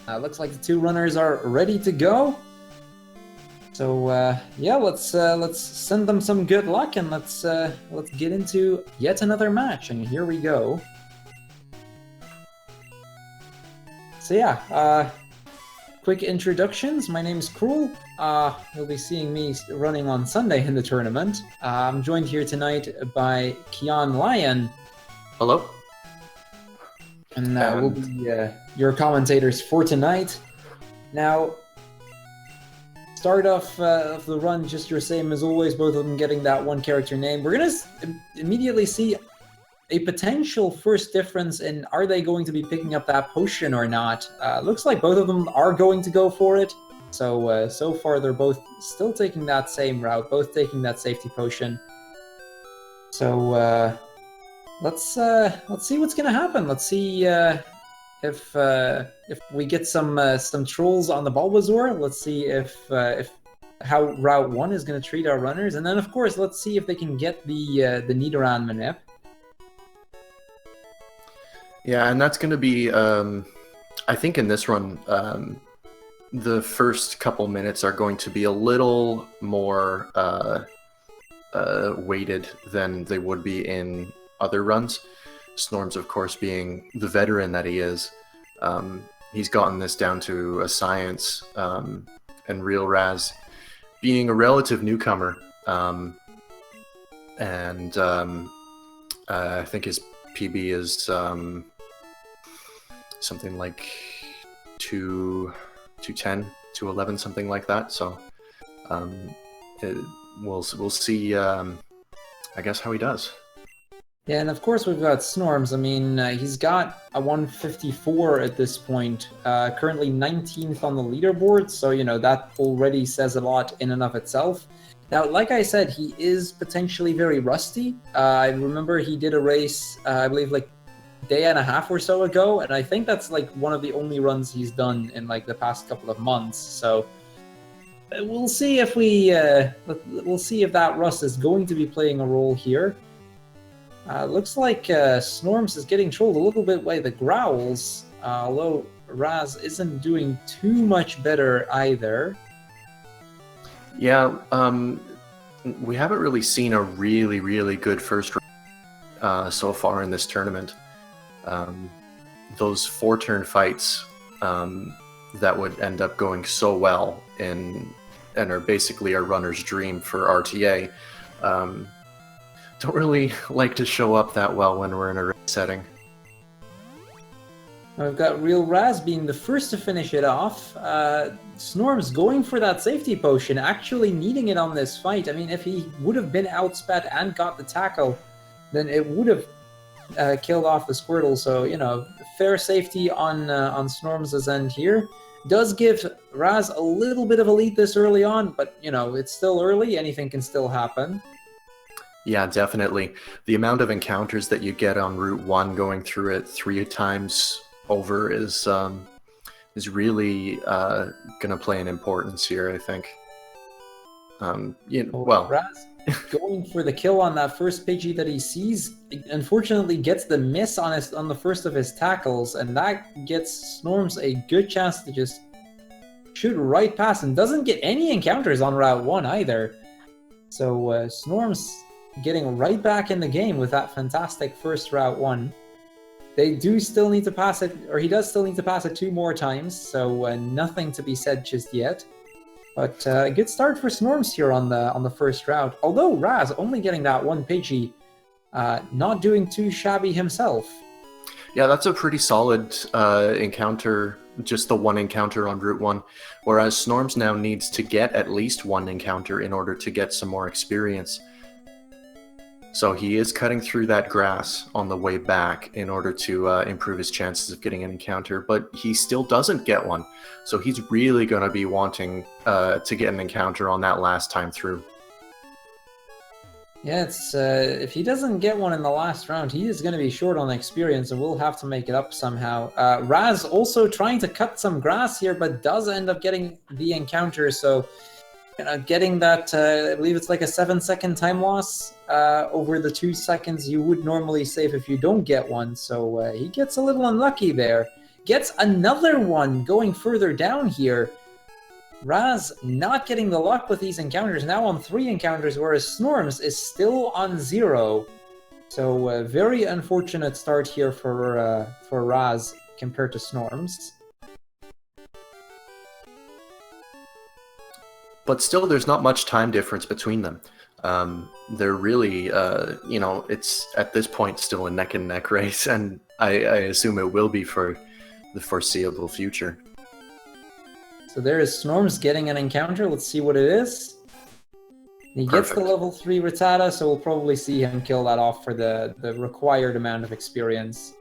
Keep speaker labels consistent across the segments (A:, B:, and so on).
A: Looks like the two runners are ready to go. So yeah, let's send them some good luck and let's get into yet another match. And here we go. So yeah, quick introductions. My name is Cruel. You'll be seeing me running on Sunday in the tournament. I'm joined here tonight by Kian Lion.
B: Hello.
A: And we'll be your commentators for tonight. Now, start off of the run just your same as always, both of them getting that one character name. We're going to immediately see a potential first difference in are they going to be picking up that potion or not. Looks like both of them are going to go for it. So, so far they're both still taking that same route, both taking that safety potion. So, let's see what's gonna happen. Let's see if we get some trolls on the Bulbasaur. Let's see if how Route 1 is gonna treat our runners, and then of course let's see if they can get the Nidoran manip.
B: Yeah, and that's gonna be I think in this run the first couple minutes are going to be a little more weighted than they would be in other runs. Snorms, of course, being the veteran that he is, he's gotten this down to a science, and RealRazzz being a relative newcomer, and I think his PB is something like 210, 211, something like that. So we'll see, I guess, how he does.
A: Yeah, and of course we've got Snorms. I mean, he's got a 154 at this point, currently 19th on the leaderboard, so, you know, that already says a lot in and of itself. Now, like I said, he is potentially very rusty. I remember he did a race, I believe, like, a day and a half or so ago, and I think that's, like, one of the only runs he's done in, like, the past couple of months, so we'll see if we'll see if that rust is going to be playing a role here. Looks like Snorms is getting trolled a little bit by the growls, although Raz isn't doing too much better either.
B: Yeah, we haven't really seen a really good first so far in this tournament. Those 4-turn fights that would end up going so well and are basically a runner's dream for RTA. Don't really like to show up that well when we're in a race setting.
A: We've got RealRazzz being the first to finish it off. Snorms going for that safety potion, actually needing it on this fight. I mean, if he would have been outsped and got the tackle, then it would have killed off the Squirtle. So, you know, fair safety on Snorms' end here. Does give Raz a little bit of a lead this early on, but, you know, it's still early. Anything can still happen.
B: Yeah, definitely. The amount of encounters that you get on Route 1 going through it 3 times over is really going to play an importance here, I think.
A: Raz going for the kill on that first Pidgey that he sees, unfortunately gets the miss on the first of his tackles, and that gets Snorms a good chance to just shoot right past and doesn't get any encounters on Route 1 either. So Snorms getting right back in the game with that fantastic first Route 1. They do still need to pass it, or he does still need to pass it 2 more times, so nothing to be said just yet. But a good start for Snorms here on the first route. Although Raz only getting that one Pidgey, not doing too shabby himself.
B: Yeah, that's a pretty solid encounter, just the one encounter on Route 1, whereas Snorms now needs to get at least one encounter in order to get some more experience. So he is cutting through that grass on the way back in order to improve his chances of getting an encounter, but he still doesn't get one. So he's really going to be wanting to get an encounter on that last time through.
A: Yeah, it's if he doesn't get one in the last round, he is going to be short on experience and we'll have to make it up somehow. Raz also trying to cut some grass here, but does end up getting the encounter, so getting that, I believe it's like a 7-second time loss over the 2 seconds you would normally save if you don't get one. So he gets a little unlucky there. gets another one going further down here. Razz not getting the luck with these encounters, now on 3 encounters, whereas Snorms is still on 0. So a very unfortunate start here for Razz compared to Snorms.
B: But still, there's not much time difference between them. They're really, you know, it's at this point still a neck-and-neck race, and I assume it will be for the foreseeable future.
A: So there is Snorms getting an encounter. Let's see what it is. He gets the level 3 Rattata, so we'll probably see him kill that off for the required amount of experience.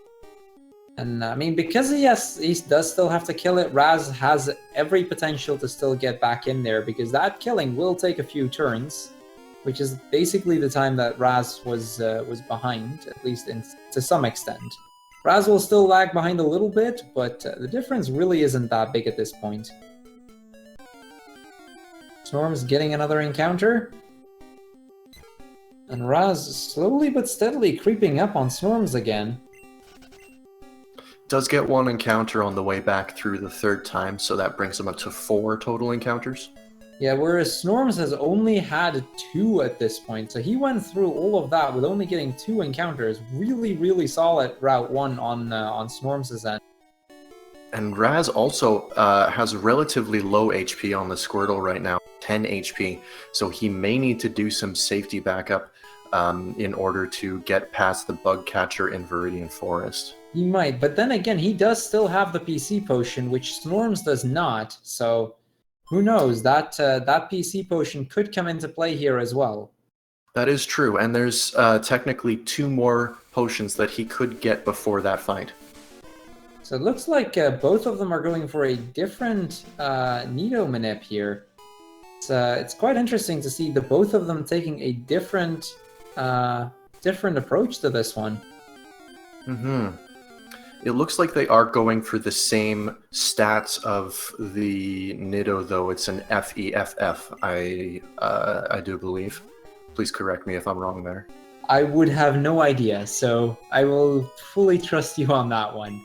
A: And I mean, because he does still have to kill it, Razz has every potential to still get back in there, because that killing will take a few turns, which is basically the time that Razz was behind, at least to some extent. Razz will still lag behind a little bit, but the difference really isn't that big at this point. Snorms getting another encounter. And Razz slowly but steadily creeping up on Snorms again.
B: Does get 1 encounter on the way back through the 3rd time, so that brings him up to 4 total encounters.
A: Yeah, whereas Snorms has only had 2 at this point, so he went through all of that with only getting 2 encounters. Really, really solid Route 1 on Snorms' end.
B: And Razz also has relatively low HP on the Squirtle right now, 10 HP, so he may need to do some safety backup in order to get past the bug catcher in Viridian Forest.
A: He might, but then again, he does still have the PC potion, which Snorms does not, so who knows, that PC potion could come into play here as well.
B: That is true, and there's technically 2 more potions that he could get before that fight.
A: So it looks like both of them are going for a different Nido manip here. It's quite interesting to see both of them taking a different approach to this one.
B: Mm-hmm. It looks like they are going for the same stats of the Nido, though. It's an FEFF, I do believe. Please correct me if I'm wrong there.
A: I would have no idea, so I will fully trust you on that one.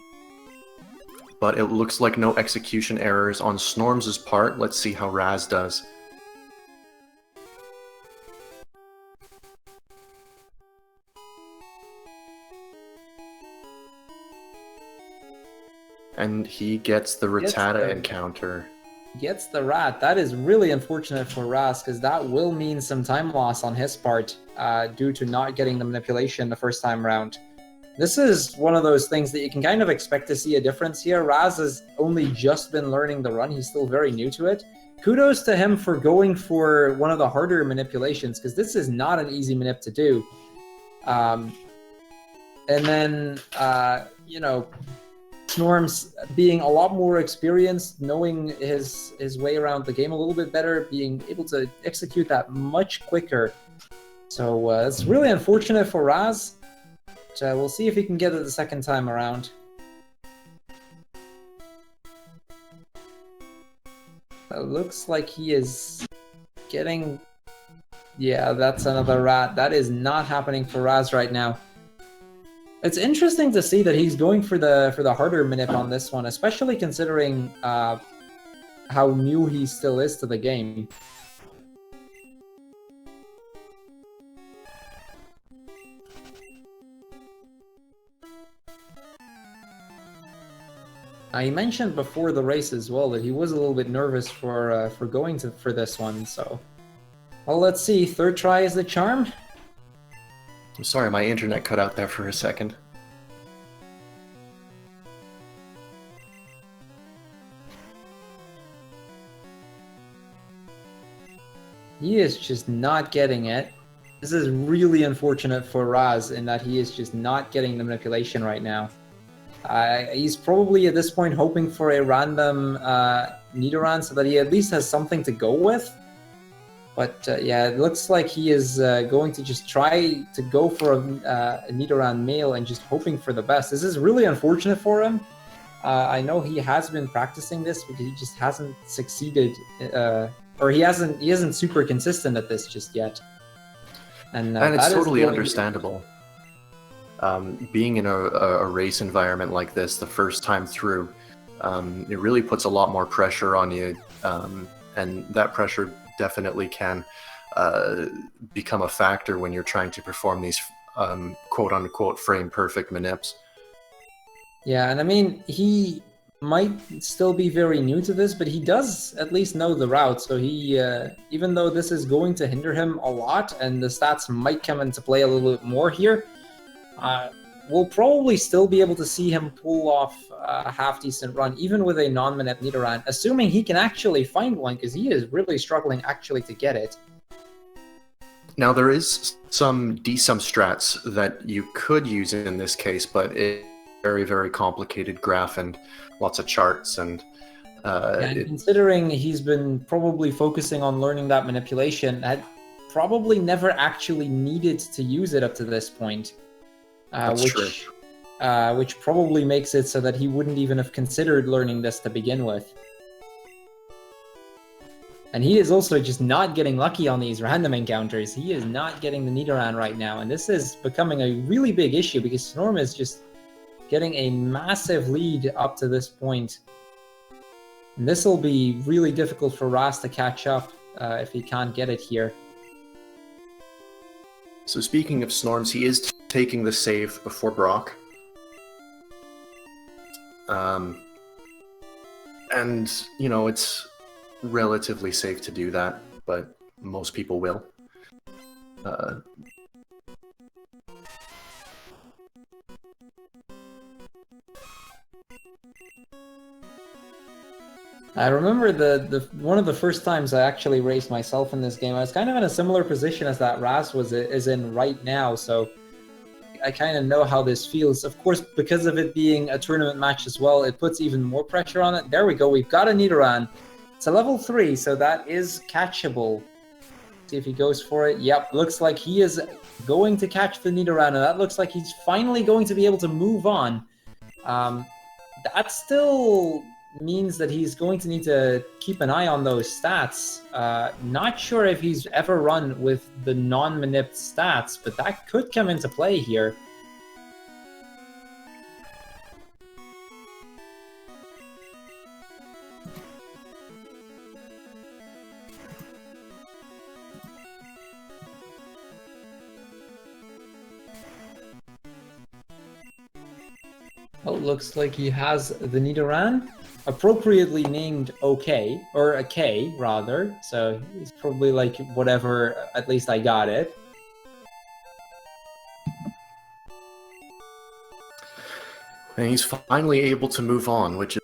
B: But it looks like no execution errors on Snorms' part. Let's see how Razz does. And he gets the Rattata encounter.
A: Gets the rat. That is really unfortunate for Razz, because that will mean some time loss on his part due to not getting the manipulation the first time around. This is one of those things that you can kind of expect to see a difference here. Razz has only just been learning the run. He's still very new to it. Kudos to him for going for one of the harder manipulations, because this is not an easy manip to do. And then, you know, Snorms being a lot more experienced, knowing his way around the game a little bit better, being able to execute that much quicker. So it's really unfortunate for Razz. We'll see if he can get it the second time around. It looks like he is getting... Yeah, that's another rat. That is not happening for Razz right now. It's interesting to see that he's going for the harder manip on this one, especially considering how new he still is to the game. I mentioned before the race as well that he was a little bit nervous for going for this one, so... Well, let's see. 3rd try is the charm.
B: I'm sorry, my internet cut out there for a second.
A: He is just not getting it. This is really unfortunate for Razz in that he is just not getting the manipulation right now. He's probably at this point hoping for a random Nidoran so that he at least has something to go with. But yeah, it looks like he is going to just try to go for a Nidoran male and just hoping for the best. This is really unfortunate for him. I know he has been practicing this, but he just hasn't succeeded, or he isn't super consistent at this just yet. And
B: it's totally understandable. Being in a race environment like this the first time through, it really puts a lot more pressure on you, and that pressure definitely can become a factor when you're trying to perform these quote-unquote frame-perfect manips.
A: Yeah, and I mean, he might still be very new to this, but he does at least know the route, so he, even though this is going to hinder him a lot, and the stats might come into play a little bit more here, we'll probably still be able to see him pull off a half-decent run, even with a non-manip Nidoran, assuming he can actually find one, because he is really struggling actually to get it.
B: Now, there is some desum strats that you could use in this case, but it's very, very complicated graph and lots of charts. And
A: considering he's been probably focusing on learning that manipulation, had probably never actually needed to use it up to this point. Which probably makes it so that he wouldn't even have considered learning this to begin with. And he is also just not getting lucky on these random encounters. He is not getting the Nidoran right now, and this is becoming a really big issue because Snorm is just getting a massive lead up to this point. And this will be really difficult for RealRazzz to catch up if he can't get it here.
B: So speaking of Snorms, he is taking the save before Brock. And, you know, it's relatively safe to do that, but most people will.
A: I remember the one of the first times I actually raced myself in this game, I was kind of in a similar position as that RealRazzz is in right now, so I kind of know how this feels. Of course, because of it being a tournament match as well, it puts even more pressure on it. There we go, we've got a Nidoran. It's a level 3, so that is catchable. See if he goes for it. Yep, looks like he is going to catch the Nidoran, and that looks like he's finally going to be able to move on. That still means that he's going to need to keep an eye on those stats. Not sure if he's ever run with the non-manip stats, but that could come into play here. Oh, looks like he has the Nidoran, appropriately named OK, or a K, rather. So he's probably like, whatever, at least I got it.
B: And he's finally able to move on, which is,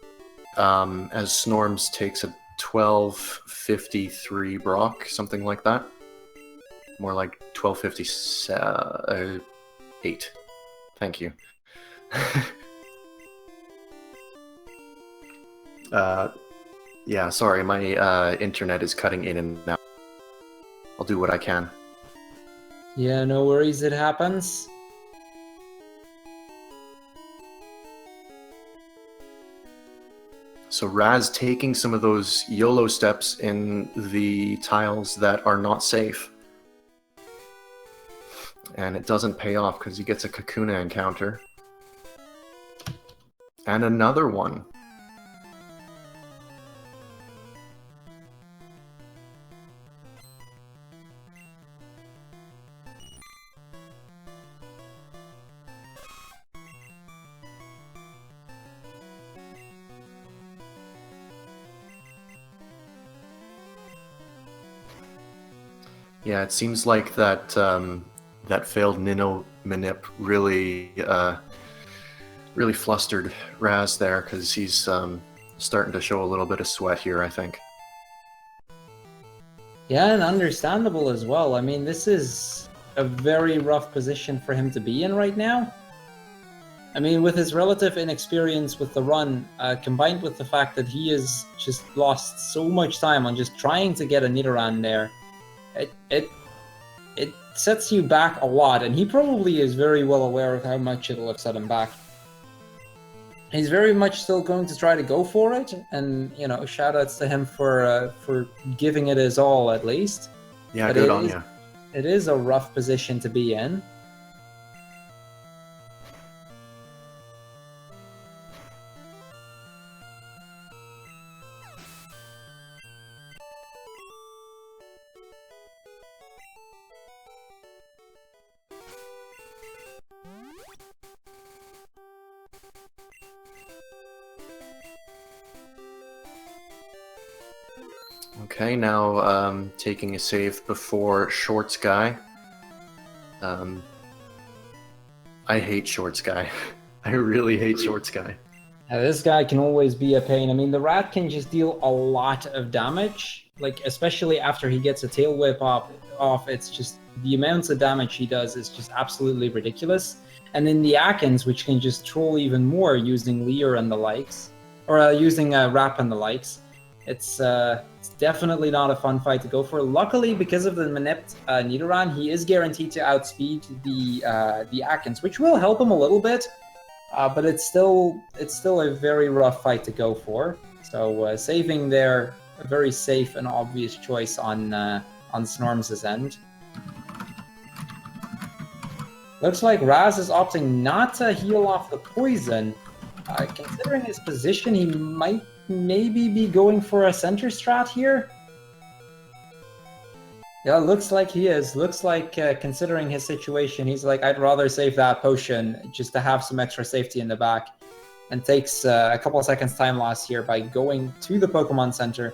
B: as Snorms takes a 12:53 Brock, something like that. More like 12:58. Thank you. Yeah, sorry, my internet is cutting in and out. I'll do what I can.
A: Yeah, no worries, it happens.
B: So RealRazzz taking some of those YOLO steps in the tiles that are not safe. And it doesn't pay off because he gets a Kakuna encounter. And another one. Yeah, it seems like that that failed Nino manip really really flustered RealRazzz there, because he's starting to show a little bit of sweat here, I think.
A: Yeah, and understandable as well. I mean, this is a very rough position for him to be in right now. I mean, with his relative inexperience with the run, combined with the fact that he has just lost so much time on just trying to get a Nidoran there, it sets you back a lot, and he probably is very well aware of how much it'll have set him back. He's very much still going to try to go for it, and, you know, shoutouts to him for giving it his all, at least.
B: Yeah, but good on you.
A: It is a rough position to be in.
B: Okay, now taking a save before Shorts Guy. I hate Shorts Guy. I really hate Shorts Guy.
A: This guy can always be a pain. I mean, the rat can just deal a lot of damage, like especially after he gets a tail whip off. It's just the amounts of damage he does is just absolutely ridiculous. And then the Akins, which can just troll even more using Leer and the likes, or using Rap and the likes. It's definitely not a fun fight to go for. Luckily, because of the Manipt Nidoran, he is guaranteed to outspeed the Akins, which will help him a little bit. But it's still a very rough fight to go for. So saving there, a very safe and obvious choice on Snorms' end. Looks like Razz is opting not to heal off the poison. Considering his position, he might maybe be going for a center strat here. Yeah, looks like he is. Looks like, considering his situation, he's like, I'd rather save that potion just to have some extra safety in the back. And takes a couple of seconds time loss here by going to the Pokemon Center.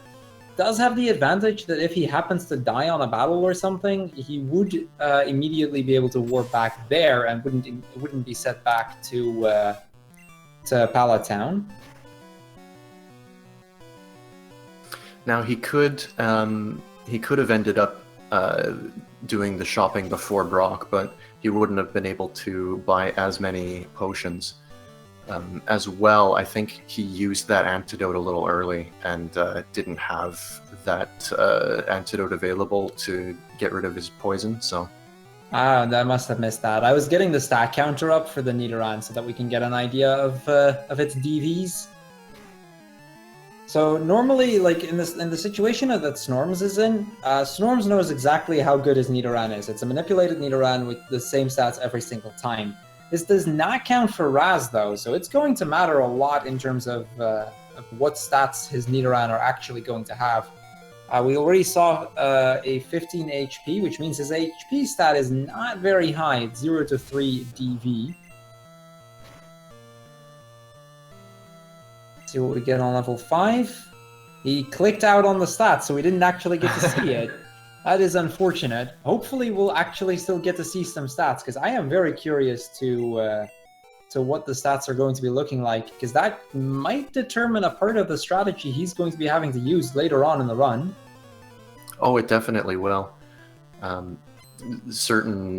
A: Does have the advantage that if he happens to die on a battle or something, he would immediately be able to warp back there and wouldn't be set back to Pallet Town.
B: Now he could have ended up doing the shopping before Brock, but he wouldn't have been able to buy as many potions. As well, I think he used that antidote a little early and didn't have that antidote available to get rid of his poison, so...
A: I must have missed that. I was getting the stat counter up for the Nidoran so that we can get an idea of its DVs. So normally, like in the situation that Snorms is in, Snorms knows exactly how good his Nidoran is. It's a manipulated Nidoran with the same stats every single time. This does not count for Razz though, so it's going to matter a lot in terms of what stats his Nidoran are actually going to have. We already saw a 15 HP, which means his HP stat is not very high. It's 0 to 3 DV. See what we get on level 5. He clicked out on the stats, so we didn't actually get to see it. That is unfortunate. Hopefully we'll actually still get to see some stats, because I am very curious to what the stats are going to be looking like, because that might determine a part of the strategy he's going to be having to use later on in the run.
B: Oh, it definitely will. Certain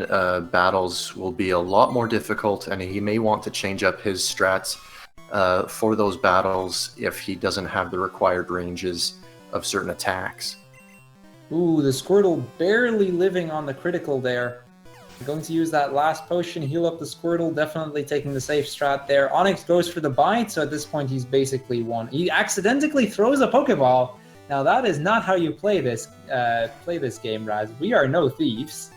B: battles will be a lot more difficult, and he may want to change up his strats for those battles if he doesn't have the required ranges of certain attacks.
A: Ooh, the Squirtle barely living on the critical there. I'm going to use that last potion, heal up the Squirtle, definitely taking the safe strat there. Onyx goes for the bite, so at this point he's basically won. He accidentally throws a Pokeball. Now that is not how you play this game, Raz. We are no thieves.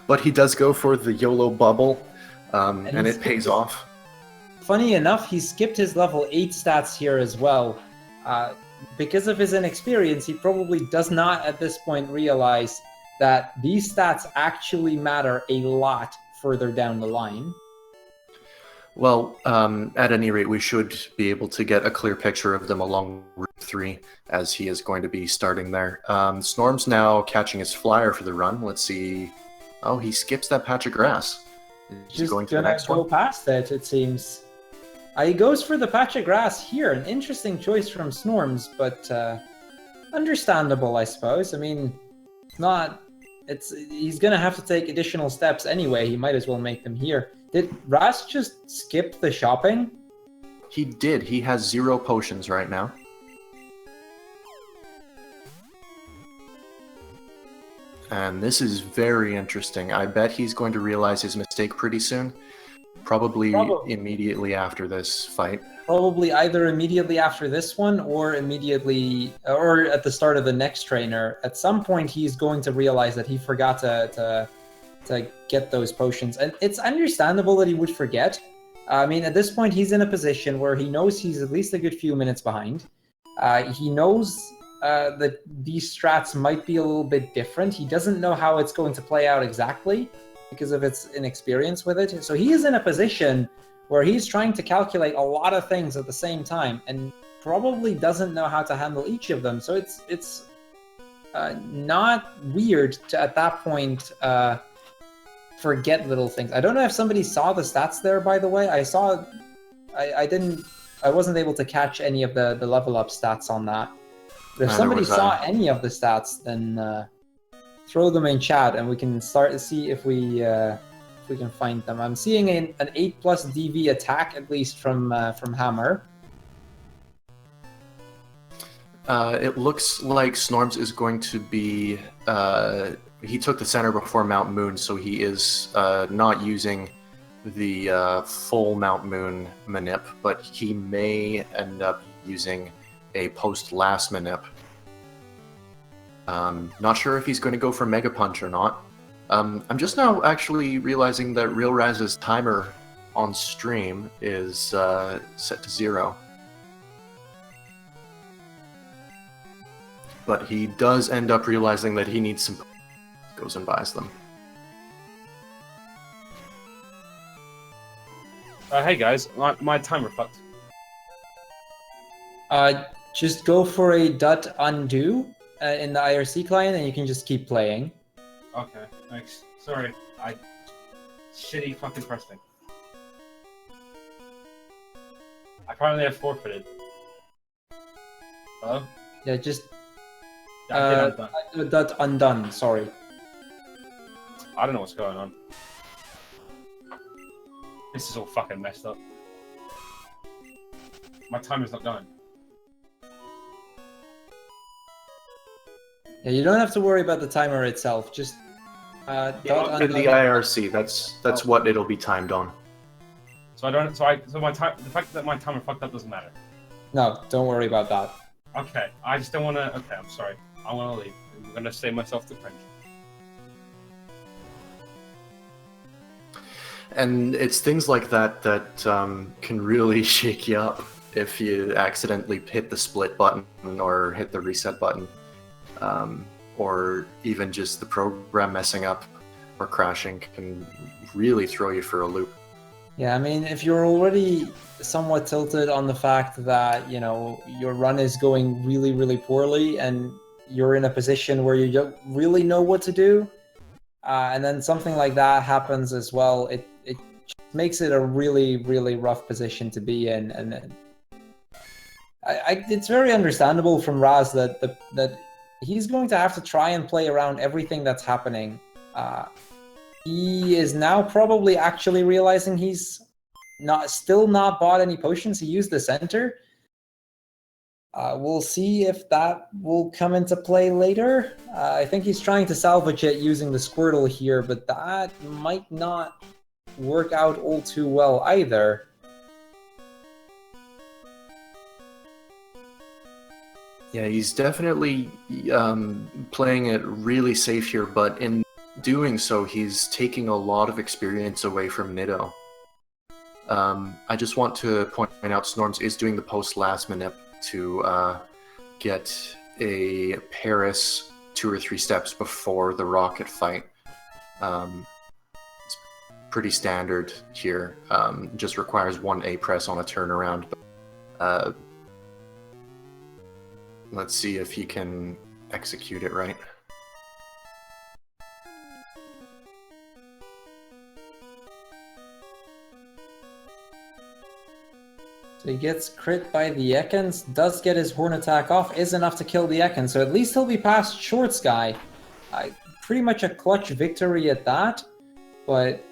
B: But he does go for the YOLO bubble, and it pays off.
A: Funny enough, he skipped his level 8 stats here as well. Because of his inexperience, he probably does not at this point realize that these stats actually matter a lot further down the line.
B: Well, at any rate, we should be able to get a clear picture of them along Route 3, as he is going to be starting there. Snorm's now catching his flyer for the run. Let's see. Oh, he skips that patch of grass. He's going to the next one.
A: Go past it seems. He goes for the patch of grass here. An interesting choice from Snorms, but understandable, I suppose. I mean, he's going to have to take additional steps anyway. He might as well make them here. Did Raz just skip the shopping?
B: He did. He has 0 potions right now. And this is very interesting. I bet he's going to realize his mistake pretty soon. Probably immediately after this fight.
A: Probably either immediately after this one or at the start of the next trainer. At some point, he's going to realize that he forgot to get those potions. And it's understandable that he would forget. I mean, at this point, he's in a position where he knows he's at least a good few minutes behind. He knows that these strats might be a little bit different. He doesn't know how it's going to play out exactly because of its inexperience with it. So he is in a position where he's trying to calculate a lot of things at the same time and probably doesn't know how to handle each of them. So it's not weird to, at that point, forget little things. I don't know if somebody saw the stats there, by the way. I wasn't able to catch any of the level up stats on that. But if somebody saw any of the stats, then throw them in chat and we can start to see if we can find them. I'm seeing an 8+ DV attack, at least from Hammer.
B: It looks like Snorms is going to be... he took the center before Mount Moon, so he is not using the full Mount Moon manip, but he may end up using a post-last manip. Not sure if he's going to go for Mega Punch or not. I'm just now actually realizing that RealRazz's timer on stream is set to 0. But he does end up realizing that he needs some... goes and buys them.
C: Hey guys, my timer fucked.
A: Just go for a .undo in the IRC client and you can just keep playing.
C: Okay, thanks. Sorry, shitty fucking pressing. I probably have forfeited. Hello?
A: Yeah, just undone, sorry.
C: I don't know what's going on. This is all fucking messed up. My timer's not going.
A: Yeah, you don't have to worry about the timer itself. Just
B: in the IRC, that's what it'll be timed on.
C: So the fact that my timer fucked up doesn't matter.
A: No, don't worry about that.
C: Okay, I just don't want to. Okay, I'm sorry. I want to leave. I'm gonna save myself the cringe.
B: And it's things like that that can really shake you up if you accidentally hit the split button or hit the reset button. Or even just the program messing up or crashing can really throw you for a loop.
A: Yeah, I mean, if you're already somewhat tilted on the fact that, you know, your run is going really, really poorly and you're in a position where you don't really know what to do, and then something like that happens as well, it makes it a really, really rough position to be in. And it's very understandable from Raz that he's going to have to try and play around everything that's happening. He is now probably actually realizing he's still not bought any potions. He used the center. We'll see if that will come into play later. I think he's trying to salvage it using the Squirtle here, but that might not work out all too well either.
B: Yeah, he's definitely playing it really safe here, but in doing so, he's taking a lot of experience away from Nido. I just want to point out Snorms is doing the post-last manip to get a Paris 2 or 3 steps before the rocket fight. It's pretty standard here. Just requires 1 A press on a turnaround. Let's see if he can execute it right.
A: So he gets crit by the Ekans, does get his horn attack off, is enough to kill the Ekans, so at least he'll be past Short Sky. Pretty much a clutch victory at that, but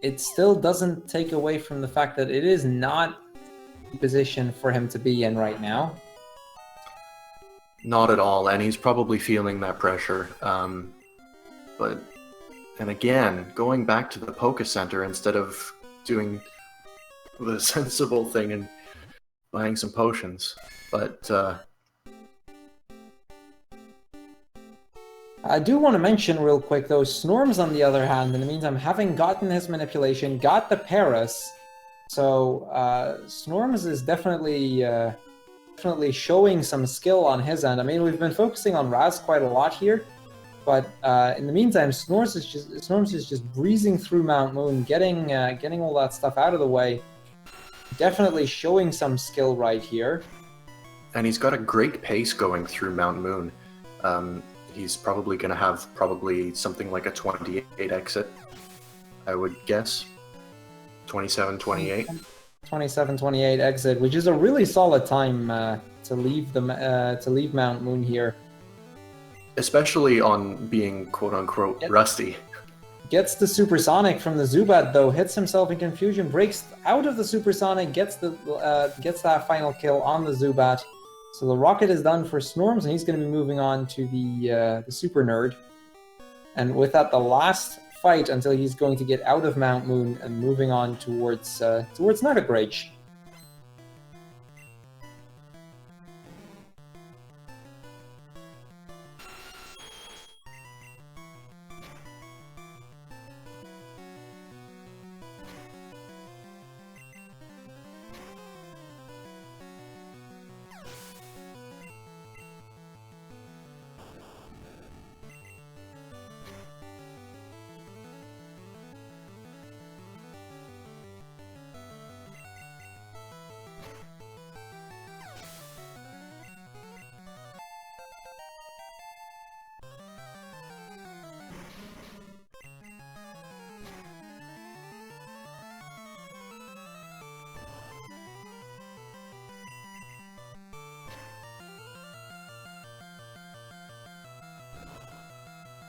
A: it still doesn't take away from the fact that it is not the position for him to be in right now.
B: Not at all, and he's probably feeling that pressure. And again, going back to the Poké Center instead of doing the sensible thing and buying some potions. But
A: I do want to mention real quick though, Snorms on the other hand, in the meantime, having gotten his manipulation, got the Paris, so Snorms is definitely showing some skill on his end. I mean, we've been focusing on Raz quite a lot here, but in the meantime, Snorms is just breezing through Mount Moon, getting all that stuff out of the way. definitely showing some skill right here.
B: And he's got a great pace going through Mount Moon. He's probably going to have something like a 28 exit, I would guess. 27, 28.
A: 27, 28 exit, which is a really solid time to leave Mount Moon here.
B: Especially on being quote-unquote rusty.
A: Gets the supersonic from the Zubat though, hits himself in confusion, breaks out of the supersonic, gets that final kill on the Zubat. So the rocket is done for Snorms, and he's going to be moving on to the Super Nerd. And with that, the last fight until he's going to get out of Mount Moon and moving on towards Nugget Bridge.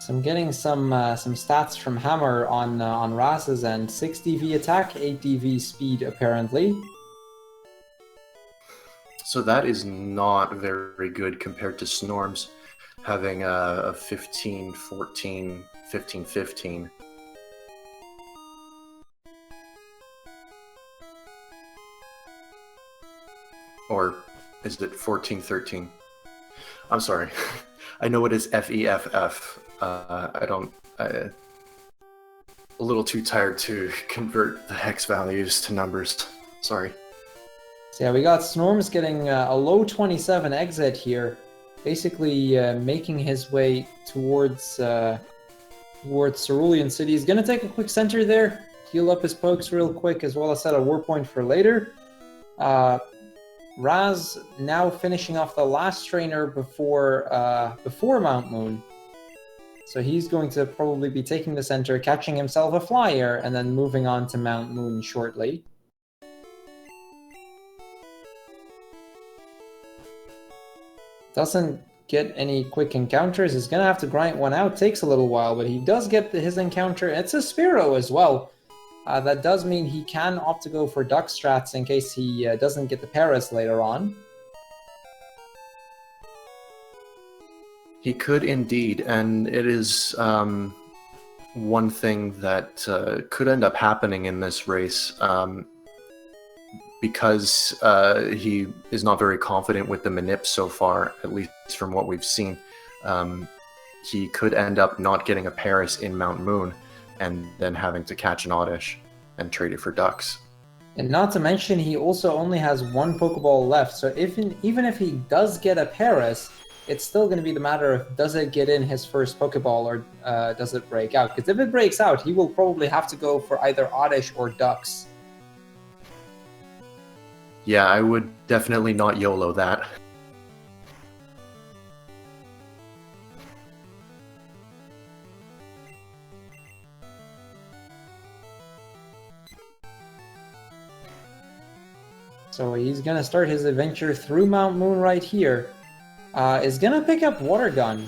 A: So I'm getting some stats from Hammer on Razz's end. 6 DV attack, 8 DV speed apparently.
B: So that is not very good compared to Snorms having a 15, 14, 15, 15. Or is it 14, 13? I'm sorry. I know it is FEFF. A little too tired to convert the hex values to numbers. Sorry.
A: So yeah, we got Snorms getting a low 27 exit here, basically making his way towards Cerulean City. He's gonna take a quick center there, heal up his pokes real quick, as well as set a war point for later. Razz now finishing off the last trainer before Mount Moon. So he's going to probably be taking the center, catching himself a flyer, and then moving on to Mount Moon shortly. Doesn't get any quick encounters. He's going to have to grind one out. Takes a little while, but he does get his encounter. It's a Spearow as well. That does mean he can opt to go for Duck Strats in case he doesn't get the Paras later on.
B: He could indeed, and it is one thing that could end up happening in this race because he is not very confident with the Manip so far, at least from what we've seen. He could end up not getting a Paras in Mount Moon and then having to catch an Oddish and trade it for Ducks.
A: And not to mention, he also only has one Pokeball left, so even if he does get a Paras, it's still going to be the matter of does it get in his first Pokeball or does it break out? Because if it breaks out, he will probably have to go for either Oddish or Ducks.
B: Yeah, I would definitely not YOLO that.
A: So he's going to start his adventure through Mount Moon right here. Is going to pick up Water Gun.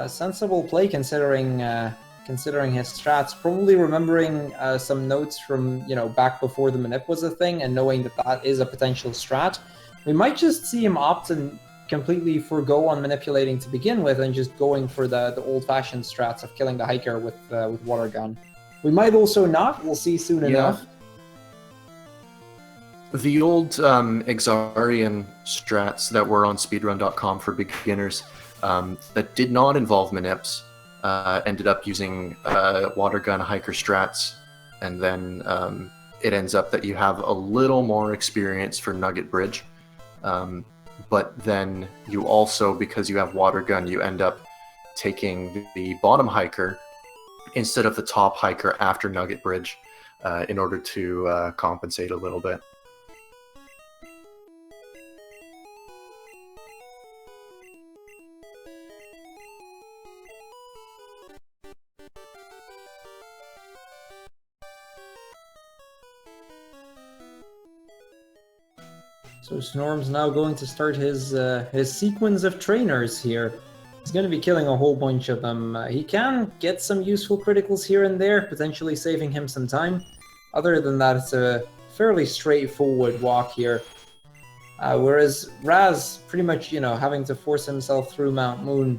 A: Sensible play considering his strats. Probably remembering some notes from, back before the Manip was a thing and knowing that is a potential strat. We might just see him opt and completely forgo on manipulating to begin with and just going for the old-fashioned strats of killing the Hiker with Water Gun. We might also not. We'll see soon enough.
B: The old Exarian strats that were on speedrun.com for beginners that did not involve Manips ended up using Water Gun Hiker strats, and then it ends up that you have a little more experience for Nugget Bridge. But then you also, because you have Water Gun, you end up taking the bottom Hiker instead of the top Hiker after Nugget Bridge in order to compensate a little bit.
A: So Snorm's now going to start his sequence of trainers here. He's going to be killing a whole bunch of them. He can get some useful criticals here and there, potentially saving him some time. Other than that, it's a fairly straightforward walk here. Whereas Raz, pretty much, you know, having to force himself through Mount Moon,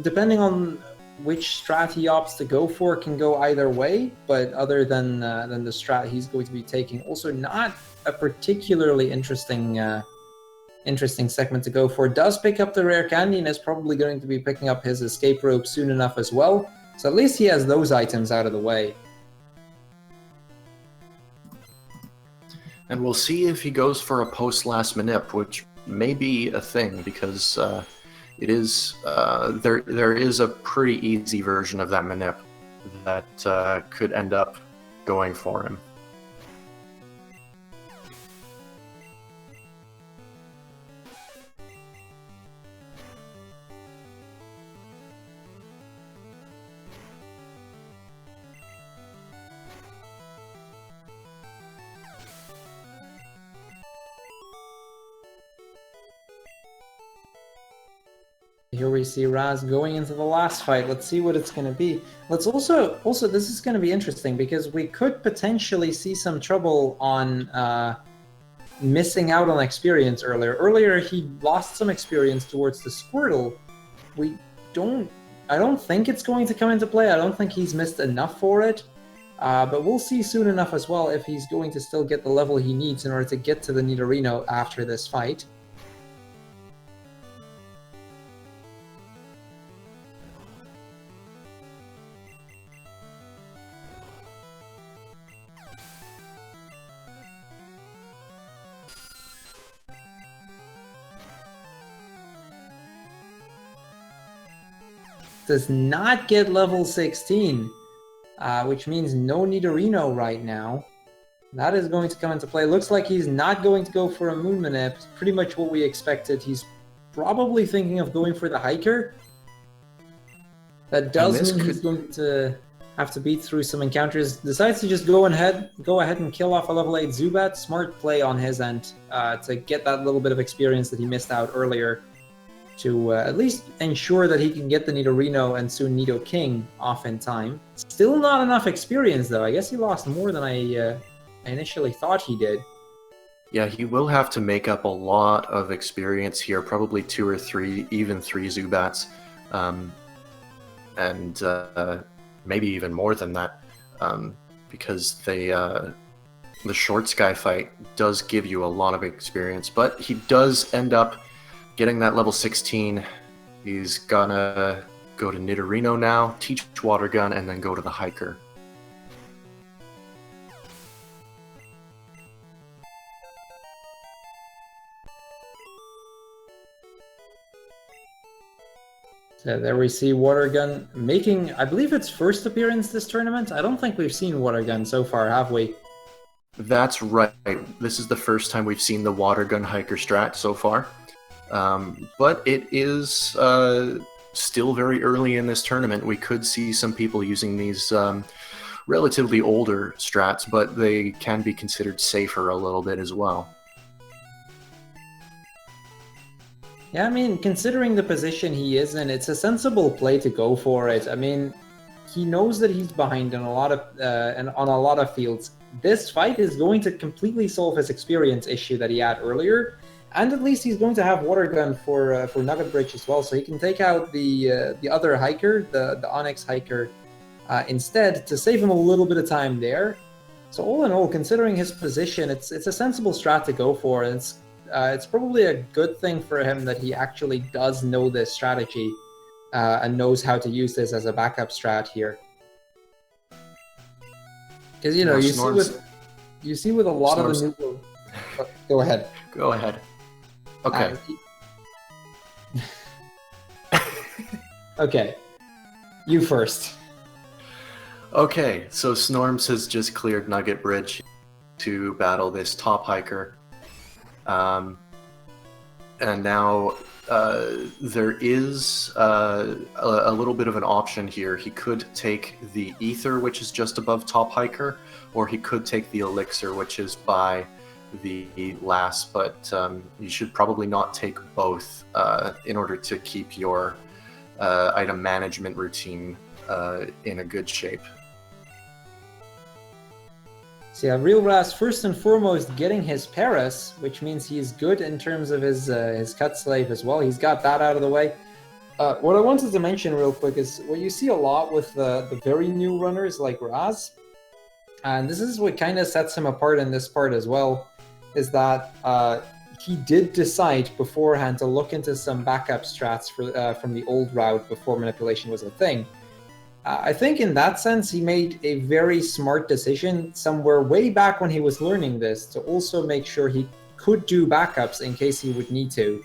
A: depending on which strat he opts to go for, can go either way. But other than the strat he's going to be taking, also not a particularly interesting segment to go for. Does pick up the rare candy and is probably going to be picking up his escape rope soon enough as well. So at least he has those items out of the way.
B: And we'll see if he goes for a post-last manip, which may be a thing, because it is there is a pretty easy version of that manip that could end up going for him.
A: Here we see Raz going into the last fight. Let's see what it's going to be. Let's also this is going to be interesting because we could potentially see some trouble on missing out on experience earlier. Earlier he lost some experience towards the Squirtle. I don't think it's going to come into play. I don't think he's missed enough for it. But we'll see soon enough as well if he's going to still get the level he needs in order to get to the Nidorino after this fight. Does not get level 16, which means no Nidorino right now. That is going to come into play. Looks like he's not going to go for a Moon Manip. Pretty much what we expected. He's probably thinking of going for the Hiker. That does mean he's going to have to beat through some encounters. Decides to just go ahead and kill off a level 8 Zubat. Smart play on his end to get that little bit of experience that he missed out earlier, to at least ensure that he can get the Nidorino and soon Nidoking off in time. Still not enough experience, though. I guess he lost more than I initially thought he did.
B: Yeah, he will have to make up a lot of experience here, probably 2 or 3, even 3 Zubats, and maybe even more than that, because the short sky fight does give you a lot of experience, but he does end up getting that level 16. He's gonna go to Nidorino now, teach Water Gun, and then go to the Hiker.
A: So there we see Water Gun making, I believe, its first appearance this tournament. I don't think we've seen Water Gun so far, have we?
B: That's right. This is the first time we've seen the Water Gun Hiker strat so far. But it is still very early in this tournament. We could see some people using these relatively older strats, but they can be considered safer a little bit as well.
A: Yeah, I mean, considering the position he is in, it's a sensible play to go for it. I mean, he knows that he's behind on a lot of fields. This fight is going to completely solve his experience issue that he had earlier. And at least he's going to have Water Gun for Nugget Bridge as well, so he can take out the other Hiker, the Onyx Hiker, instead, to save him a little bit of time there. So all in all, considering his position, it's a sensible strat to go for. And it's probably a good thing for him that he actually does know this strategy and knows how to use this as a backup strat here. Because you see with a lot of the new. Go ahead.
B: Go ahead. Okay.
A: Okay. You first.
B: Okay, so Snorms has just cleared Nugget Bridge to battle this top hiker. And now there is a little bit of an option here. He could take the Ether, which is just above top hiker, or he could take the Elixir, which is by the last, but you should probably not take both in order to keep your item management routine in a good shape.
A: So yeah, RealRazzz first and foremost getting his Paris, which means he's good in terms of his cut slave as well. He's got that out of the way. What I wanted to mention real quick is what you see a lot with the very new runners like Raz, and this is what kind of sets him apart in this part as well, is that he did decide beforehand to look into some backup strats from the old route before manipulation was a thing. I think in that sense, he made a very smart decision somewhere way back when he was learning this to also make sure he could do backups in case he would need to.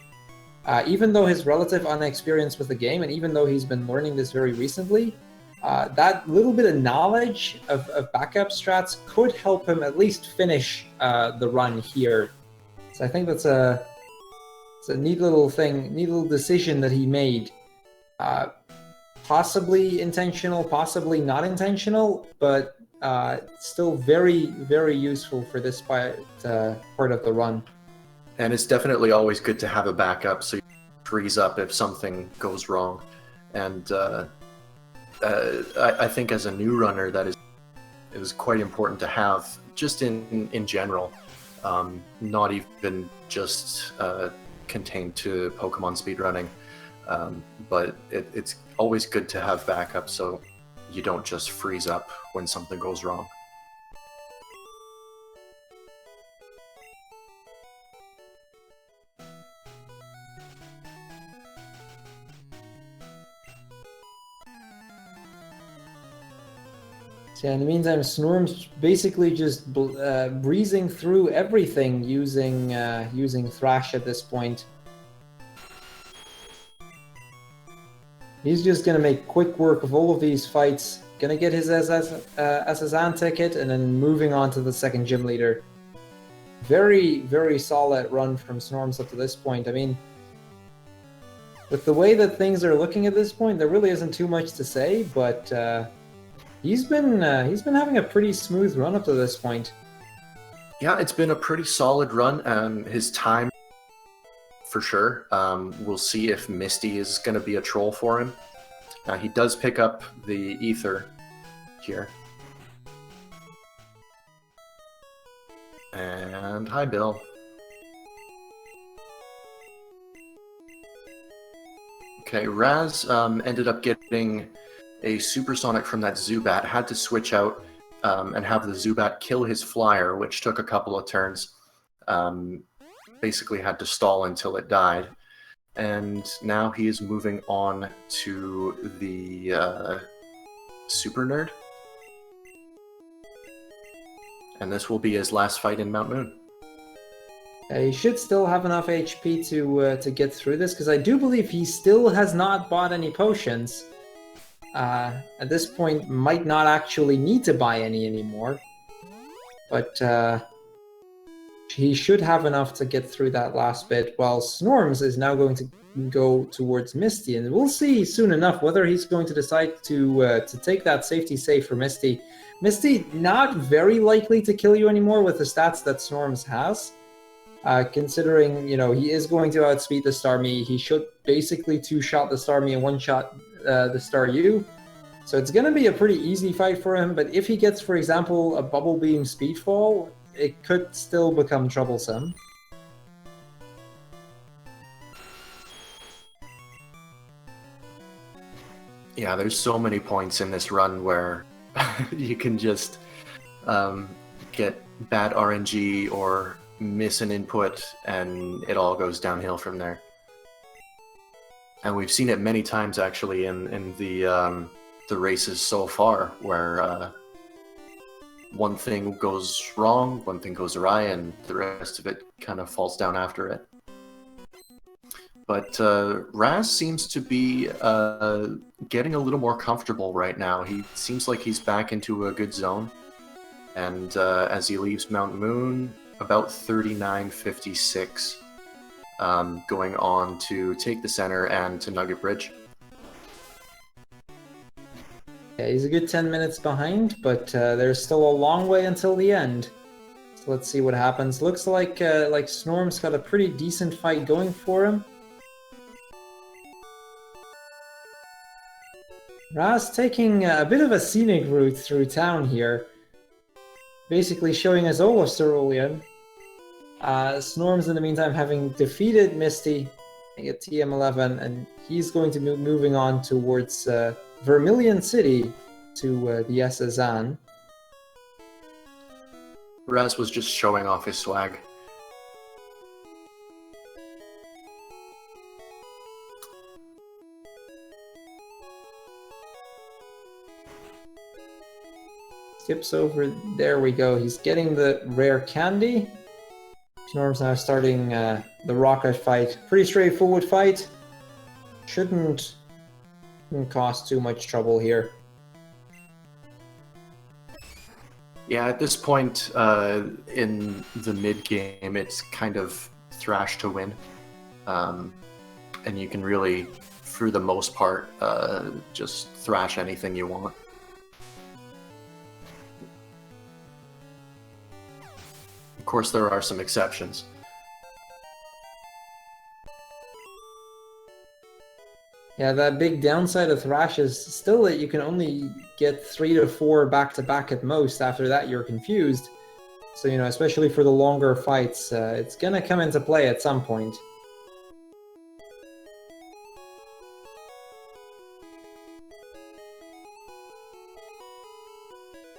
A: Even though his relative unexperience with the game, and even though he's been learning this very recently, that little bit of knowledge of backup strats could help him at least finish the run here. So I think it's a neat little thing, neat little decision that he made. Possibly intentional, possibly not intentional, but still very, very useful for this part of the run.
B: And it's definitely always good to have a backup so you freeze up if something goes wrong. And I think as a new runner, it was quite important to have, just in general, not even just contained to Pokemon speedrunning. But it's always good to have backup so you don't just freeze up when something goes wrong.
A: So in the meantime, Snorms basically just breezing through everything using Thrash at this point. He's just going to make quick work of all of these fights, going to get his SSN ticket, and then moving on to the second gym leader. Very, very solid run from Snorms up to this point. I mean, with the way that things are looking at this point, there really isn't too much to say, but he's been having a pretty smooth run up to this point.
B: Yeah, it's been a pretty solid run. His time, for sure. We'll see if Misty is going to be a troll for him. He does pick up the Ether here. And hi, Bill. Okay, Raz ended up getting a supersonic from that Zubat, had to switch out and have the Zubat kill his flyer, which took a couple of turns. Basically had to stall until it died. And now he is moving on to the Super Nerd. And this will be his last fight in Mount Moon.
A: He should still have enough HP to get through this, because I do believe he still has not bought any potions. At this point, might not actually need to buy any anymore. But he should have enough to get through that last bit, while Snorms is now going to go towards Misty, and we'll see soon enough whether he's going to decide to take that safety save for Misty. Misty, not very likely to kill you anymore with the stats that Snorms has. Considering, you know, he is going to outspeed the Starmie, he should basically two-shot the Starmie and one-shot the Staryu. So it's going to be a pretty easy fight for him, but if he gets, for example, a Bubble Beam Speedfall, it could still become troublesome.
B: Yeah, there's so many points in this run where you can just get bad RNG or miss an input and it all goes downhill from there. And we've seen it many times actually in the races so far, where one thing goes wrong, one thing goes awry, and the rest of it kind of falls down after it. But Raz seems to be getting a little more comfortable right now. He seems like he's back into a good zone. And as he leaves Mount Moon, about 39.56, going on to take the center and to Nugget Bridge. Yeah,
A: he's a good 10 minutes behind, but there's still a long way until the end. So let's see what happens. Looks like Snorm's got a pretty decent fight going for him. Razz taking a bit of a scenic route through town here. Basically showing us all of Cerulean. Snorms in the meantime having defeated Misty at TM11, and he's going to be moving on towards Vermilion City to the Essazan.
B: Raz was just showing off his swag.
A: Skips over, there we go. He's getting the rare candy. Snorm's now starting the rocket fight. Pretty straightforward fight. Shouldn't cause too much trouble here.
B: Yeah, at this point in the mid game, it's kind of Thrash to win, and you can really, for the most part, just thrash anything you want. Of course, there are some exceptions.
A: Yeah, that big downside of Thrash is still that you can only get 3 to 4 back-to-back at most. After that, you're confused. So, you know, especially for the longer fights, it's gonna come into play at some point.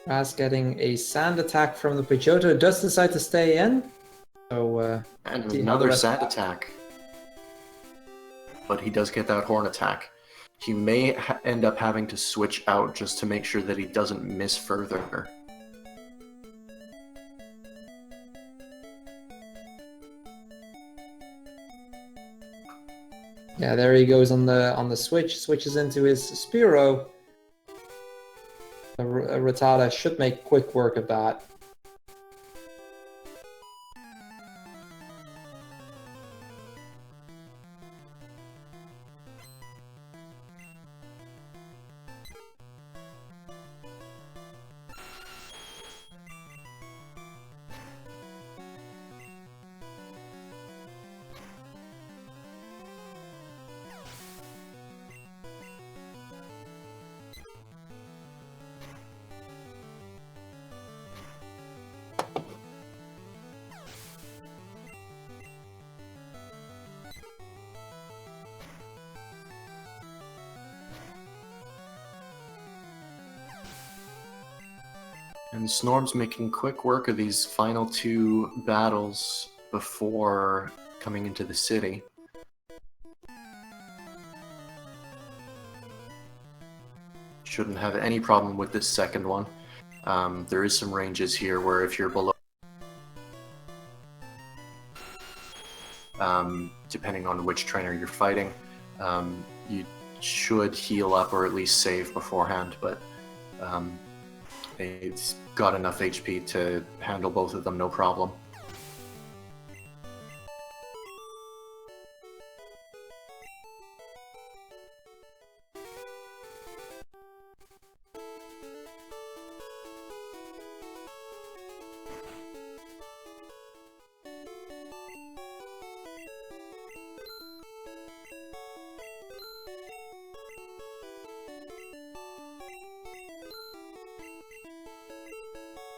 A: Razz getting a sand attack from the Pidgeotto, does decide to stay in. So,
B: and another sand attack. But he does get that horn attack. He may end up having to switch out just to make sure that he doesn't miss further.
A: Yeah, there he goes on the switch. Switches into his Spearow. Rattata should make quick work of that.
B: And Snorm's making quick work of these final 2 battles before coming into the city. Shouldn't have any problem with this second one. There is some ranges here where if you're below, depending on which trainer you're fighting, you should heal up or at least save beforehand, but it's got enough HP to handle both of them, no problem.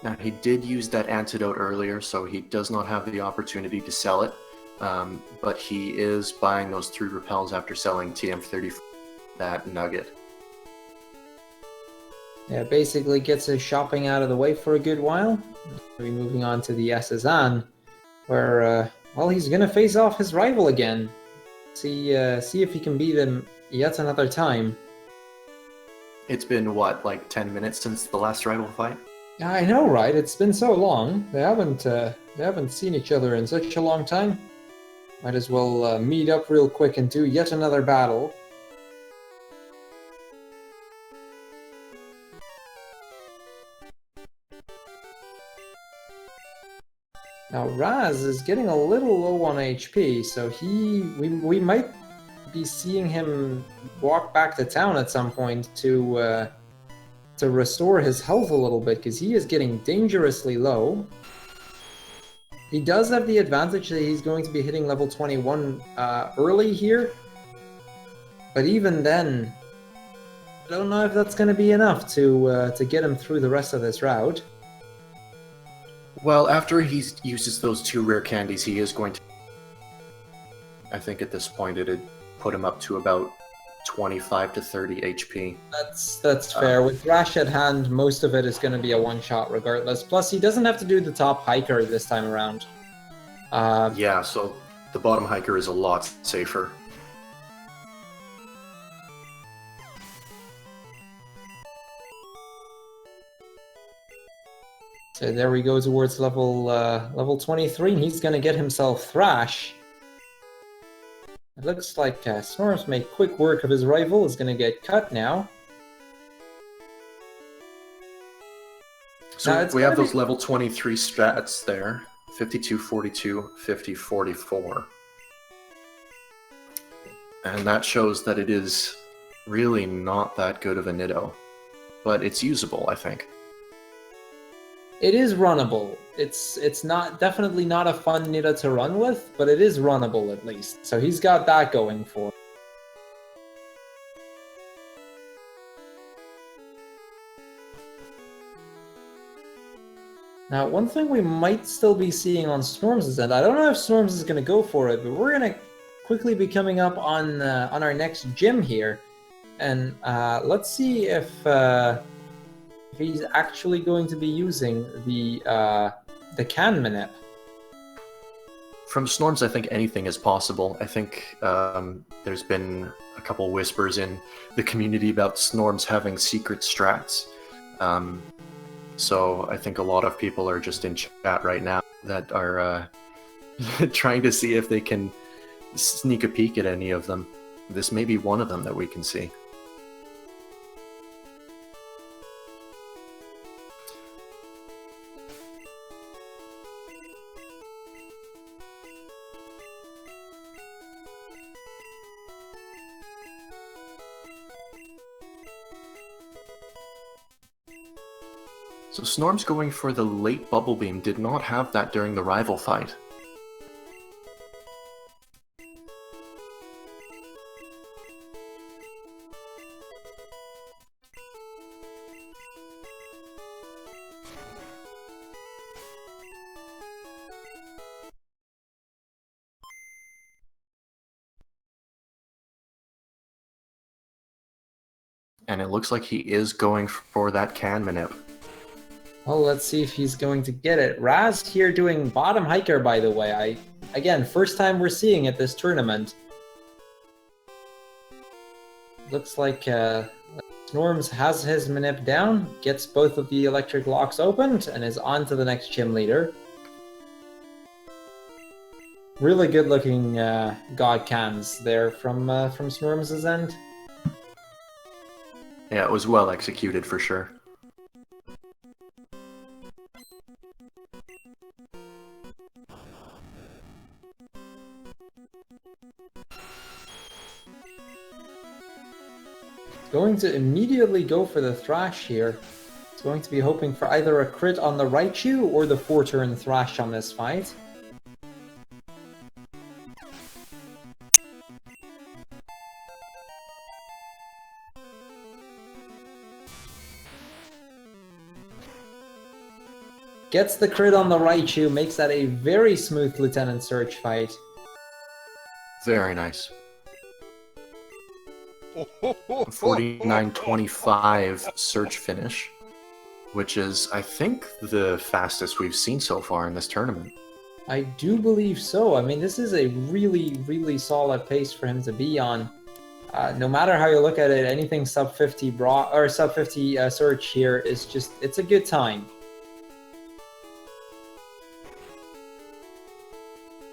B: Now, he did use that antidote earlier, so he does not have the opportunity to sell it, but he is buying those 3 repels after selling TM34, that nugget.
A: Yeah, basically gets his shopping out of the way for a good while. We're moving on to the Essazan, where, well, he's gonna face off his rival again. See if he can beat him yet another time.
B: It's been, what, like 10 minutes since the last rival fight?
A: Yeah, I know, right? It's been so long. They haven't seen each other in such a long time. Might as well meet up real quick and do yet another battle. Now Razz is getting a little low on HP, so we might be seeing him walk back to town at some point to restore his health a little bit, because he is getting dangerously low. He does have the advantage that he's going to be hitting level 21 early here. But even then, I don't know if that's going to be enough to get him through the rest of this route.
B: Well, after he uses those 2 rare candies, he is going to... I think at this point it'd put him up to about 25 to 30 HP.
A: That's fair. With Thrash at hand, most of it is going to be a one-shot regardless. Plus, he doesn't have to do the top hiker this time around.
B: Yeah, so the bottom hiker is a lot safer.
A: So there we go towards level 23, and he's going to get himself Thrash. It looks like Snorms made quick work of his rival, is going to get cut now.
B: So we have those level 23 strats there. 52, 42, 50, 44. And that shows that it is really not that good of a Nitto. But it's usable, I think.
A: It is runnable. It's not definitely not a fun Nita to run with, but it is runnable at least. So he's got that going for him. Now, one thing we might still be seeing on Snorms' end, I don't know if Snorms is going to go for it, but we're going to quickly be coming up on our next gym here. And let's see if he's actually going to be using the can manip.
B: From Snorms, I think anything is possible. I think there's been a couple whispers in the community about Snorms having secret strats. So I think a lot of people are just in chat right now that are trying to see if they can sneak a peek at any of them. This may be one of them that we can see. So Snorms going for the late Bubble Beam did not have that during the rival fight. And it looks like he is going for that can manip.
A: Well, let's see if he's going to get it. Razz here doing bottom hiker, by the way. Again, first time we're seeing it this tournament. Looks like Snorms has his manip down, gets both of the electric locks opened, and is on to the next gym leader. Really good looking God cans there from Snorms' end.
B: Yeah, it was well executed for sure.
A: Going to immediately go for the Thrash here. He's going to be hoping for either a crit on the Raichu or the 4-turn Thrash on this fight. Gets the crit on the Raichu, makes that a very smooth Lieutenant Surge fight.
B: Very nice. 49-25 Surge finish, which is, I think, the fastest we've seen so far in this tournament.
A: I do believe so. I mean, this is a really, really solid pace for him to be on. No matter how you look at it, anything sub 50 sub 50 Surge here is just, it's a good time.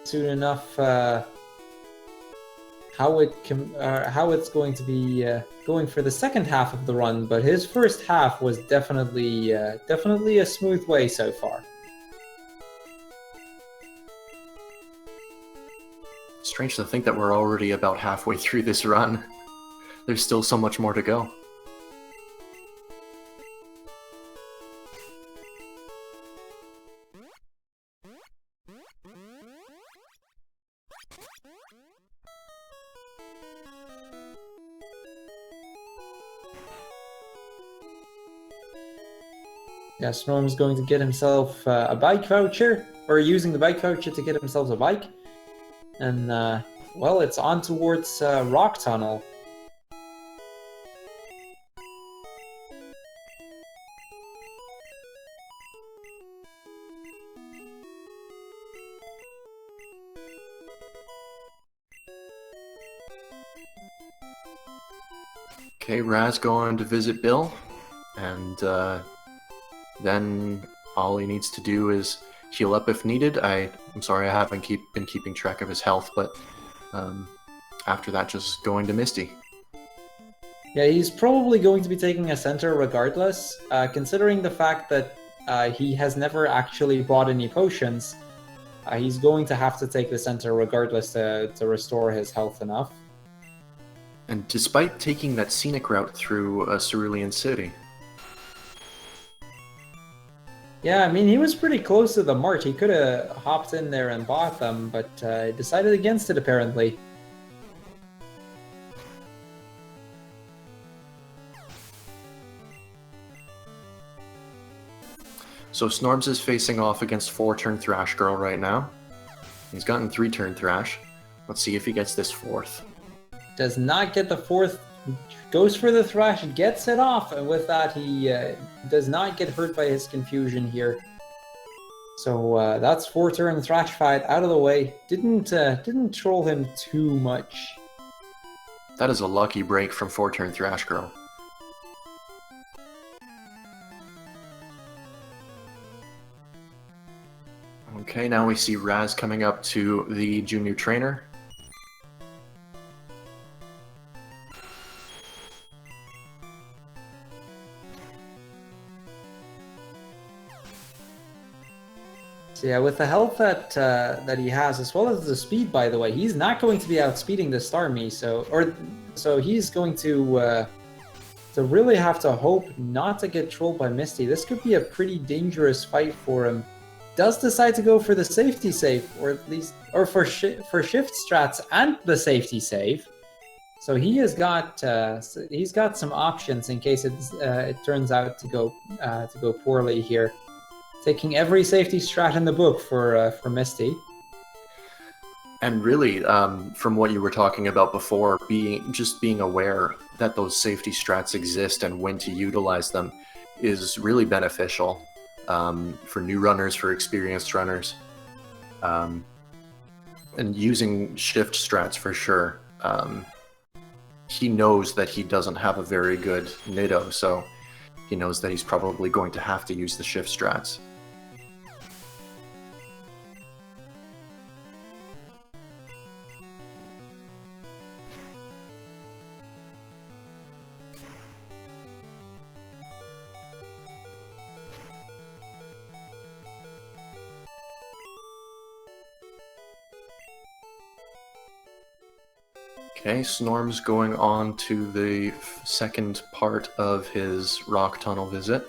A: Soon enough, how it's going to be going for the second half of the run, but his first half was definitely a smooth way so far.
B: Strange to think that we're already about halfway through this run. There's still so much more to go.
A: Yeah, Snorm's going to get himself a bike voucher, or using the bike voucher to get himself a bike. And, well, it's on towards Rock Tunnel.
B: Okay, Raz going to visit Bill, and then all he needs to do is heal up if needed. I'm sorry I haven't been keeping track of his health, but after that, just going to Misty.
A: Yeah, he's probably going to be taking a center regardless, considering the fact that he has never actually bought any potions. He's going to have to take the center regardless to restore his health enough.
B: And despite taking that scenic route through Cerulean City.
A: Yeah, I mean, he was pretty close to the mart. He could have hopped in there and bought them, but decided against it, apparently.
B: So Snorms is facing off against 4-turn Thrash Girl right now. He's gotten 3-turn Thrash. Let's see if he gets this 4th.
A: Does not get the 4th, goes for the Thrash, gets it off, and with that he does not get hurt by his confusion here. So that's 4-turn Thrash Fight out of the way. Didn't troll him too much.
B: That is a lucky break from 4-turn Thrash Girl. Okay, now we see Raz coming up to the junior trainer.
A: So yeah, with the health that he has, as well as the speed, by the way, he's not going to be outspeeding the Starmie, so he's going to really have to hope not to get trolled by Misty. This could be a pretty dangerous fight for him. Does decide to go for the safety save, or at least, or for shift strats and the safety save. So he has got he's got some options in case it turns out to go poorly here. Taking every safety strat in the book for Misty.
B: And really, from what you were talking about before, being aware that those safety strats exist and when to utilize them is really beneficial for new runners, for experienced runners, and using shift strats for sure. He knows that he doesn't have a very good Nido, so he knows that he's probably going to have to use the shift strats. Okay, Snorms going on to the second part of his rock tunnel visit.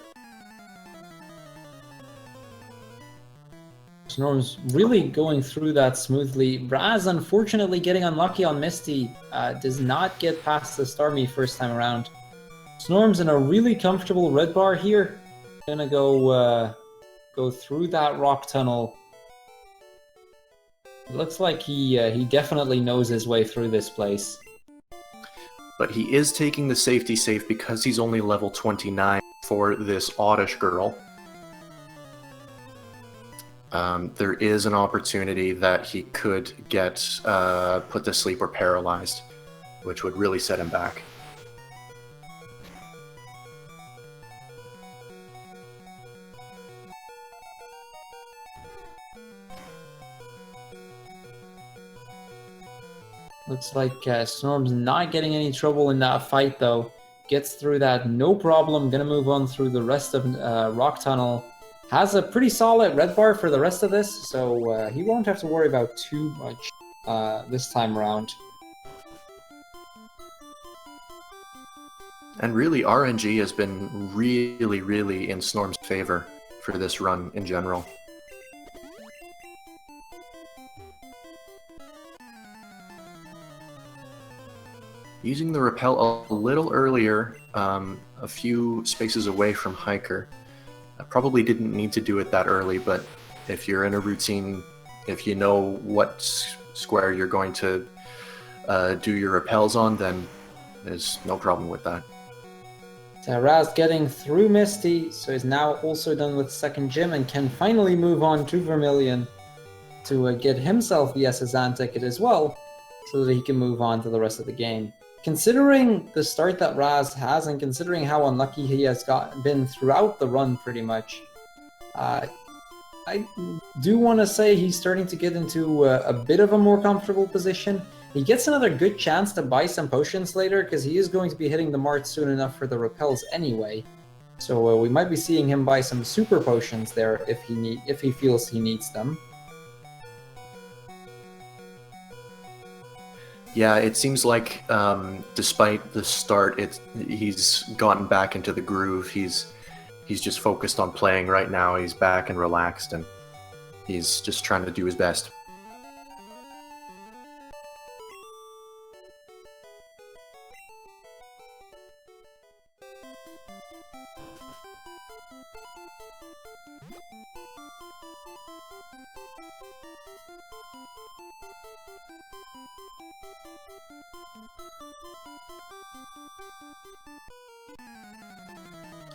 A: Snorms really going through that smoothly. Raz, unfortunately, getting unlucky on Misty, does not get past the Starmie first time around. Snorms in a really comfortable red bar here. Gonna go through that rock tunnel. It looks like he definitely knows his way through this place.
B: But he is taking the safety save because he's only level 29 for this Oddish girl. There is an opportunity that he could get put to sleep or paralyzed, which would really set him back.
A: Looks like Snorm's not getting any trouble in that fight, though. Gets through that, no problem. Gonna move on through the rest of Rock Tunnel. Has a pretty solid red bar for the rest of this, so he won't have to worry about too much this time around.
B: And really, RNG has been really, really in Snorm's favor for this run in general. Using the repel a little earlier, a few spaces away from Hiker. I probably didn't need to do it that early, but if you're in a routine, if you know what square you're going to do your repels on, then there's no problem with that.
A: Razz getting through Misty, so he's now also done with second gym and can finally move on to Vermilion to get himself the SSN ticket as well, so that he can move on to the rest of the game. Considering the start that Razz has, and considering how unlucky he has been throughout the run pretty much, I do want to say he's starting to get into a bit of a more comfortable position. He gets another good chance to buy some potions later, because he is going to be hitting the mart soon enough for the repels anyway. So we might be seeing him buy some super potions there if he feels he needs them.
B: Yeah, it seems like despite the start, he's gotten back into the groove. He's just focused on playing right now. He's back and relaxed, and he's just trying to do his best.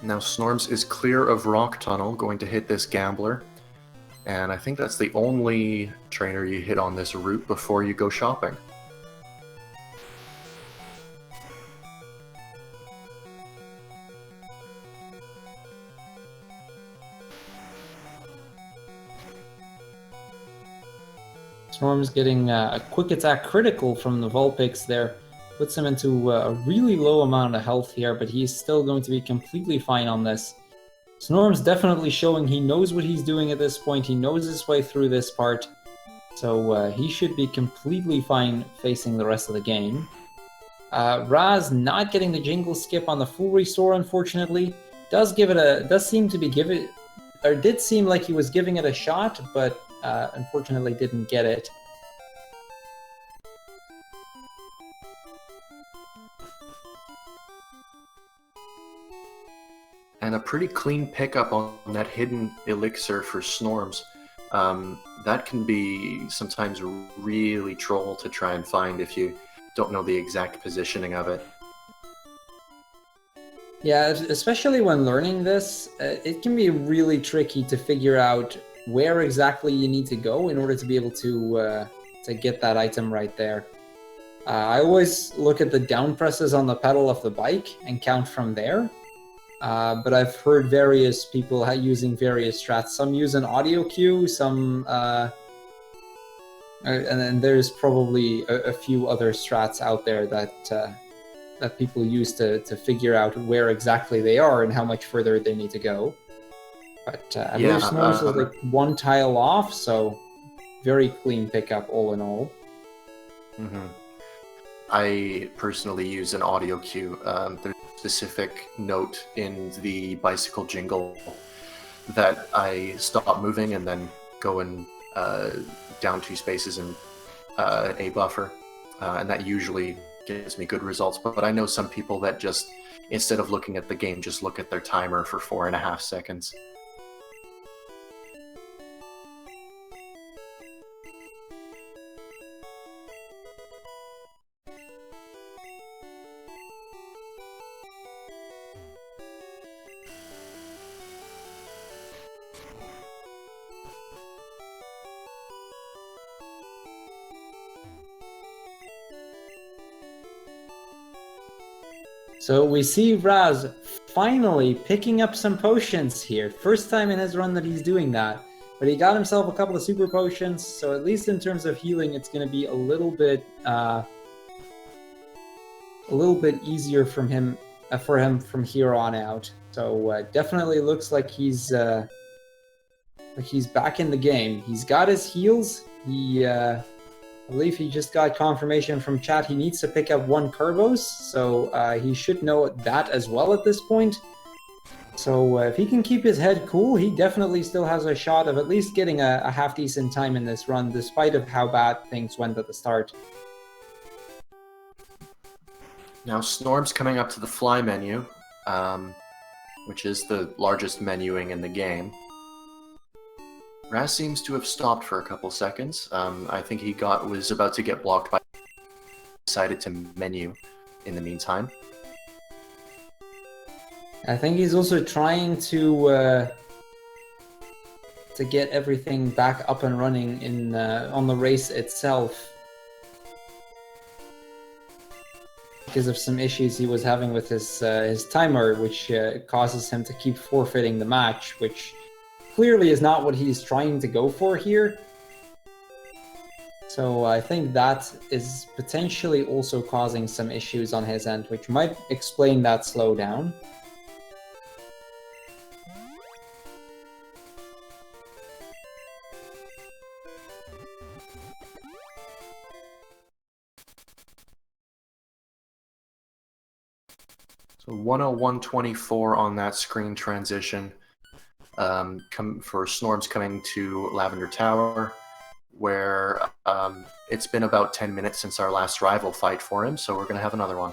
B: Now Snorms is clear of Rock Tunnel, going to hit this Gambler. And I think that's the only trainer you hit on this route before you go shopping.
A: Snorms getting a quick attack critical from the Vulpix there. Puts him into a really low amount of health here, but he's still going to be completely fine on this. Snorms definitely showing he knows what he's doing at this point. He knows his way through this part. So he should be completely fine facing the rest of the game. Razz not getting the jingle skip on the full restore, unfortunately. Does seem like he was giving it a shot, but unfortunately didn't get it.
B: And a pretty clean pickup on that hidden elixir for Snorms. That can be sometimes really troll to try and find if you don't know the exact positioning of it.
A: Yeah, especially when learning this, it can be really tricky to figure out where exactly you need to go in order to be able to get that item right there. I always look at the down presses on the pedal of the bike and count from there. But I've heard various people using various strats. Some use an audio cue, some, and then there's probably a few other strats out there that people use to figure out where exactly they are and how much further they need to go. But I believe Snorms was like one tile off, so very clean pickup all in all.
B: Mm-hmm. I personally use an audio cue. There's a specific note in the bicycle jingle that I stop moving and then go and down 2 spaces and a buffer, and that usually gives me good results. But I know some people that just, instead of looking at the game, just look at their timer for 4.5 seconds.
A: So we see Razz finally picking up some potions here. First time in his run that he's doing that. But he got himself a couple of super potions, so at least in terms of healing, it's going to be a little bit easier for him from here on out. So definitely looks like he's back in the game. He's got his heals. I believe he just got confirmation from chat he needs to pick up 1 Kerbos, so he should know that as well at this point. So if he can keep his head cool, he definitely still has a shot of at least getting a half-decent time in this run, despite of how bad things went at the start.
B: Now Snorm's coming up to the fly menu, which is the largest menuing in the game. Razz seems to have stopped for a couple seconds. I think he was about to get blocked by... decided to menu in the meantime.
A: I think he's also trying to get everything back up and running in on the race itself, because of some issues he was having with his timer, which causes him to keep forfeiting the match, which clearly is not what he's trying to go for here. So I think that is potentially also causing some issues on his end, which might explain that slowdown.
B: So 101.24 on that screen transition. For Snorms coming to Lavender Tower, where it's been about 10 minutes since our last rival fight for him, so we're going to have another one.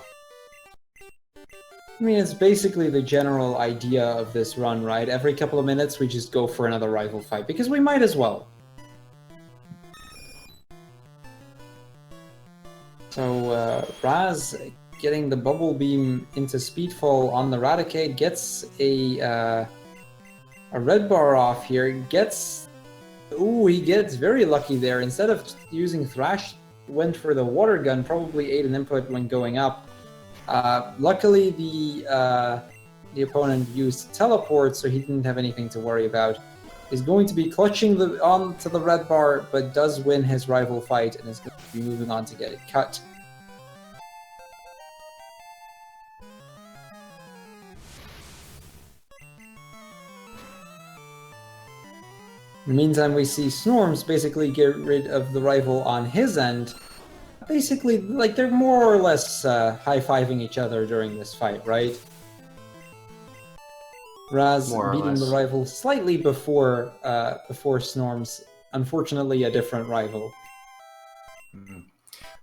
A: I mean, it's basically the general idea of this run, right? Every couple of minutes we just go for another rival fight, because we might as well. So Razz getting the bubble beam into Speedfall on the Raticate, gets a red bar off here, gets... Ooh, he gets very lucky there. Instead of using Thrash, went for the water gun, probably ate an input when going up. Luckily, the opponent used teleport, so he didn't have anything to worry about. He's going to be clutching onto the red bar, but does win his rival fight, and is going to be moving on to get it cut. In the meantime, we see Snorms basically get rid of the rival on his end. Basically, like, they're more or less high-fiving each other during this fight, right? Razz beating the rival slightly before Snorms. Unfortunately, a different rival.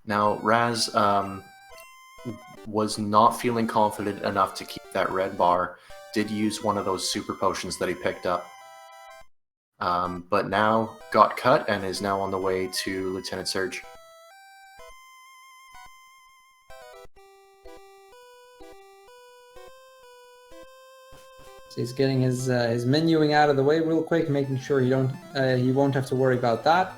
B: Now, Razz was not feeling confident enough to keep that red bar. Did use one of those super potions that he picked up. But now got cut and is now on the way to Lieutenant Surge.
A: So he's getting his menuing out of the way real quick, making sure he won't have to worry about that.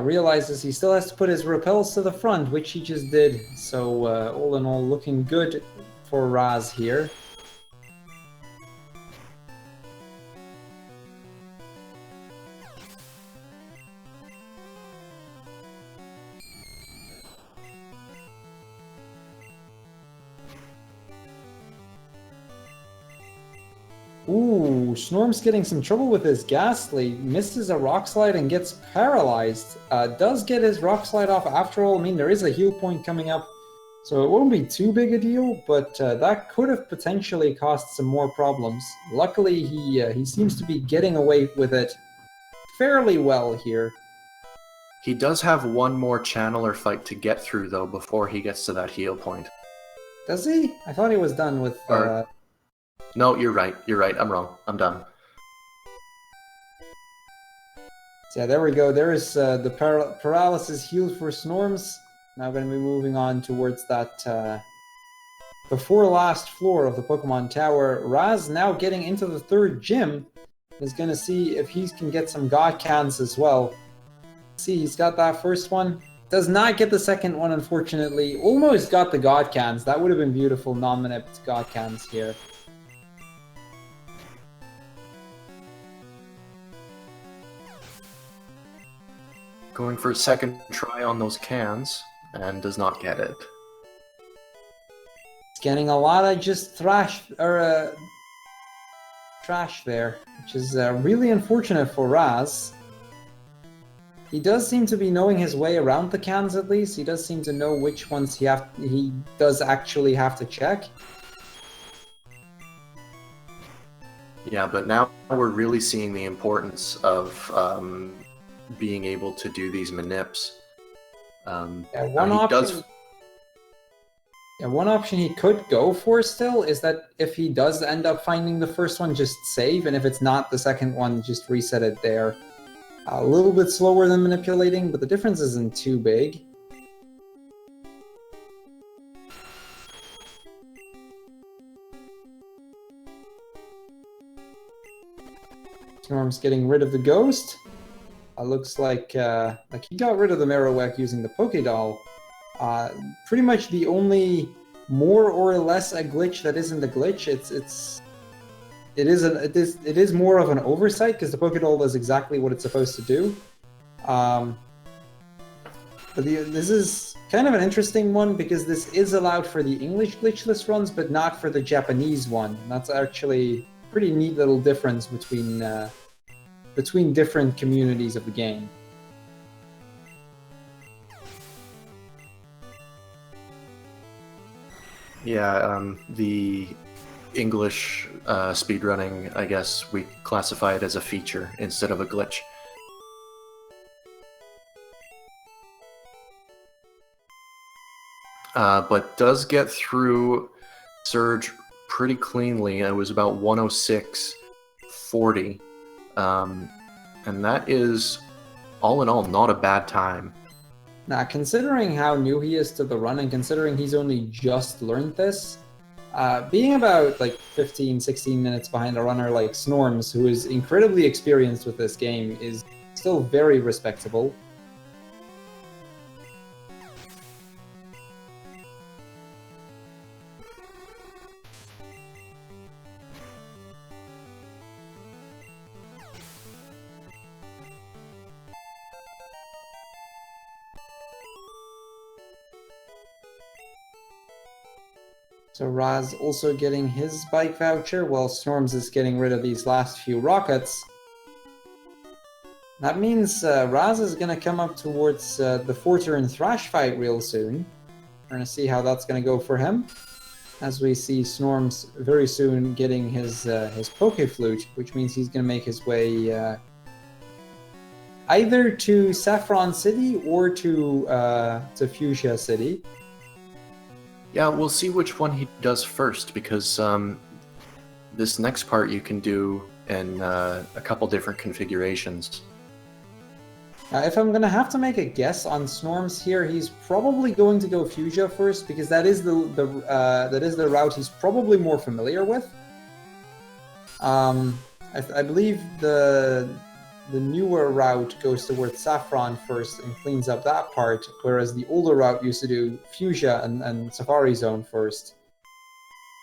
A: Realizes he still has to put his repels to the front, which he just did. So all in all, looking good for Razz here. Ooh, Snorm's getting some trouble with his Ghastly. Misses a Rock Slide and gets paralyzed. Does get his Rock Slide off after all. I mean, there is a heal point coming up, so it won't be too big a deal, but that could have potentially caused some more problems. Luckily, he seems to be getting away with it fairly well here.
B: He does have one more Channeler fight to get through, though, before he gets to that heal point.
A: Does he? I thought he was done with...
B: No, you're right. You're right. I'm wrong. I'm done.
A: So yeah, there we go. There is the paralysis healed for Snorms. Now going to be moving on towards that before last floor of the Pokemon Tower. Razz now getting into the third gym. Is going to see if he can get some God Cans as well. See, he's got that first one. Does not get the second one, unfortunately. Almost got the God Cans. That would have been beautiful non-manipped God Cans here.
B: Going for a second try on those cans, and does not get it.
A: He's getting a lot of just trash there, which is really unfortunate for Razz. He does seem to be knowing his way around the cans, at least. He does seem to know which ones he does actually have to check.
B: Yeah, but now we're really seeing the importance of being able to do these manips.
A: Yeah, one option. Yeah, one option he could go for still is that if he does end up finding the first one, just save, and if it's not the second one, just reset it there. A little bit slower than manipulating, but the difference isn't too big. Snorms getting rid of the ghost. Looks like he got rid of the Marowak using the Pokédoll. Pretty much the only more or less a glitch that isn't a glitch. It is more of an oversight because the Pokédoll does exactly what it's supposed to do. But this is kind of an interesting one because this is allowed for the English glitchless runs, but not for the Japanese one. And that's actually a pretty neat little difference between different communities of the game.
B: Yeah, the English speedrunning, I guess we classify it as a feature instead of a glitch. But does get through Surge pretty cleanly. It was about 106.40. And that is, all in all, not a bad time.
A: Now, considering how new he is to the run, and considering he's only just learned this, being about like 15, 16 minutes behind a runner like Snorms, who is incredibly experienced with this game, is still very respectable. So Raz also getting his bike voucher, while Snorms is getting rid of these last few rockets. That means Raz is going to come up towards the 4-turn Thrash fight real soon. We're going to see how that's going to go for him. As we see Snorms very soon getting his Poke Flute, which means he's going to make his way either to Saffron City or to Fuchsia City.
B: Yeah, we'll see which one he does first, because this next part you can do in a couple different configurations.
A: If I'm gonna have to make a guess on Snorms here, he's probably going to go Fuchsia first, because that is the route he's probably more familiar with. I believe the newer route goes towards Saffron first and cleans up that part, whereas the older route used to do Fuchsia and Safari Zone first.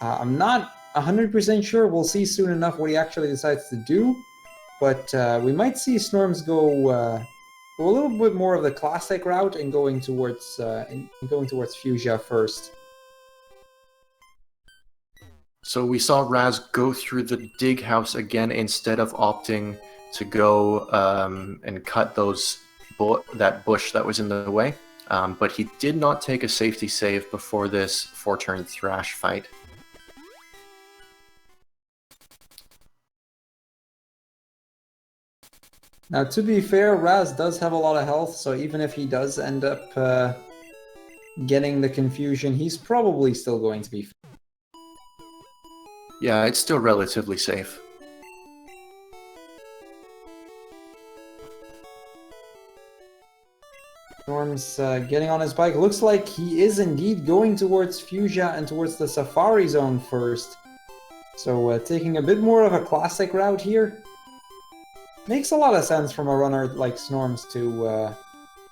A: I'm not 100% sure. We'll see soon enough what he actually decides to do, but we might see Snorms go a little bit more of the classic route and going towards Fuchsia first.
B: So we saw Raz go through the dig house again instead of opting to go and cut that bush that was in the way. But he did not take a safety save before this 4-turn Thrash fight.
A: Now, to be fair, Raz does have a lot of health, so even if he does end up getting the confusion, he's probably still going to be fine.
B: Yeah, it's still relatively safe.
A: Snorms getting on his bike. Looks like he is indeed going towards Fuchsia and towards the Safari Zone first. So taking a bit more of a classic route here. Makes a lot of sense from a runner like Snorms to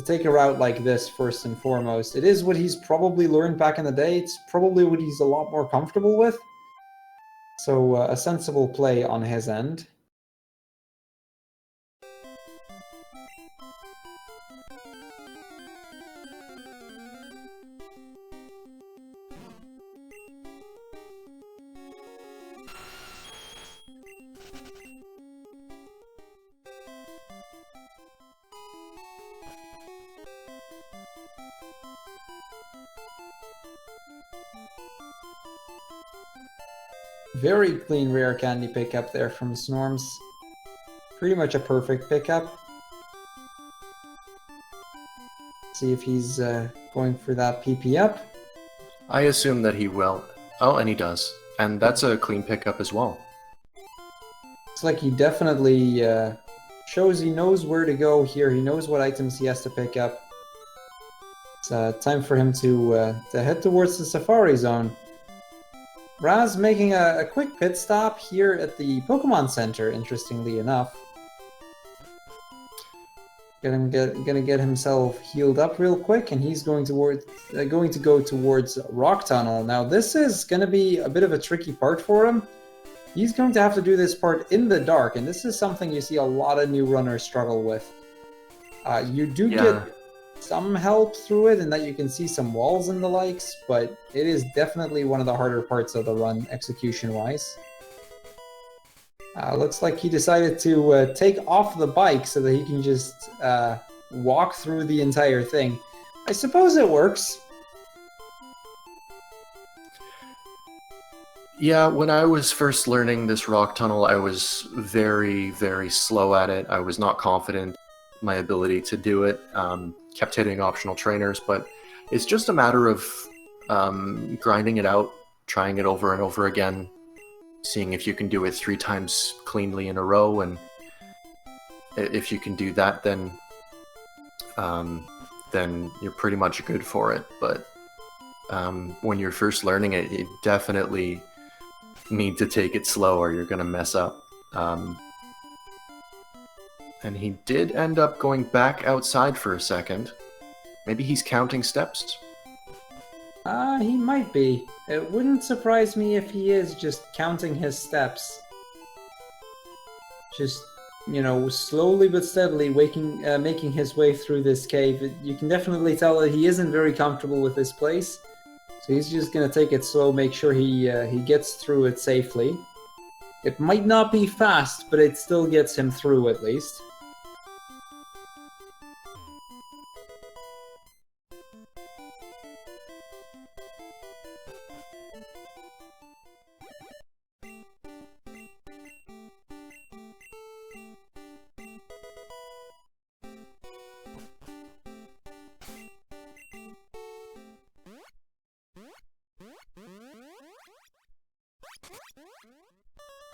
A: take a route like this first and foremost. It is what he's probably learned back in the day. It's probably what he's a lot more comfortable with. So a sensible play on his end. Very clean rare candy pickup there from Snorms. Pretty much a perfect pickup. See if he's going for that PP up.
B: I assume that he will. Oh, and he does. And that's a clean pickup as well.
A: It's like he definitely shows he knows where to go here. He knows what items he has to pick up. It's time for him to head towards the Safari Zone. Razz making a quick pit stop here at the Pokemon Center, interestingly enough. Gonna get himself healed up real quick, and he's going to go towards Rock Tunnel. Now this is going to be a bit of a tricky part for him. He's going to have to do this part in the dark, and this is something you see a lot of new runners struggle with. You do get some help through it, and that you can see some walls and the likes, but it is definitely one of the harder parts of the run, execution-wise. Looks like he decided to take off the bike so that he can just walk through the entire thing. I suppose it works.
B: Yeah, when I was first learning this rock tunnel, I was very, very slow at it. I was not confident in my ability to do it. Kept hitting optional trainers, but it's just a matter of grinding it out, trying it over and over again, seeing if you can do it 3 times cleanly in a row, and if you can do that, then you're pretty much good for it. But when you're first learning it, you definitely need to take it slow or you're going to mess up. And he did end up going back outside for a second. Maybe he's counting steps?
A: He might be. It wouldn't surprise me if he is just counting his steps. Just, you know, slowly but steadily making his way through this cave. You can definitely tell that he isn't very comfortable with this place. So he's just gonna take it slow, make sure he gets through it safely. It might not be fast, but it still gets him through at least.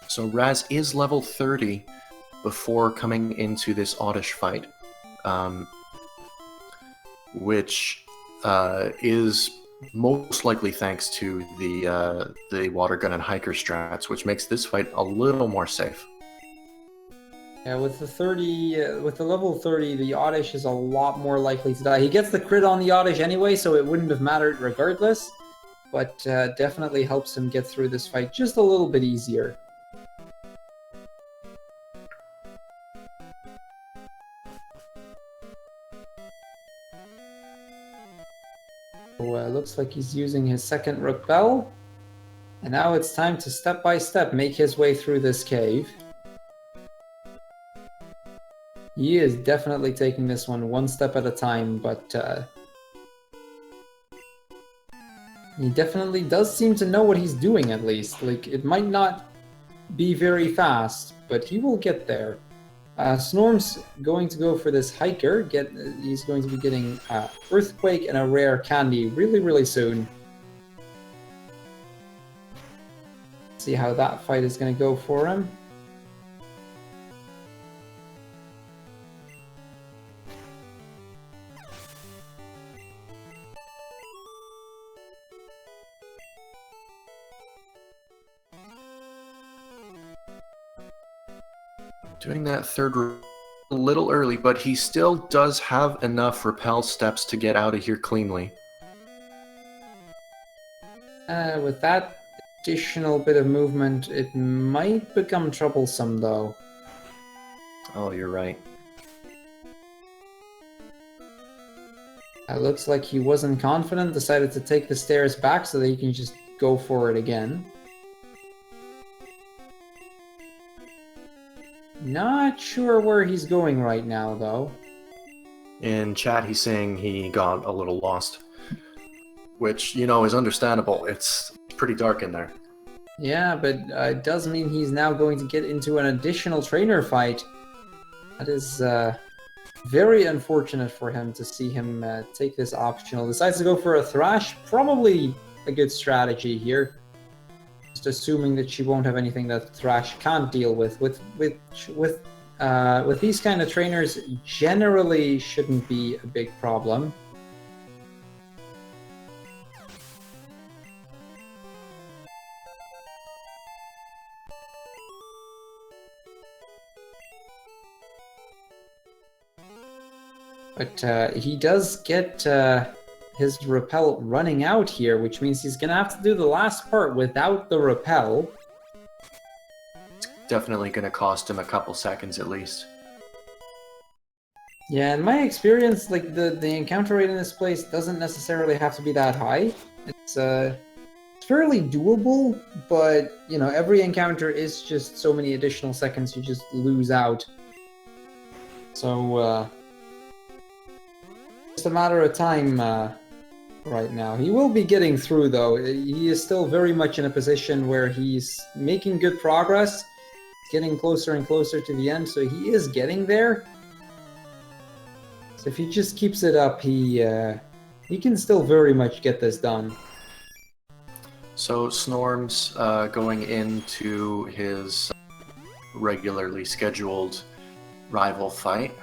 B: So Raz is level 30 before coming into this Oddish fight, which is most likely thanks to the water gun and hiker strats, which makes this fight a little more safe.
A: Yeah, with the level 30, the Oddish is a lot more likely to die. He gets the crit on the Oddish anyway, so it wouldn't have mattered regardless, but definitely helps him get through this fight just a little bit easier. Looks like he's using his second Rook Bell. And now it's time to step by step make his way through this cave. He is definitely taking this one step at a time, but he definitely does seem to know what he's doing at least. Like, it might not be very fast, but he will get there. Snorms going to go for this hiker. He's going to be getting Earthquake and a rare candy really, really soon. See how that fight is going to go for him.
B: Doing that third a little early, but he still does have enough repel steps to get out of here cleanly.
A: With that additional bit of movement, it might become troublesome though.
B: Oh, you're right.
A: It looks like he wasn't confident, decided to take the stairs back so that he can just go for it again. Not sure where he's going right now, though.
B: In chat, he's saying he got a little lost, which, you know, is understandable. It's pretty dark in there.
A: Yeah, but it does mean he's now going to get into an additional trainer fight. That is very unfortunate for him to see him take this optional. Decides to go for a Thrash, probably a good strategy here. Just assuming that she won't have anything that Thrash can't deal with. With these kind of trainers, generally shouldn't be a big problem. But he does get his repel running out here, which means he's going to have to do the last part without the repel.
B: It's definitely going to cost him a couple seconds at least.
A: Yeah, in my experience, like the encounter rate in this place doesn't necessarily have to be that high. It's fairly doable, but you know, every encounter is just so many additional seconds you just lose out. So just a matter of time right now. He will be getting through though. He is still very much in a position where he's making good progress, getting closer and closer to the end, so he is getting there. So if he just keeps it up, he can still very much get this done.
B: So Snorms going into his regularly scheduled rival fight.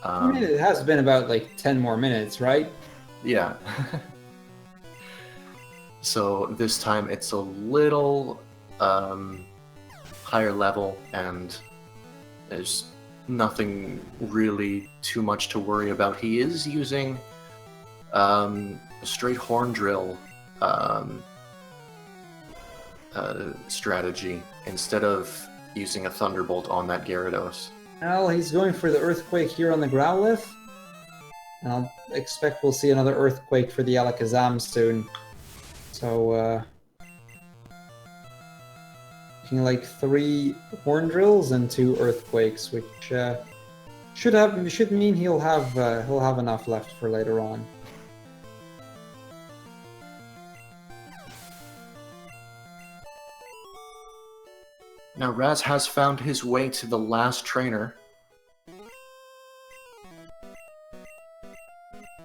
A: I mean, it has been about like 10 more minutes, right?
B: Yeah. So this time it's a little higher level, and there's nothing really too much to worry about. He is using a straight horn drill strategy instead of using a thunderbolt on that Gyarados.
A: Well, he's going for the Earthquake here on the Growlithe. And I'll expect we'll see another Earthquake for the Alakazam soon. So, looking like 3 Horn Drills and 2 Earthquakes, which should mean he'll have enough left for later on.
B: Now Raz has found his way to the last trainer.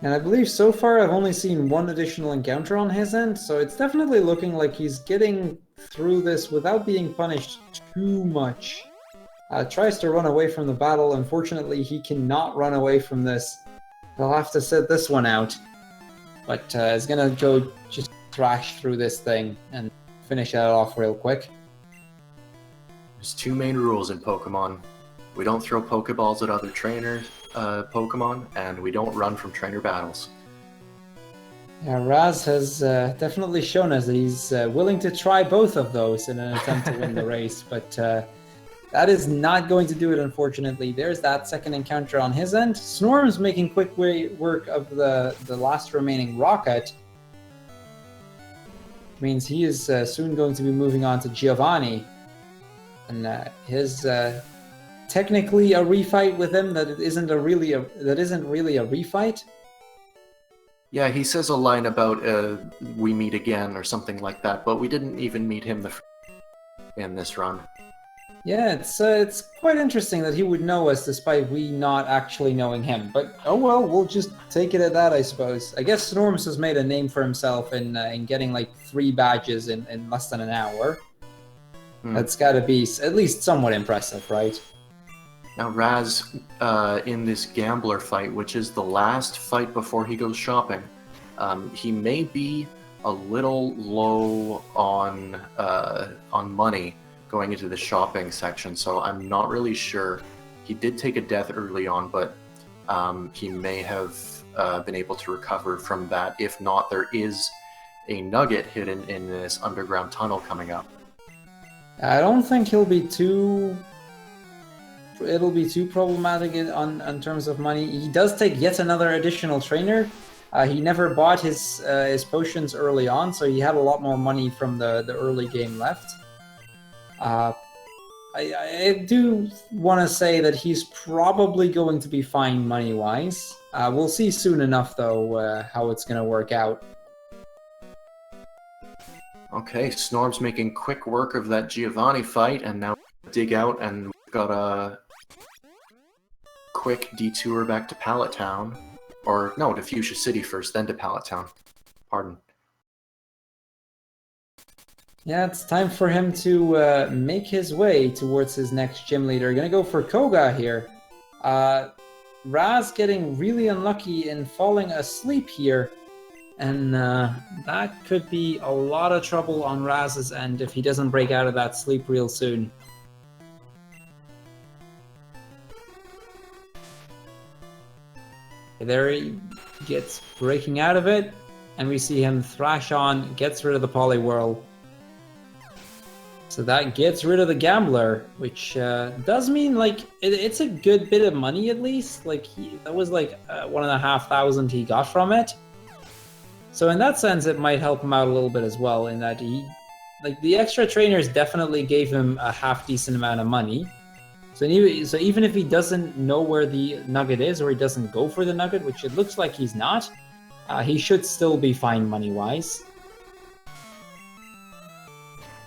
A: And I believe so far I've only seen 1 additional encounter on his end, so it's definitely looking like he's getting through this without being punished too much. Tries to run away from the battle. Unfortunately, he cannot run away from this. He'll have to sit this one out. But is gonna go just thrash through this thing and finish that off real quick.
B: There's 2 main rules in Pokemon. We don't throw Pokeballs at other trainers, Pokemon, and we don't run from trainer battles.
A: Yeah, Raz has definitely shown us that he's willing to try both of those in an attempt to win the race, but that is not going to do it, unfortunately. There's that second encounter on his end. Snorm's making quick work of the last remaining Rocket. Means he is soon going to be moving on to Giovanni. And his technically a refight with him that isn't really a refight.
B: Yeah, he says a line about we meet again or something like that, but we didn't even meet him in this run.
A: Yeah, it's quite interesting that he would know us despite we not actually knowing him. But oh well, we'll just take it at that, I suppose. I guess Snorms has made a name for himself in getting like 3 badges in less than an hour. That's got to be at least somewhat impressive, right?
B: Now Raz, in this Gambler fight, which is the last fight before he goes shopping, he may be a little low on money going into the shopping section, so I'm not really sure. He did take a death early on, but he may have been able to recover from that. If not, there is a nugget hidden in this underground tunnel coming up.
A: I don't think it'll be too problematic in terms of money. He does take yet another additional trainer. He never bought his potions early on, so he had a lot more money from the early game left. I do want to say that he's probably going to be fine money-wise. We'll see soon enough, though, how it's going to work out.
B: Okay, Snorm's making quick work of that Giovanni fight, and now dig out, and we've got a quick detour back to Pallet Town. Or, no, to Fuchsia City first, then to Pallet Town. Pardon.
A: Yeah, it's time for him to make his way towards his next gym leader. Gonna go for Koga here. Raz getting really unlucky in falling asleep here. And that could be a lot of trouble on Razz's end if he doesn't break out of that sleep real soon. There he gets breaking out of it, and we see him thrash on, gets rid of the Poliwhirl. So that gets rid of the Gambler, which does mean, like, it's a good bit of money at least. Like, that was like 1,500 he got from it. So in that sense, it might help him out a little bit as well, in that like, the extra trainers definitely gave him a half-decent amount of money. So even if he doesn't know where the nugget is, or he doesn't go for the nugget, which it looks like he's not, he should still be fine money-wise.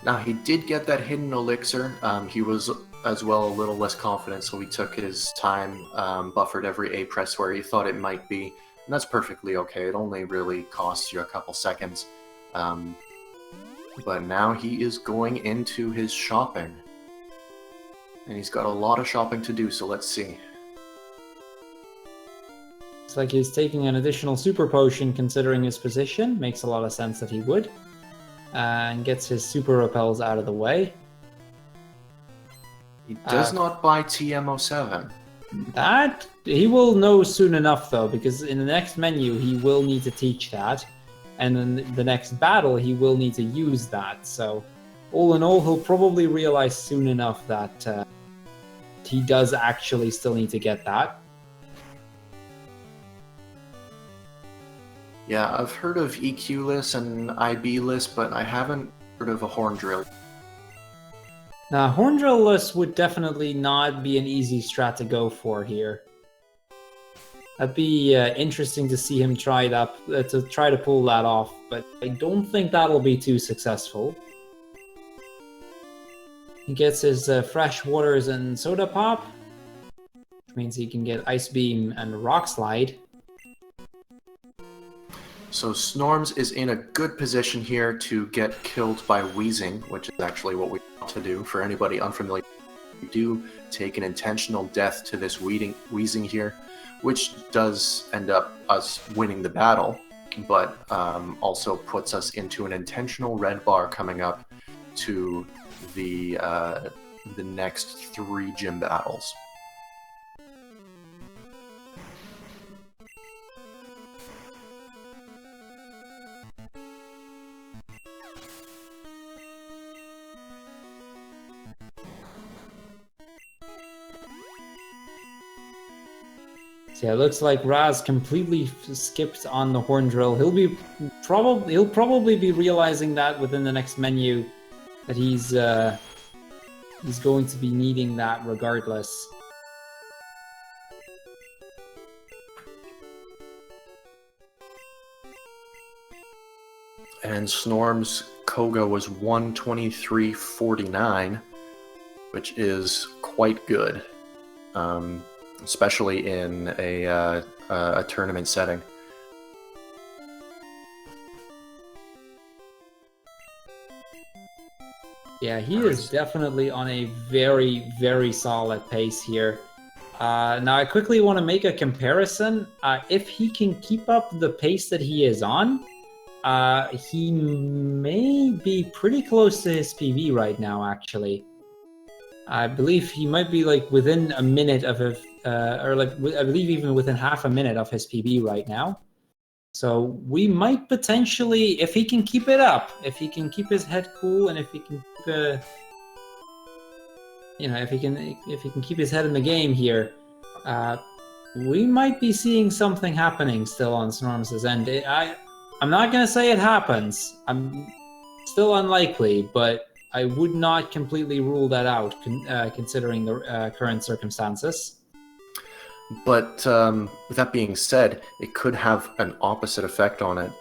B: Now, he did get that hidden elixir. He was, as well, a little less confident, so he took his time, buffered every A-press where he thought it might be. And that's perfectly okay. It only really costs you a couple seconds. But now he is going into his shopping. And he's got a lot of shopping to do, so let's see.
A: It's like he's taking an additional super potion considering his position. Makes a lot of sense that he would. And gets his super repels out of the way.
B: He does not buy TM07.
A: That he will know soon enough, though, because in the next menu he will need to teach that, and in the next battle he will need to use that. So, all in all, he'll probably realize soon enough that he does actually still need to get that.
B: Yeah, I've heard of EQ-less and IB-less, but I haven't heard of a horn drill.
A: Now, horn drill-less would definitely not be an easy strat to go for here. That'd be interesting to see him try to pull that off, but I don't think that'll be too successful. He gets his fresh waters and soda pop, which means he can get ice beam and rock slide.
B: So Snorms is in a good position here to get killed by Wheezing, which is actually what we want to do. For anybody unfamiliar, we do take an intentional death to this Wheezing here, which does end up us winning the battle, but also puts us into an intentional red bar coming up to the next 3 gym battles.
A: Yeah, it looks like Raz completely skipped on the horn drill. He'll probably be realizing that within the next menu, that he's going to be needing that regardless.
B: And Snorms Koga was 123.49, which is quite good. Especially in a tournament setting.
A: Yeah, he is definitely on a very, very solid pace here. Now, I quickly want to make a comparison. If he can keep up the pace that he is on, he may be pretty close to his PB right now, actually. I believe he might be like within a minute of his, or like I believe even within half a minute of his PB right now. So we might potentially, if he can keep it up, if he can keep his head cool, and if he can, if he can keep his head in the game here, we might be seeing something happening still on Snorms' end. I'm not gonna say it happens. I'm still unlikely, but I would not completely rule that out, considering the current circumstances.
B: But with that being said, it could have an opposite effect on it.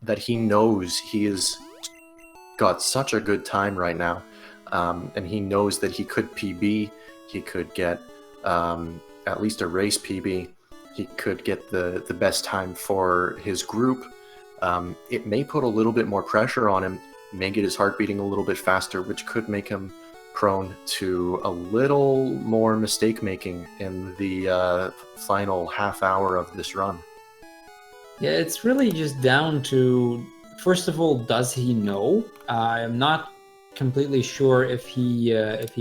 B: That he knows he has got such a good time right now, and he knows that he could PB, he could get at least a race PB, he could get the best time for his group. It may put a little bit more pressure on him, may get his heart beating a little bit faster, which could make him prone to a little more mistake making in the final half hour of this run.
A: Yeah, it's really just down to, first of all, does he know? I'm not completely sure if he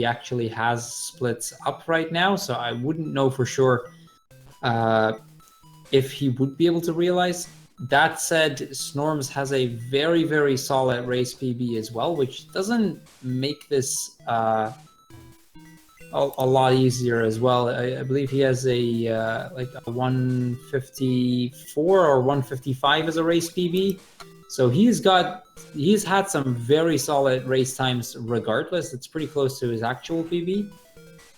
A: actually has splits up right now, so I wouldn't know for sure if he would be able to realize. That said, Snorms has a very, very solid race PB as well, which doesn't make this a lot easier as well. I believe he has a like a 154 or 155 as a race PB, so he's had some very solid race times regardless. It's pretty close to his actual PB.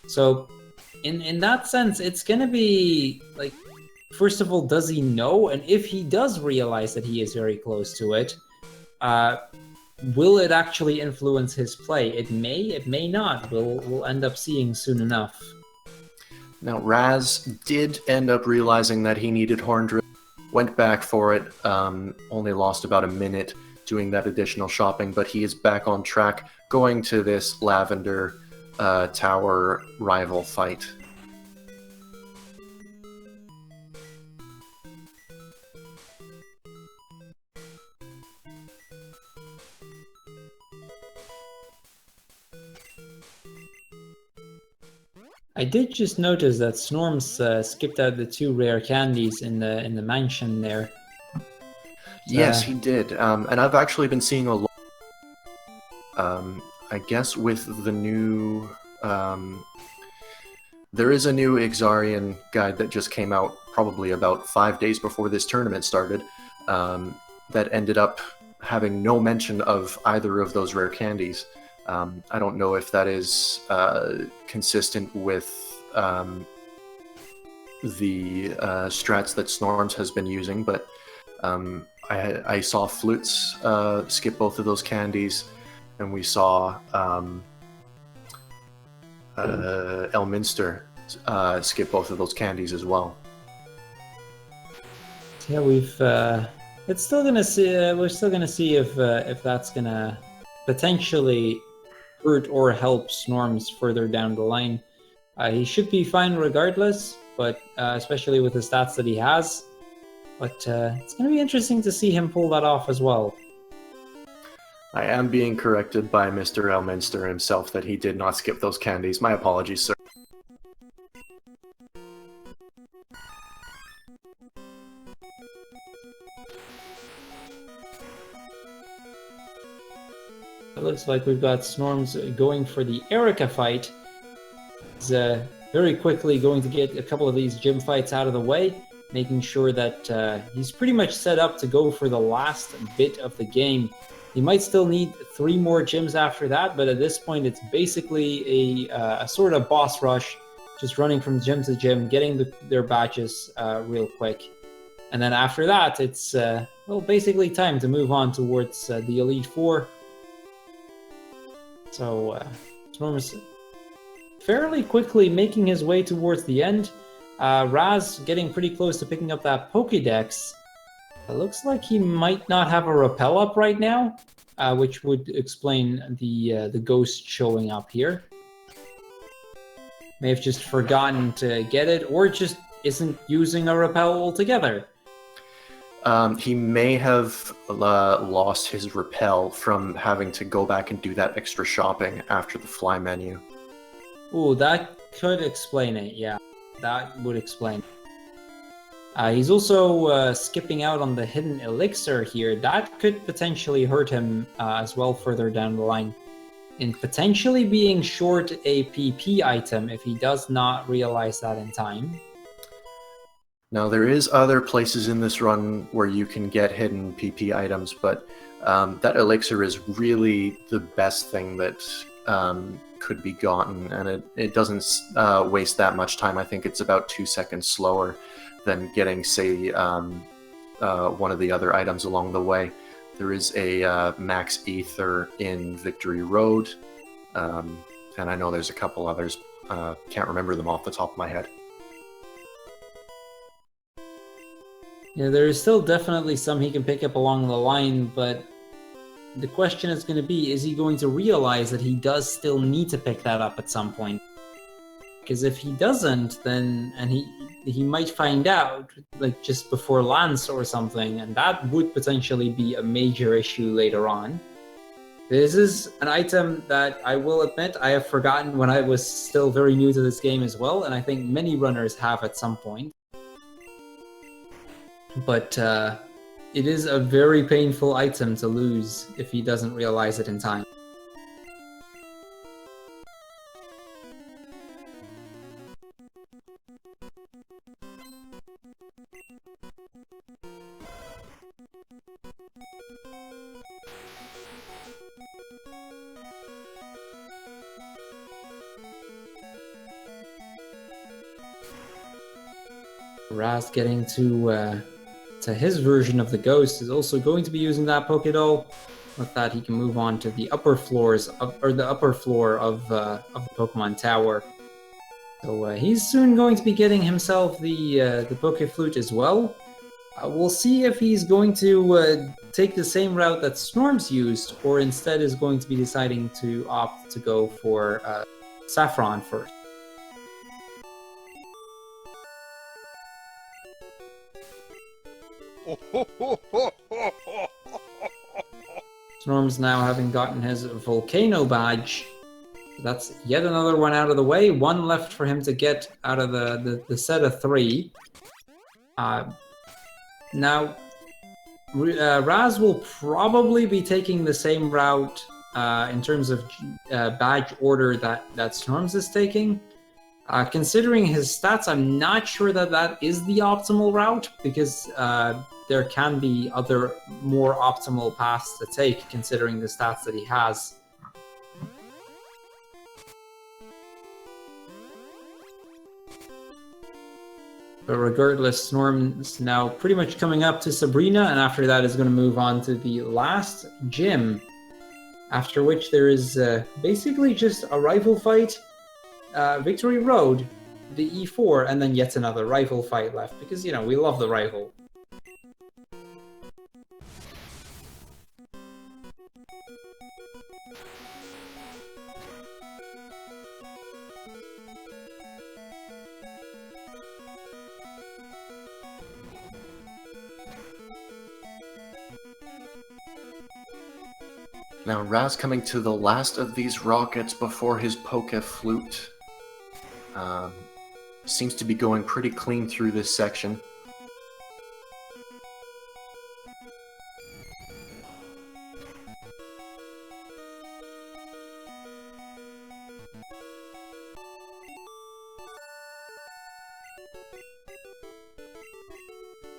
A: So in that sense, it's gonna be like, first of all, does he know? And if he does realize that he is very close to it, will it actually influence his play? It may not. We'll end up seeing soon enough.
B: Now, Raz did end up realizing that he needed Horn Drill, went back for it, only lost about a minute doing that additional shopping, but he is back on track, going to this Lavender Tower rival fight.
A: I did just notice that Snorms skipped out the 2 rare candies in the mansion there.
B: Yes, he did. And I've actually been seeing a lot. I guess with the new... there is a new Ixarian guide that just came out probably about 5 days before this tournament started, that ended up having no mention of either of those rare candies. I don't know if that is consistent with the strats that Snorms has been using, but I saw Flutes skip both of those candies, and we saw Elminster skip both of those candies as well.
A: Yeah, it's still gonna see. We're still gonna see if that's gonna potentially hurt or help Snorms further down the line. He should be fine regardless, but especially with the stats that he has. But it's going to be interesting to see him pull that off as well.
B: I am being corrected by Mr. Elminster himself that he did not skip those candies. My apologies, sir.
A: It looks like we've got Snorms going for the Agatha Fight. He's very quickly going to get a couple of these gym fights out of the way, making sure that he's pretty much set up to go for the last bit of the game. He might still need 3 more gyms after that, but at this point it's basically a sort of boss rush, just running from gym to gym, getting their badges real quick. And then after that, it's well, basically time to move on towards the Elite Four. So Snorms fairly quickly making his way towards the end. Raz getting pretty close to picking up that Pokédex. It looks like he might not have a rappel up right now, which would explain the ghost showing up here. May have just forgotten to get it, or just isn't using a rappel altogether.
B: He may have lost his rappel from having to go back and do that extra shopping after the fly menu.
A: Ooh, that could explain it, yeah. That would explain it. He's also skipping out on the hidden elixir here. That could potentially hurt him as well further down the line, in potentially being short a PP item if he does not realize that in time.
B: Now, there is other places in this run where you can get hidden PP items, but that elixir is really the best thing that could be gotten, and it doesn't waste that much time. I think it's about 2 seconds slower than getting, say, one of the other items along the way. There is a max ether in Victory Road, and I know there's a couple others. Can't remember them off the top of my head. Yeah,
A: there is still definitely some he can pick up along the line, but the question is going to be, is he going to realize that he does still need to pick that up at some point? Because if he doesn't, then he might find out like just before Lance or something, and that would potentially be a major issue later on. This is an item that I will admit I have forgotten when I was still very new to this game as well, and I think many runners have at some point. But it is a very painful item to lose if he doesn't realize it in time. Raz getting to his version of the ghost is also going to be using that Pokédoll. With that, he can move on to the upper floors the upper floor of the Pokemon Tower. So he's soon going to be getting himself the Pokéflute as well. We'll see if he's going to take the same route that Snorms used, or instead is going to be deciding to opt to go for Saffron first. Snorms now having gotten his Volcano badge. That's yet another one out of the way. One left for him to get out of the set of 3. Now, Raz will probably be taking the same route in terms of badge order that Snorms is taking. Considering his stats, I'm not sure that is the optimal route, because there can be other more optimal paths to take, considering the stats that he has. But regardless, Snorms now pretty much coming up to Sabrina, and after that is going to move on to the last gym. After which there is basically just a rival fight, Victory Road, the E4, and then yet another rival fight left, because, you know, we love the rival.
B: Now, Raz coming to the last of these rockets before his Pokéflute. Seems to be going pretty clean through this section.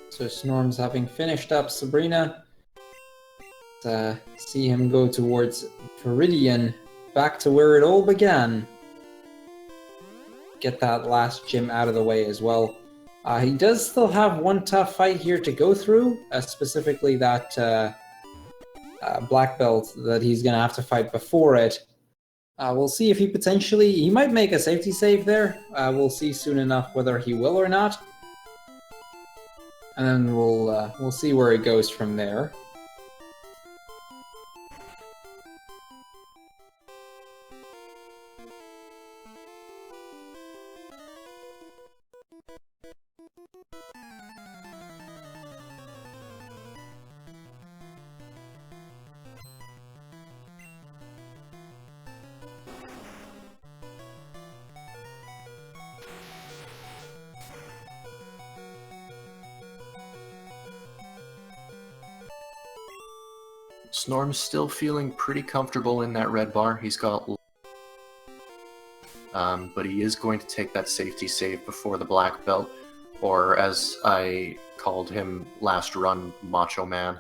A: So Snorms having finished up Sabrina. See him go towards Viridian, back to where it all began. Get that last gym out of the way as well. He does still have one tough fight here to go through, specifically that black belt that he's going to have to fight before it. We'll see if he might make a safety save there. We'll see soon enough whether he will or not. And then we'll see where it goes from there.
B: Snorms still feeling pretty comfortable in that red bar. He's got... but he is going to take that safety save before the black belt, or as I called him last run, Macho Man.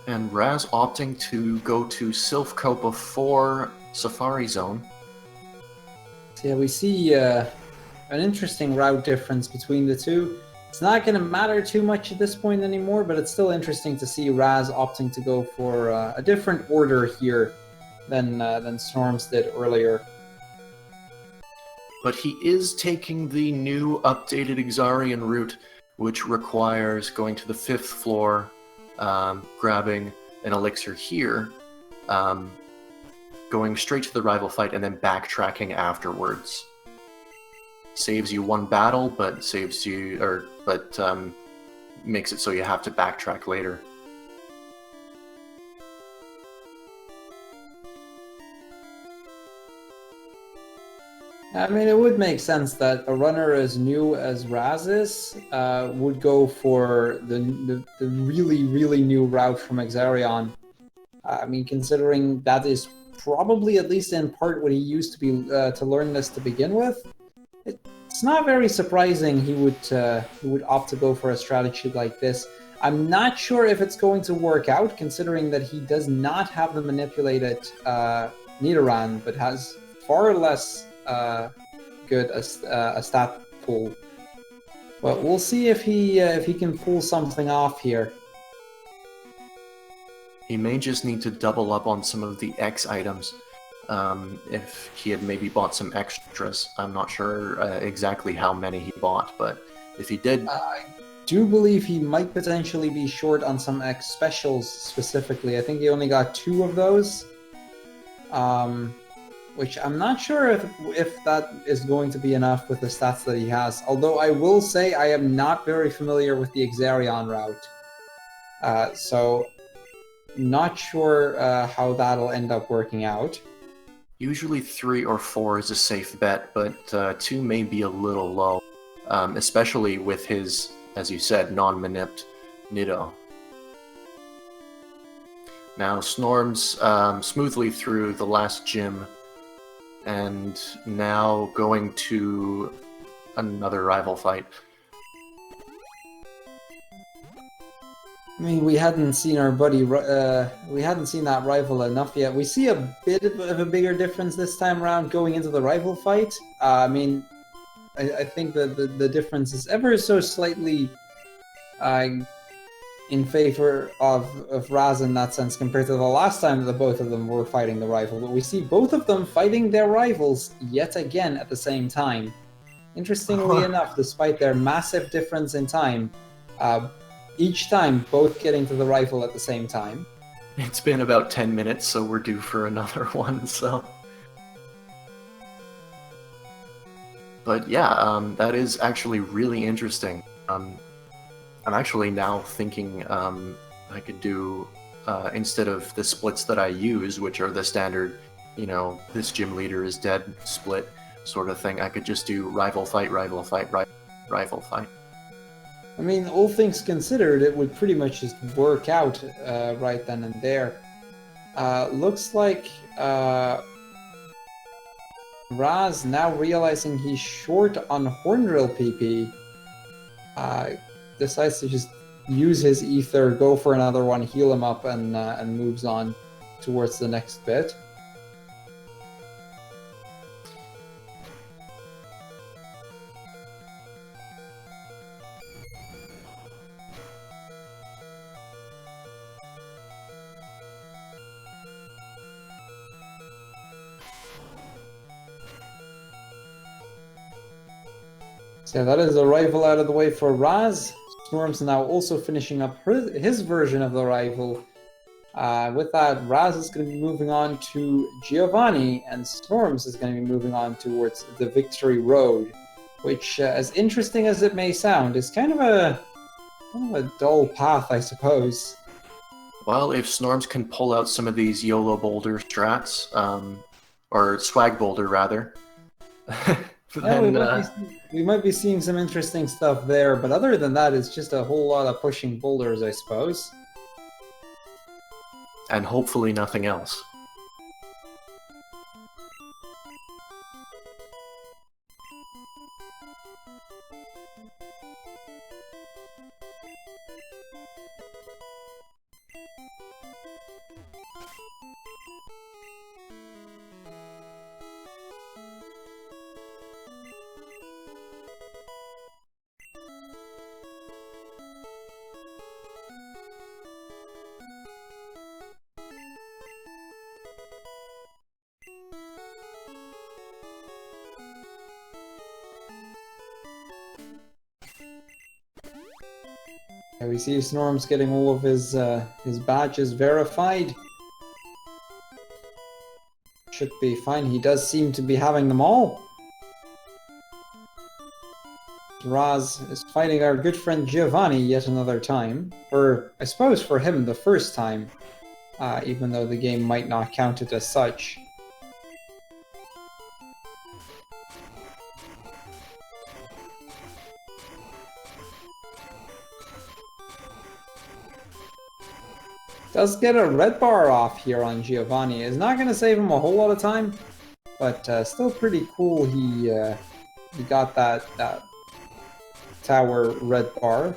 B: And Raz opting to go to Silphco before Safari Zone.
A: So yeah, we see an interesting route difference between the two. It's not going to matter too much at this point anymore, but it's still interesting to see Raz opting to go for a different order here than Snorms did earlier.
B: But he is taking the new updated Exarian route, which requires going to the 5th floor, grabbing an elixir here, going straight to the rival fight, and then backtracking afterwards. Saves you one battle, but makes it so you have to backtrack later.
A: I mean, it would make sense that a runner as new as Raz is would go for the really, really new route from Exarion. I mean, considering that is probably, at least in part, what he used to be to learn this to begin with, it's not very surprising he would opt to go for a strategy like this. I'm not sure if it's going to work out, considering that he does not have the manipulated Nidoran, but has far less good a stat pool. But we'll see if he can pull something off here.
B: He may just need to double up on some of the X items. If he had maybe bought some extras. I'm not sure exactly how many he bought, but if he did...
A: I do believe he might potentially be short on some X specials specifically. I think he only got 2 of those. Which I'm not sure if that is going to be enough with the stats that he has. Although I will say I am not very familiar with the Exarion route. So not sure how that'll end up working out.
B: Usually 3 or 4 is a safe bet, but 2 may be a little low, especially with his, as you said, non-manipped Nido. Now Snorms smoothly through the last gym, and now going to another rival fight.
A: I mean, we hadn't seen our buddy, we hadn't seen that rival enough yet. We see a bit of a bigger difference this time around going into the rival fight. I mean, I think that the difference is ever so slightly in favor of Raz in that sense compared to the last time that both of them were fighting the rival. But we see both of them fighting their rivals yet again at the same time. Interestingly enough, despite their massive difference in time, each time both getting to the rival at the same time.
B: It's been about 10 minutes, so we're due for another one, so... But yeah, that is actually really interesting. I'm actually now thinking I could do, instead of the splits that I use, which are the standard, you know, this gym leader is dead split sort of thing, I could just do rival fight, rival fight, rival fight.
A: I mean, all things considered, it would pretty much just work out right then and there. Looks like Raz, now realizing he's short on Hornrill PP, decides to just use his ether, go for another one, heal him up, and moves on towards the next bit. So that is a rival out of the way for Raz. Snorms now also finishing up his version of the rival. With that, Raz is going to be moving on to Giovanni, and Snorms is going to be moving on towards the Victory Road, which, as interesting as it may sound, is kind of a dull path, I suppose.
B: Well, if Snorms can pull out some of these YOLO boulder strats, or swag boulder rather,
A: then,
B: yeah,
A: we might be seeing some interesting stuff there, but other than that, it's just a whole lot of pushing boulders, I suppose.
B: And hopefully nothing else.
A: And we see Snorms getting all of his badges verified. Should be fine. He does seem to be having them all. Raz is fighting our good friend Giovanni yet another time. Or, I suppose for him, the first time. Even though the game might not count it as such. Does get a red bar off here on Giovanni. It's not going to save him a whole lot of time, but still pretty cool. He got that tower red bar.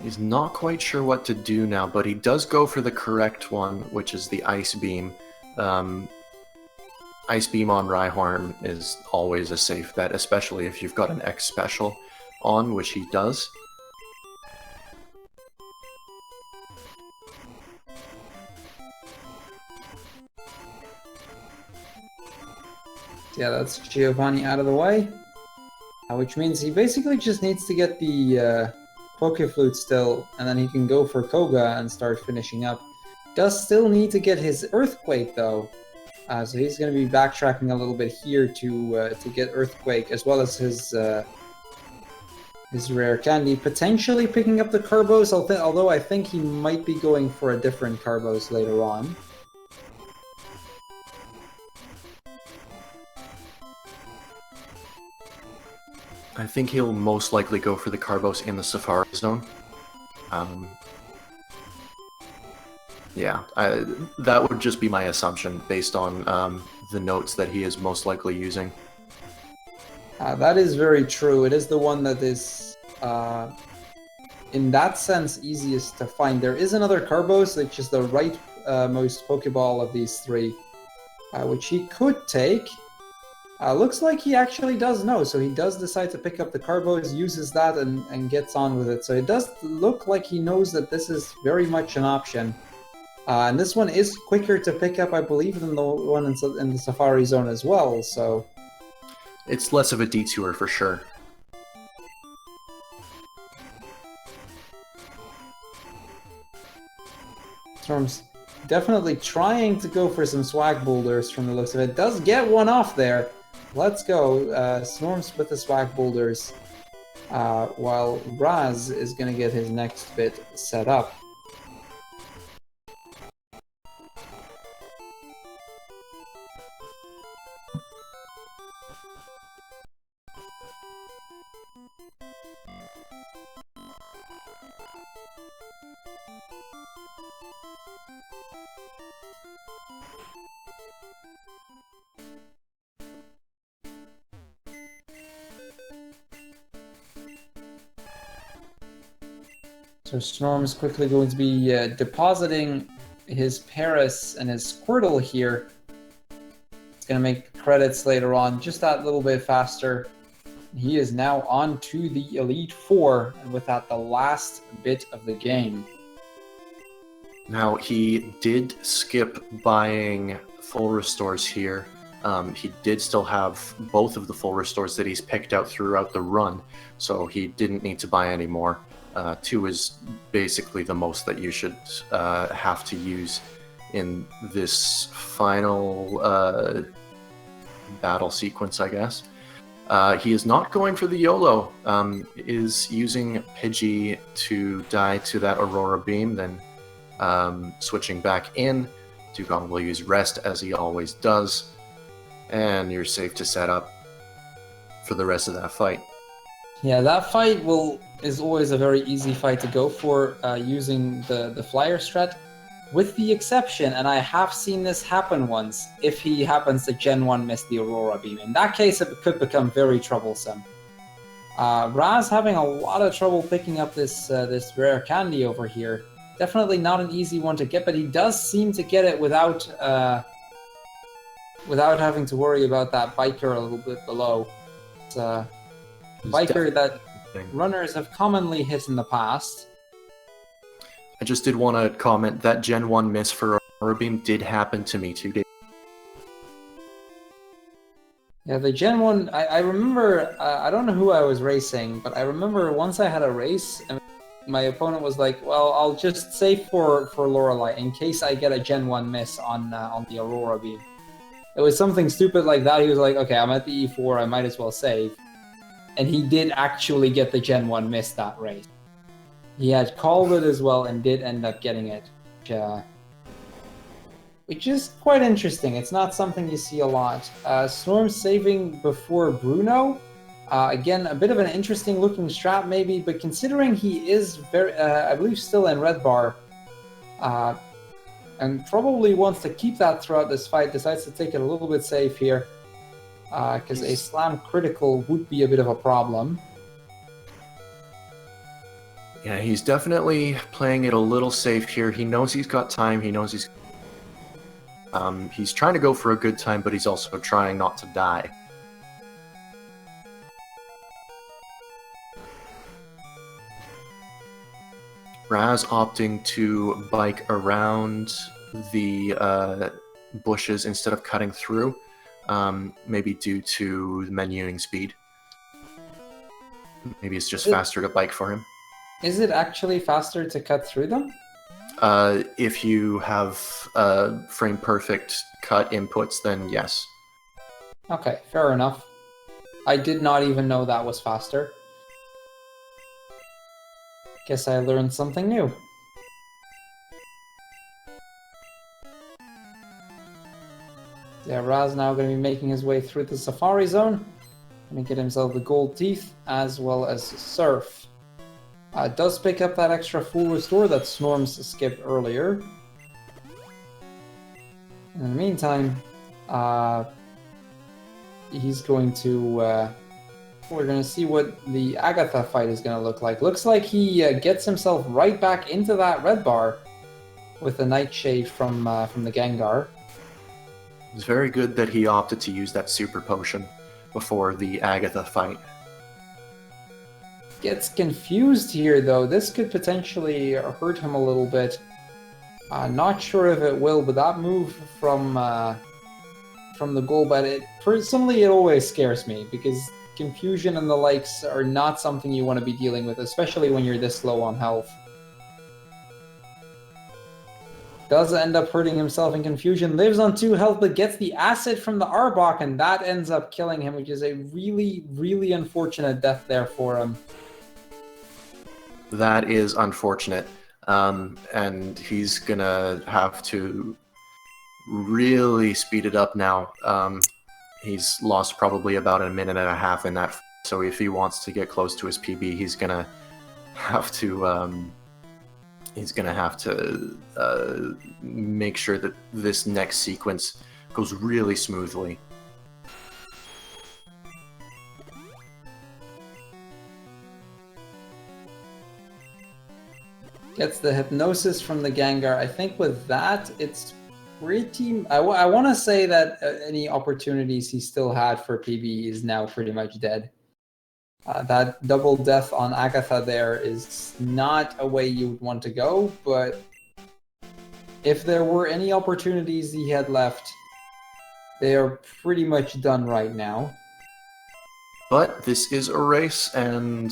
B: He's not quite sure what to do now, but he does go for the correct one, which is the Ice Beam. Ice Beam on Rhyhorn is always a safe bet, especially if you've got an X special on, which he does.
A: Yeah, that's Giovanni out of the way. Which means he basically just needs to get the Poke Flute still, and then he can go for Koga and start finishing up. Does still need to get his Earthquake though. So he's going to be backtracking a little bit here to get Earthquake, as well as his rare candy, potentially picking up the Carbos, although I think he might be going for a different Carbos later on.
B: I think he'll most likely go for the Carbos in the Safari Zone. Yeah, that would just be my assumption based on the notes that he is most likely using.
A: That is very true. It is the one that is, in that sense, easiest to find. There is another Carbos, which is the right most Pokeball of these three, which he could take. Looks like he actually does know, so he does decide to pick up the Carbos, uses that, and gets on with it. So it does look like he knows that this is very much an option. And this one is quicker to pick up, I believe, than the one in the Safari Zone as well, so...
B: It's less of a detour for sure.
A: Storm's definitely trying to go for some swag boulders from the looks of it. Does get one off there. Let's go. Snorms with the swag boulders, while Raz is going to get his next bit set up. So Snorm's quickly going to be depositing his Paris and his Squirtle here. It's going to make credits later on just that little bit faster. He is now on to the Elite Four, and with that, the last bit of the game.
B: Now, he did skip buying full restores here. He did still have both of the full restores that he's picked out throughout the run, so he didn't need to buy any more. 2 is basically the most that you should have to use in this final battle sequence, I guess. He is not going for the YOLO, is using Pidgey to die to that Aurora Beam, then switching back in. Dugong will use Rest as he always does, and you're safe to set up for the rest of that fight.
A: Yeah, that fight is always a very easy fight to go for using the flyer strat, with the exception, and I have seen this happen once, if he happens to Gen 1 miss the Aurora Beam. In that case, it could become very troublesome. Raz having a lot of trouble picking up this rare candy over here. Definitely not an easy one to get, but he does seem to get it without having to worry about that biker a little bit below. It's biker that runners have commonly hit in the past.
B: I just did want to comment that Gen 1 miss for Aurora Beam did happen to me 2 days.
A: Yeah, the Gen 1, I remember, I don't know who I was racing, but I remember once I had a race, and my opponent was like, well, I'll just save for Lorelei in case I get a Gen 1 miss on the Aurora Beam. It was something stupid like that. He was like, okay, I'm at the E4, I might as well save. And he did actually get the Gen 1 miss that race. He had called it as well and did end up getting it, which is quite interesting. It's not something you see a lot. Snorms saving before Bruno. Again, a bit of an interesting looking strat maybe, but considering he is very, I believe, still in red bar, and probably wants to keep that throughout this fight, decides to take it a little bit safe here, because a slam critical would be a bit of a problem.
B: Yeah, he's definitely playing it a little safe here. He knows he's got time. He knows he's trying to go for a good time, but he's also trying not to die. Razz opting to bike around the bushes instead of cutting through, maybe due to menuing speed. Maybe it's just faster to bike for him.
A: Is it actually faster to cut through them?
B: If you have frame perfect cut inputs, then yes.
A: Okay, fair enough. I did not even know that was faster. Guess I learned something new. Yeah, Raz now going to be making his way through the Safari Zone. Going to get himself the Gold Teeth as well as Surf. Does pick up that extra full restore that Snorms skipped earlier. In the meantime, he's going to... we're going to see what the Agatha fight is going to look like. Looks like he gets himself right back into that red bar with the Nightshade from the Gengar.
B: It's very good that he opted to use that super potion before the Agatha fight.
A: Gets confused here, though. This could potentially hurt him a little bit. Not sure if it will, but that move from the Golbat, personally, it always scares me, because confusion and the likes are not something you want to be dealing with, especially when you're this low on health. Does end up hurting himself in confusion, lives on 2 health, but gets the acid from the Arbok, and that ends up killing him, which is a really, really unfortunate death there for him.
B: That is unfortunate, and he's gonna have to really speed it up now. He's lost probably about a minute and a half in that, so if he wants to get close to his PB, he's gonna have to make sure that this next sequence goes really smoothly.
A: Gets the Hypnosis from the Gengar. I think with that, it's pretty... I want to say that any opportunities he still had for PB is now pretty much dead. That double death on Agatha there is not a way you would want to go, but if there were any opportunities he had left, they are pretty much done right now.
B: But this is a race, and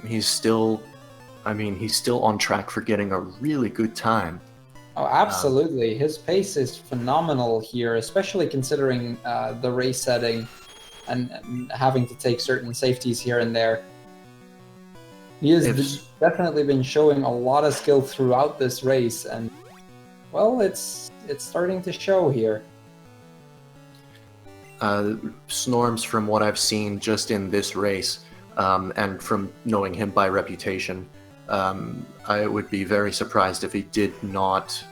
B: he's still on track for getting a really good time.
A: Oh, absolutely. His pace is phenomenal here, especially considering the race setting and having to take certain safeties here and there. He has definitely been showing a lot of skill throughout this race, and, well, it's starting to show here.
B: Snorms, from what I've seen just in this race, and from knowing him by reputation, I would be very surprised if he did not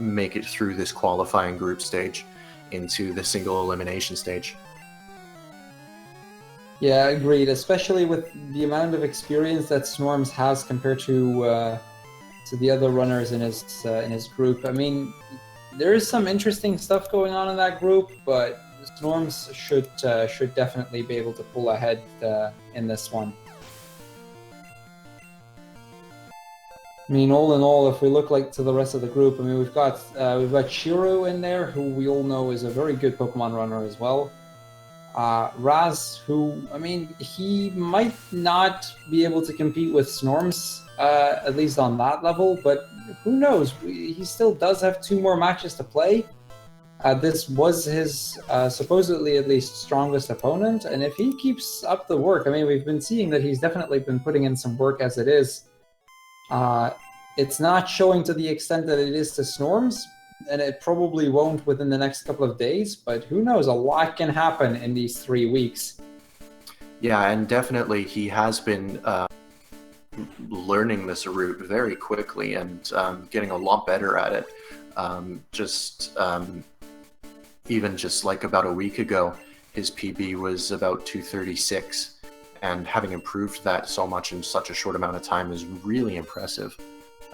B: make it through this qualifying group stage into the single elimination stage.
A: Yeah, agreed, especially with the amount of experience that Snorms has compared to the other runners in his group. I mean, there is some interesting stuff going on in that group, but Snorms should definitely be able to pull ahead in this one. I mean, all in all, if we look to the rest of the group, I mean, we've got Shiro in there, who we all know is a very good Pokemon runner as well. Raz, who, I mean, he might not be able to compete with Snorms, at least on that level, but who knows? He still does have 2 more matches to play. This was his supposedly at least strongest opponent, and if he keeps up the work, I mean, we've been seeing that he's definitely been putting in some work as it is. It's not showing to the extent that it is to Snorms, and it probably won't within the next couple of days, but who knows, a lot can happen in these 3 weeks.
B: Yeah, and definitely he has been learning this route very quickly and getting a lot better at it. Even just like about a week ago, his PB was about 236, and having improved that so much in such a short amount of time is really impressive.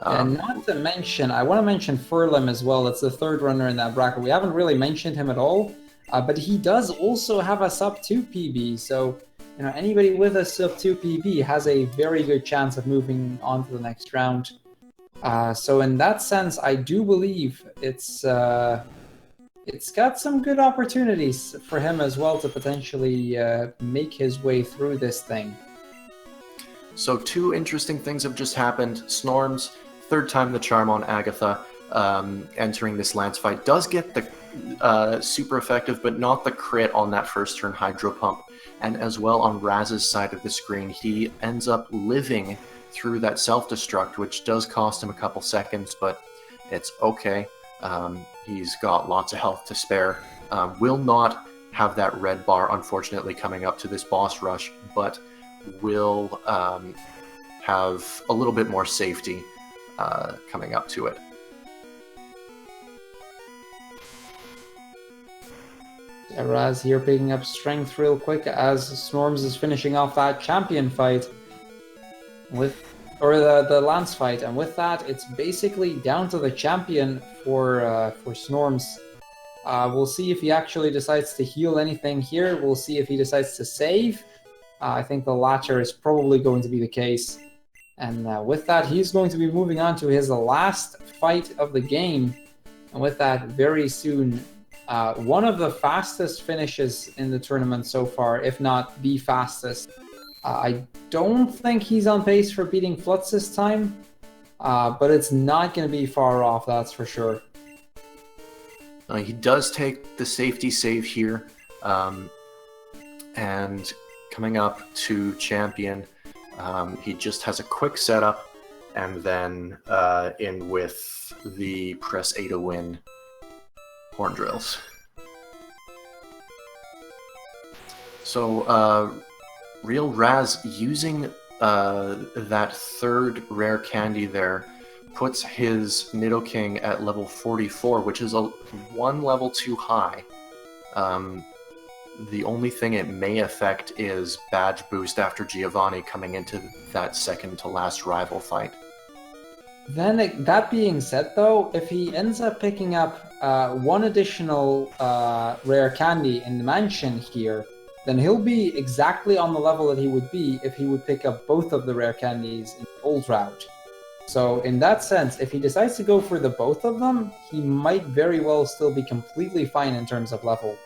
A: And not to mention, I want to mention Furlim as well. It's the 3rd runner in that bracket. We haven't really mentioned him at all, but he does also have a sub 2 PB. So, you know, anybody with a sub 2 PB has a very good chance of moving on to the next round. So in that sense, I do believe it's got some good opportunities for him as well to potentially make his way through this thing.
B: So 2 interesting things have just happened. Snorms, 3rd time the charm on Agatha, entering this Lance fight, does get the super effective, but not the crit on that first turn Hydro Pump. And as well on Razz's side of the screen, he ends up living through that self-destruct, which does cost him a couple seconds, but it's okay. He's got lots of health to spare. Will not have that red bar, unfortunately, coming up to this boss rush, but will have a little bit more safety coming up to it.
A: RealRazzz here picking up strength real quick as Snorms is finishing off that champion fight or the Lance fight, and with that, it's basically down to the champion for Snorms. We'll see if he actually decides to heal anything here. We'll see if he decides to save. I think the latter is probably going to be the case. And with that, he's going to be moving on to his last fight of the game. And with that, very soon, one of the fastest finishes in the tournament so far, if not the fastest. I don't think he's on pace for beating Flutz this time, but it's not going to be far off, that's for sure.
B: He does take the safety save here, and coming up to champion, he just has a quick setup, and then in with the press A to win horn drills. So RealRazzz using that 3rd rare candy there puts his Nidoking at level 44, which is 1 level too high. The only thing it may affect is badge boost after Giovanni coming into that 2nd to last rival fight.
A: Then, that being said though, if he ends up picking up 1 additional rare candy in the mansion here, then he'll be exactly on the level that he would be if he would pick up both of the rare candies in the old route. So in that sense, if he decides to go for the both of them, he might very well still be completely fine in terms of level.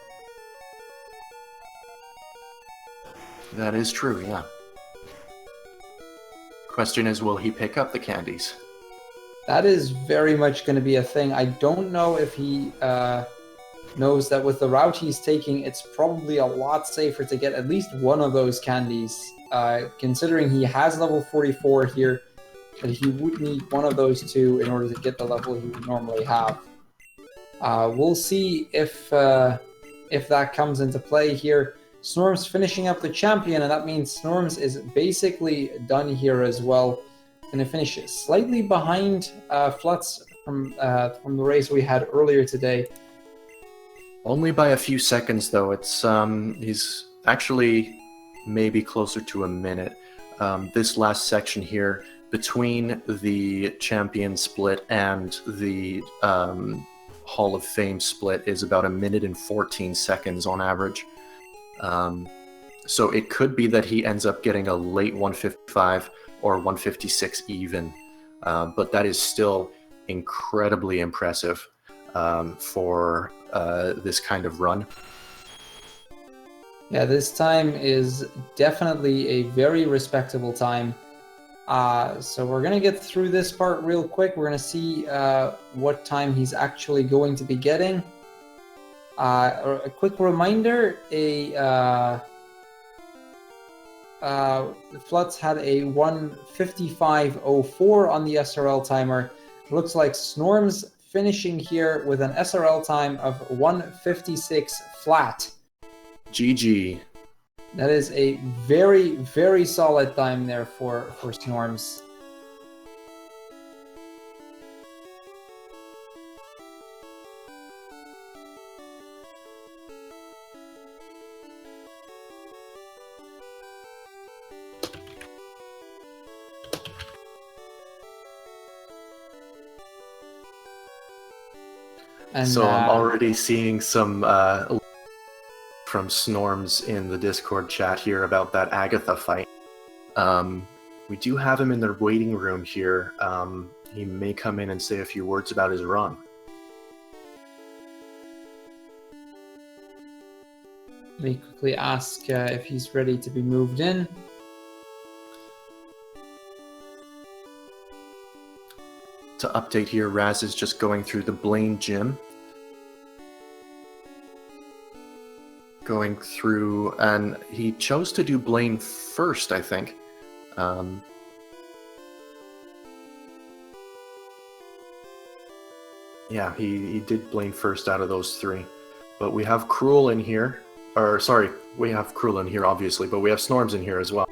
B: That is true, yeah. Question is, will he pick up the candies?
A: That is very much going to be a thing. I don't know if he knows that with the route he's taking, it's probably a lot safer to get at least 1 of those candies, considering he has level 44 here, that he would need 1 of those 2 in order to get the level he would normally have. We'll see if that comes into play here. Snorms finishing up the champion, and that means Snorms is basically done here as well. Going to finish slightly behind Flutz from the race we had earlier today.
B: Only by a few seconds, though. It's he's actually maybe closer to a minute. This last section here, between the champion split and the Hall of Fame split, is about 1 minute and 14 seconds on average. So it could be that he ends up getting a late 155 or 156 even, but that is still incredibly impressive for this kind of run.
A: Yeah, this time is definitely a very respectable time. So we're going to get through this part real quick. We're going to see what time he's actually going to be getting. A quick reminder, Flutz had a 1:55.04 on the SRL timer. It looks like Snorms finishing here with an SRL time of 1:56 flat.
B: GG.
A: That is a very, very solid time there for Snorms. And,
B: so I'm already seeing some from Snorms in the Discord chat here about that Agatha fight. We do have him in the waiting room here. He may come in and say a few words about his run.
A: Let me quickly ask if he's ready to be moved in.
B: To update here, Raz is just going through the Blaine gym. Going through, and he chose to do Blaine first, I think. Yeah, he did Blaine first out of those three. But we have Cruel in here. Or, sorry, we have Cruel in here, obviously, but we have Snorms in here as well.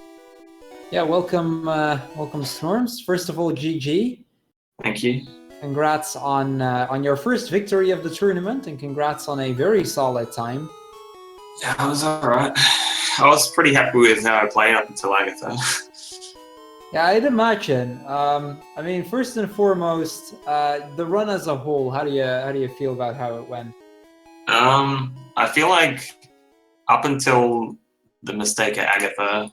A: Yeah, welcome Snorms. First of all, GG.
D: Thank you.
A: Congrats on your first victory of the tournament, and congrats on a very solid time.
D: Yeah, I was alright. I was pretty happy with how I played up until Agatha.
A: Yeah, I'd imagine. I mean, first and foremost, the run as a whole. How do you feel about how it went?
D: I feel like up until the mistake at Agatha,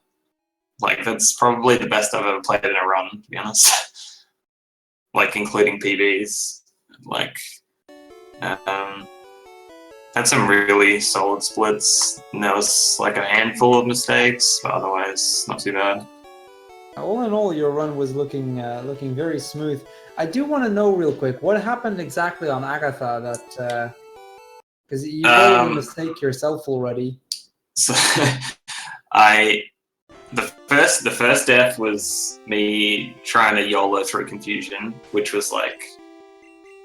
D: like that's probably the best I've ever played in a run, to be honest. Like including PBs, like had some really solid splits. And there was like a handful of mistakes, but otherwise not too bad.
A: All in all, your run was looking very smooth. I do want to know real quick what happened exactly on Agatha that because you made a mistake yourself already.
D: So the first death was me trying to YOLO through confusion, which was like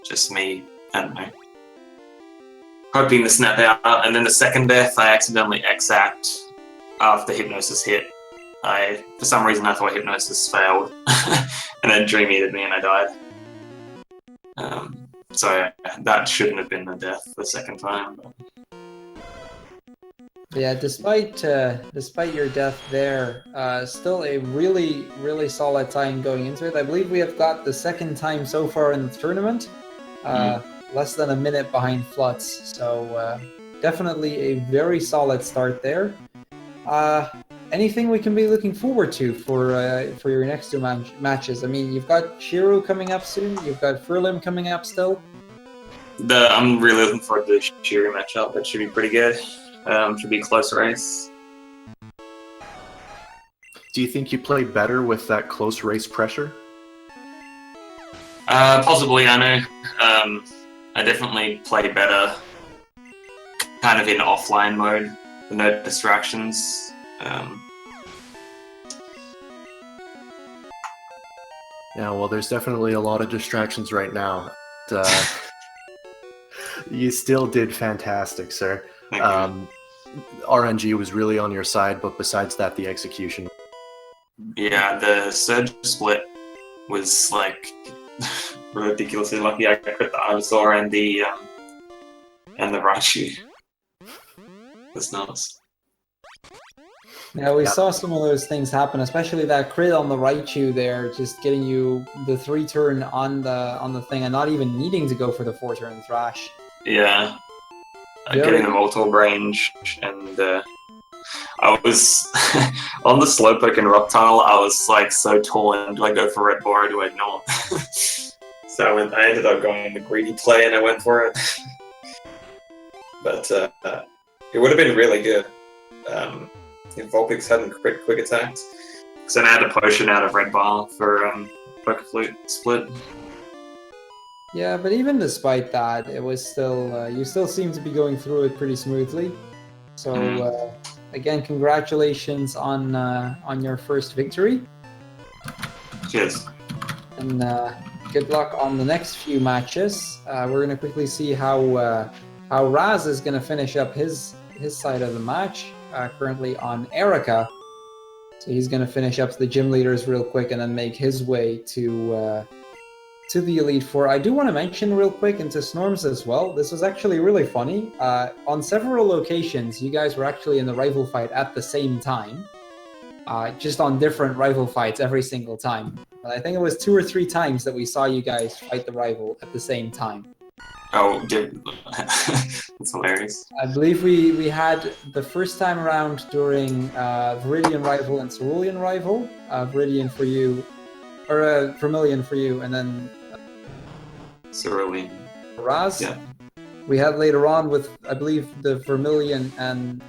D: just me, I don't know, hoping to snap out. And then the second death, I accidentally X-act after Hypnosis hit. For some reason, I thought Hypnosis failed, and then Dream eated me and I died. So that shouldn't have been the death the second time. But...
A: Yeah, despite your death there, still a really, really solid time going into it. I believe we have got the second time so far in the tournament, less than a minute behind Flutz. So definitely a very solid start there. Anything we can be looking forward to for your next two matches? I mean, you've got Shiro coming up soon. You've got Furlim coming up still.
D: I'm really looking forward to the Shiro matchup. That should be pretty good. Should be a close race.
B: Do you think you played better with that close race pressure?
D: Possibly, I know. I definitely play better kind of in offline mode, with no distractions.
B: Yeah, well, there's definitely a lot of distractions right now. You still did fantastic, sir.
D: Thank you.
B: RNG was really on your side, but besides that, the execution.
D: Yeah, the Surge split was like ridiculously lucky. I crit the Armasaur and the Raichu. That's nuts.
A: Yeah, we saw some of those things happen, especially that crit on the Raichu there, just getting you the 3-turn on the thing and not even needing to go for the 4-turn Thrash.
D: Yeah. Getting the multiple range, and I was on the Slowpoke and Rock Tunnel. I was like so torn. Do I go for Red Ball or do I not? So I ended up going the greedy play and I went for it. But it would have been really good. Vulpix hadn't quick attacks. Because then I had a potion out of Red Bar for Poker Flute split.
A: Yeah, but even despite that, it was still you still seem to be going through it pretty smoothly. So again, congratulations on your first victory.
D: Cheers.
A: And good luck on the next few matches. We're gonna quickly see how Raz is gonna finish up his side of the match. Currently on Erica, so he's gonna finish up the gym leaders real quick and then make his way to the Elite Four. I do want to mention real quick into Snorms as well. This was actually really funny. On several locations, you guys were actually in the rival fight at the same time. Just on different rival fights every single time. But I think it was 2 or 3 times that we saw you guys fight the rival at the same time.
D: Oh, that's hilarious.
A: I believe we had the first time around during Viridian Rival and Cerulean Rival. Viridian for you, or Vermilion for you, and then
D: Cerulean.
A: Raz.
D: Yeah.
A: We had later on with, I believe, the Vermilion and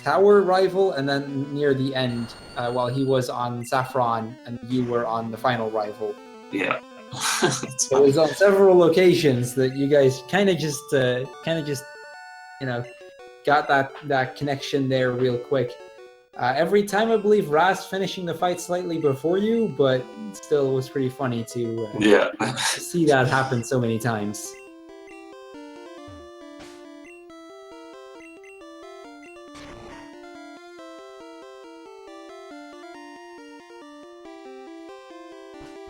A: Tower Rival, and then near the end, while he was on Saffron and you were on the final rival.
D: Yeah.
A: So it was on several locations that you guys kind of just got that connection there real quick. Every time I believe Raz finishing the fight slightly before you, but still it was pretty funny to see that happen so many times.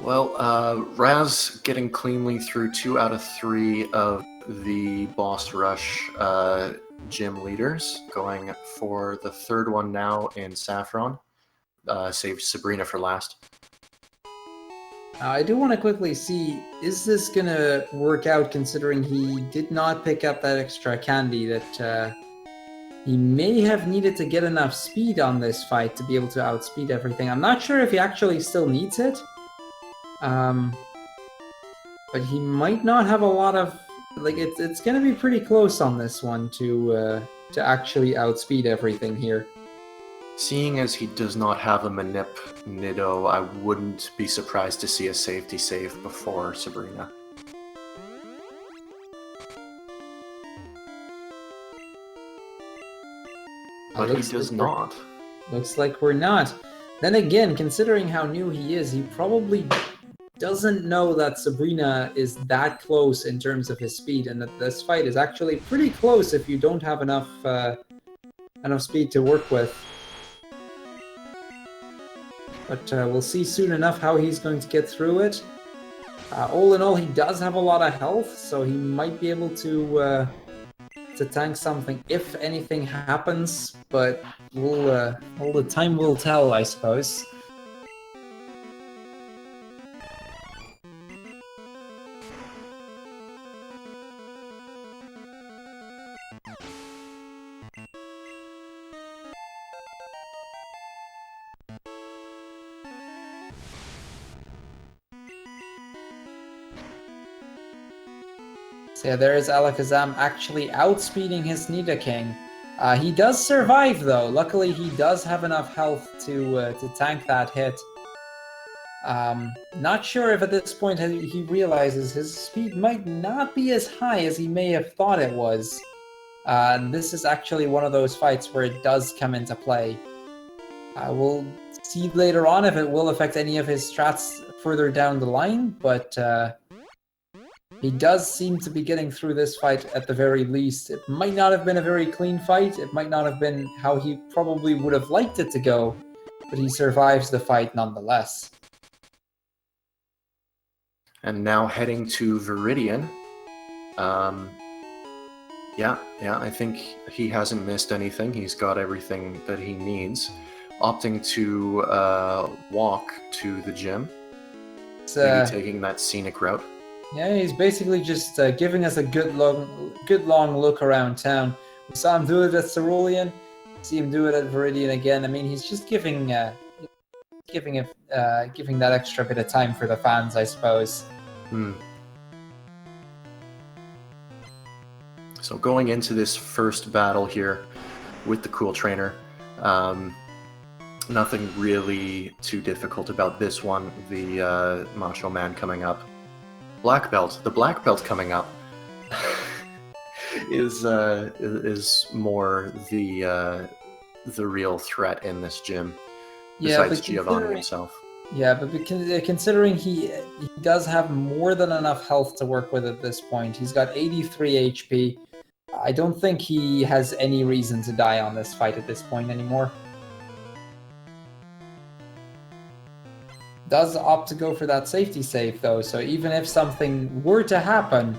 B: Well, Raz getting cleanly through 2 out of 3 of the boss rush gym leaders, going for the 3rd one now in Saffron. Saved Sabrina for last.
A: I do want to quickly see, is this going to work out considering he did not pick up that extra candy that he may have needed to get enough speed on this fight to be able to outspeed everything. I'm not sure if he actually still needs it. But he might not have a lot of, like, it's gonna be pretty close on this one to actually outspeed everything here.
B: Seeing as he does not have a Manip Nido, I wouldn't be surprised to see a safety save before Sabrina. But he does not.
A: Looks like we're not. Then again, considering how new he is, he probably doesn't know that Sabrina is that close in terms of his speed, and that this fight is actually pretty close if you don't have enough speed to work with. But we'll see soon enough how he's going to get through it. All in all, he does have a lot of health, so he might be able to tank something if anything happens. But all the time will tell, I suppose. So yeah, there is Alakazam actually outspeeding his Nidoking. He does survive though. Luckily, he does have enough health to tank that hit. Not sure if at this point he realizes his speed might not be as high as he may have thought it was. This is actually one of those fights where it does come into play. We'll see later on if it will affect any of his strats further down the line, but he does seem to be getting through this fight at the very least. It might not have been a very clean fight. It might not have been how he probably would have liked it to go, but he survives the fight nonetheless.
B: And now heading to Viridian. Yeah, I think he hasn't missed anything. He's got everything that he needs. Opting to walk to the gym. Maybe taking that scenic route.
A: Yeah, he's basically just giving us a good long look around town. We saw him do it at Cerulean, see him do it at Viridian again. I mean, he's just giving that extra bit of time for the fans, I suppose.
B: So going into this first battle here with the Cool Trainer, Nothing really too difficult about this one. The Macho Man coming up. Black Belt. The Black Belt coming up is more the real threat in this gym, besides Giovanni himself.
A: Yeah, but considering he does have more than enough health to work with at this point. He's got 83 HP. I don't think he has any reason to die on this fight at this point anymore. Does opt to go for that safety save though, so even if something were to happen,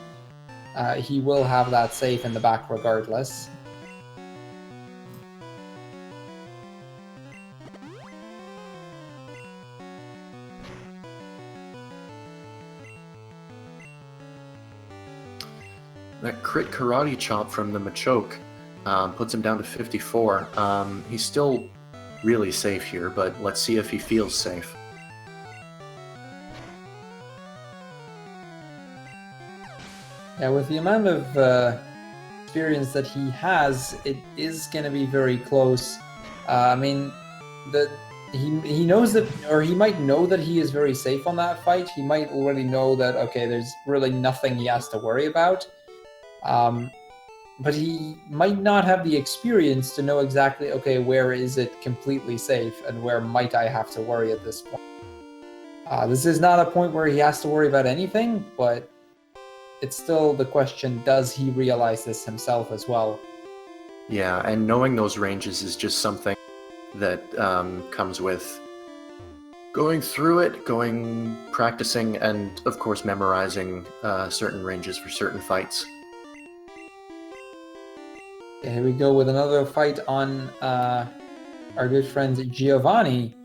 A: he will have that safe in the back regardless.
B: That crit karate chop from the Machoke puts him down to 54. He's still really safe here, but let's see if he feels safe.
A: Yeah, with the amount of experience that he has, it is going to be very close. I mean, he knows that, or he might know that he is very safe on that fight. He might already know that, okay, there's really nothing he has to worry about. But he might not have the experience to know exactly, okay, where is it completely safe and where might I have to worry at this point. This is not a point where he has to worry about anything, but it's still the question, does he realize this himself as well?
B: Yeah, and knowing those ranges is just something that comes with going through it, practicing, and of course memorizing certain ranges for certain fights.
A: Okay, here we go with another fight on our good friend Giovanni.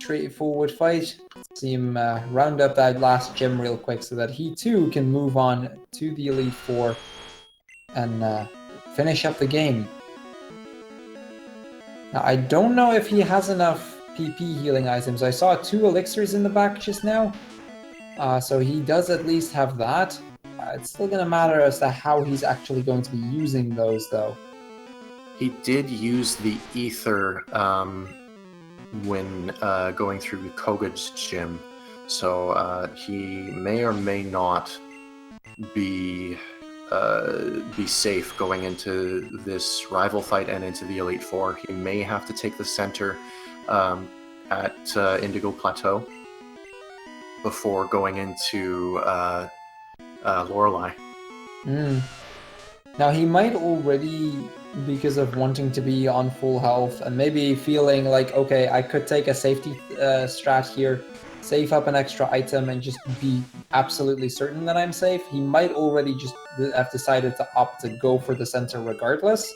A: Straightforward fight. See him round up that last gem real quick so that he too can move on to the Elite Four and finish up the game. Now, I don't know if he has enough PP healing items. I saw 2 elixirs in the back just now, so he does at least have that. It's still going to matter as to how he's actually going to be using those, though.
B: He did use the ether when going through Koga's gym, so he may or may not be safe going into this rival fight and into the Elite Four. He may have to take the center at Indigo Plateau before going into Lorelei.
A: Now he might already, because of wanting to be on full health and maybe feeling like, okay, I could take a safety strat here, save up an extra item and just be absolutely certain that I'm safe. He might already just have decided to opt to go for the center regardless.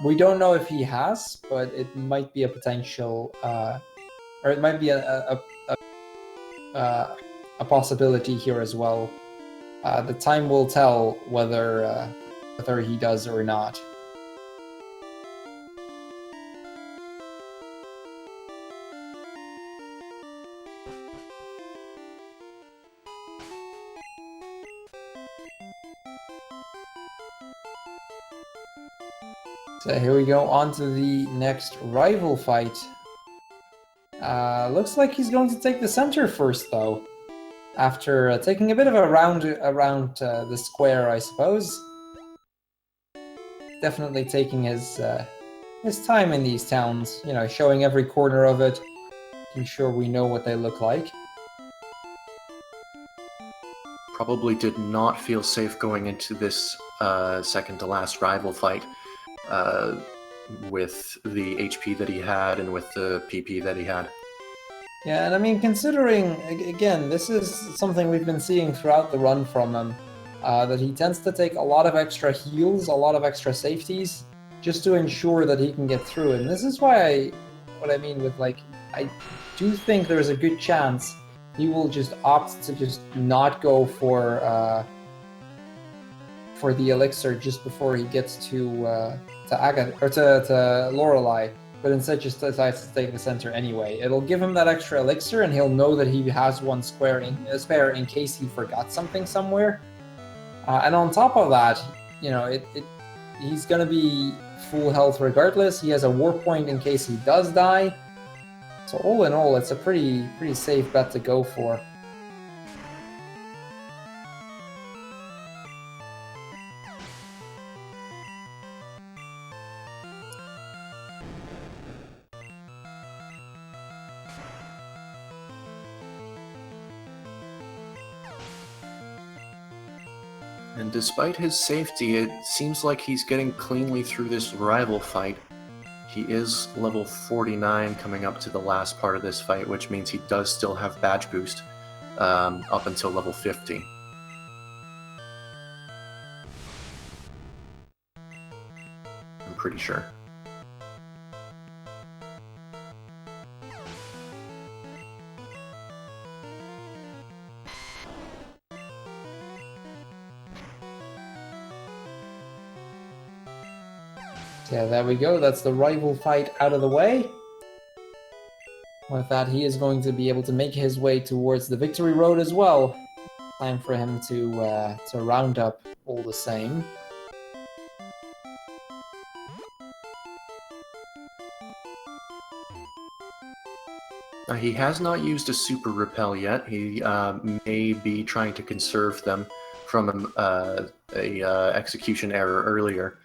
A: We don't know if he has, but it might be a potential, or it might be a possibility here as well. The time will tell whether he does or not. So here we go, on to the next rival fight. Looks like he's going to take the center first, though. After taking a bit of a round around the square, I suppose. Definitely taking his time in these towns, you know, showing every corner of it, making sure we know what they look like.
B: Probably did not feel safe going into this second to last rival fight with the HP that he had and with the PP that he had.
A: Yeah, and I mean, considering, again, this is something we've been seeing throughout the run from him, that he tends to take a lot of extra heals, a lot of extra safeties, just to ensure that he can get through. And this is why what I mean with, like, I do think there's a good chance he will just opt to just not go for the elixir just before he gets to Agatha, or to Lorelei, but instead just decides to take the center anyway. It'll give him that extra elixir, and he'll know that he has one spare in case he forgot something somewhere. And on top of that, you know, he's gonna be full health regardless. He has a war point in case he does die. So all in all, it's a pretty safe bet to go for.
B: And despite his safety, it seems like he's getting cleanly through this rival fight. He is level 49 coming up to the last part of this fight, which means he does still have badge boost up until level 50. I'm pretty sure.
A: Yeah, there we go. That's the rival fight out of the way. With that, he is going to be able to make his way towards the victory road as well. Time for him to round up all the same.
B: He has not used a super repel yet. He may be trying to conserve them from a execution error earlier.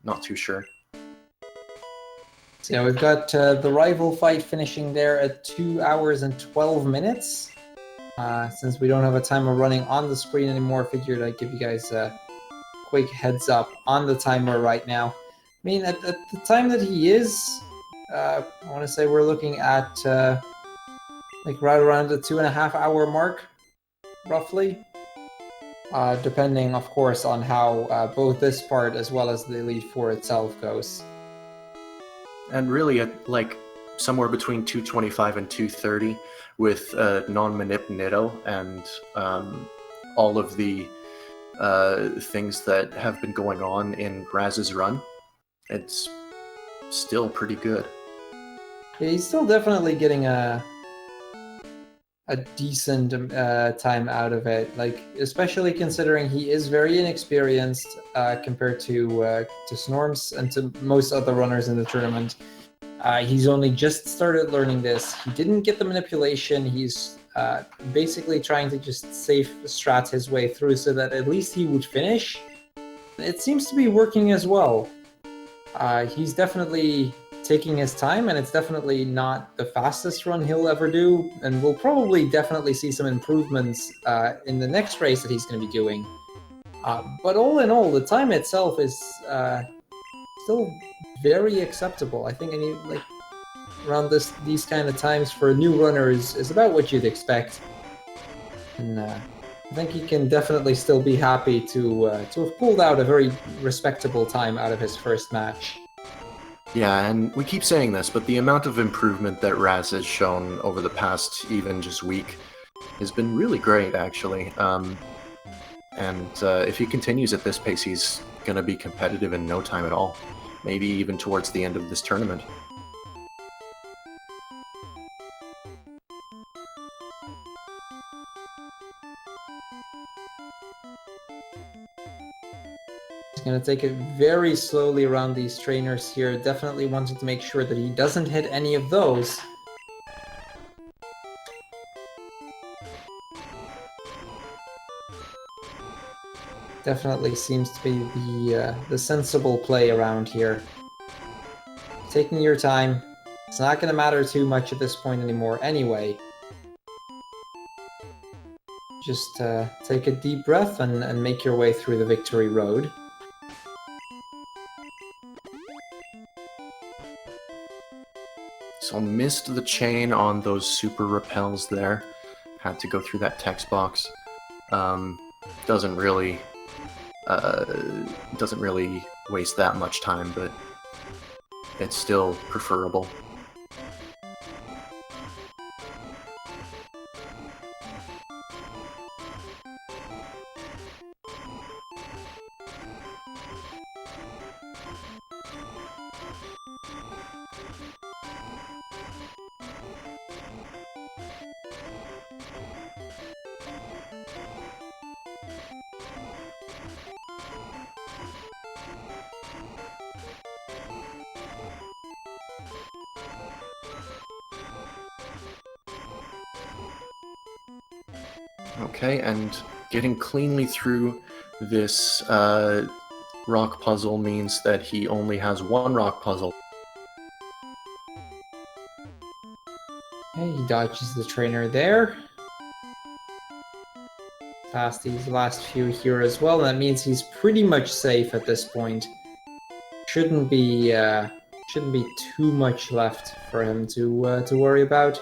B: Not too sure.
A: So yeah, we've got the rival fight finishing there at 2 hours and 12 minutes. Since we don't have a timer running on the screen anymore, I figured I'd give you guys a quick heads up on the timer right now. I mean, at the time that he is, I want to say we're looking at like right around the 2.5 hour mark, roughly. Depending, of course, on how both this part as well as the Elite Four itself goes.
B: And really, at like somewhere between 225 and 230 with non-manip Nitto and all of the things that have been going on in Razz's run, it's still pretty good.
A: Yeah, he's still definitely getting a decent time out of it, like especially considering he is very inexperienced compared to Snorms and to most other runners in the tournament. He's only just started learning this. He didn't get the manipulation. He's basically trying to just safe strat his way through so that at least he would finish. It seems to be working as well. He's definitely taking his time, and it's definitely not the fastest run he'll ever do, and we'll probably definitely see some improvements in the next race that he's going to be doing. But all in all, the time itself is still very acceptable. I think like around these kind of times for new runners is about what you'd expect, and I think he can definitely still be happy to have pulled out a very respectable time out of his first match.
B: Yeah, and we keep saying this, but the amount of improvement that Razz has shown over the past even just week has been really great, actually. And if he continues at this pace, he's going to be competitive in no time at all. Maybe even towards the end of this tournament.
A: He's going to take it very slowly around these trainers here, definitely wanting to make sure that he doesn't hit any of those. Definitely seems to be the sensible play around here. Taking your time. It's not going to matter too much at this point anymore anyway. Just take a deep breath and make your way through the victory road.
B: So missed the chain on those super repels there. Had to go through that text box. Doesn't really waste that much time, but it's still preferable. Okay, and getting cleanly through this rock puzzle means that he only has one rock puzzle.
A: Okay, he dodges the trainer there. Past these last few here as well. That means he's pretty much safe at this point. Shouldn't be too much left for him to worry about.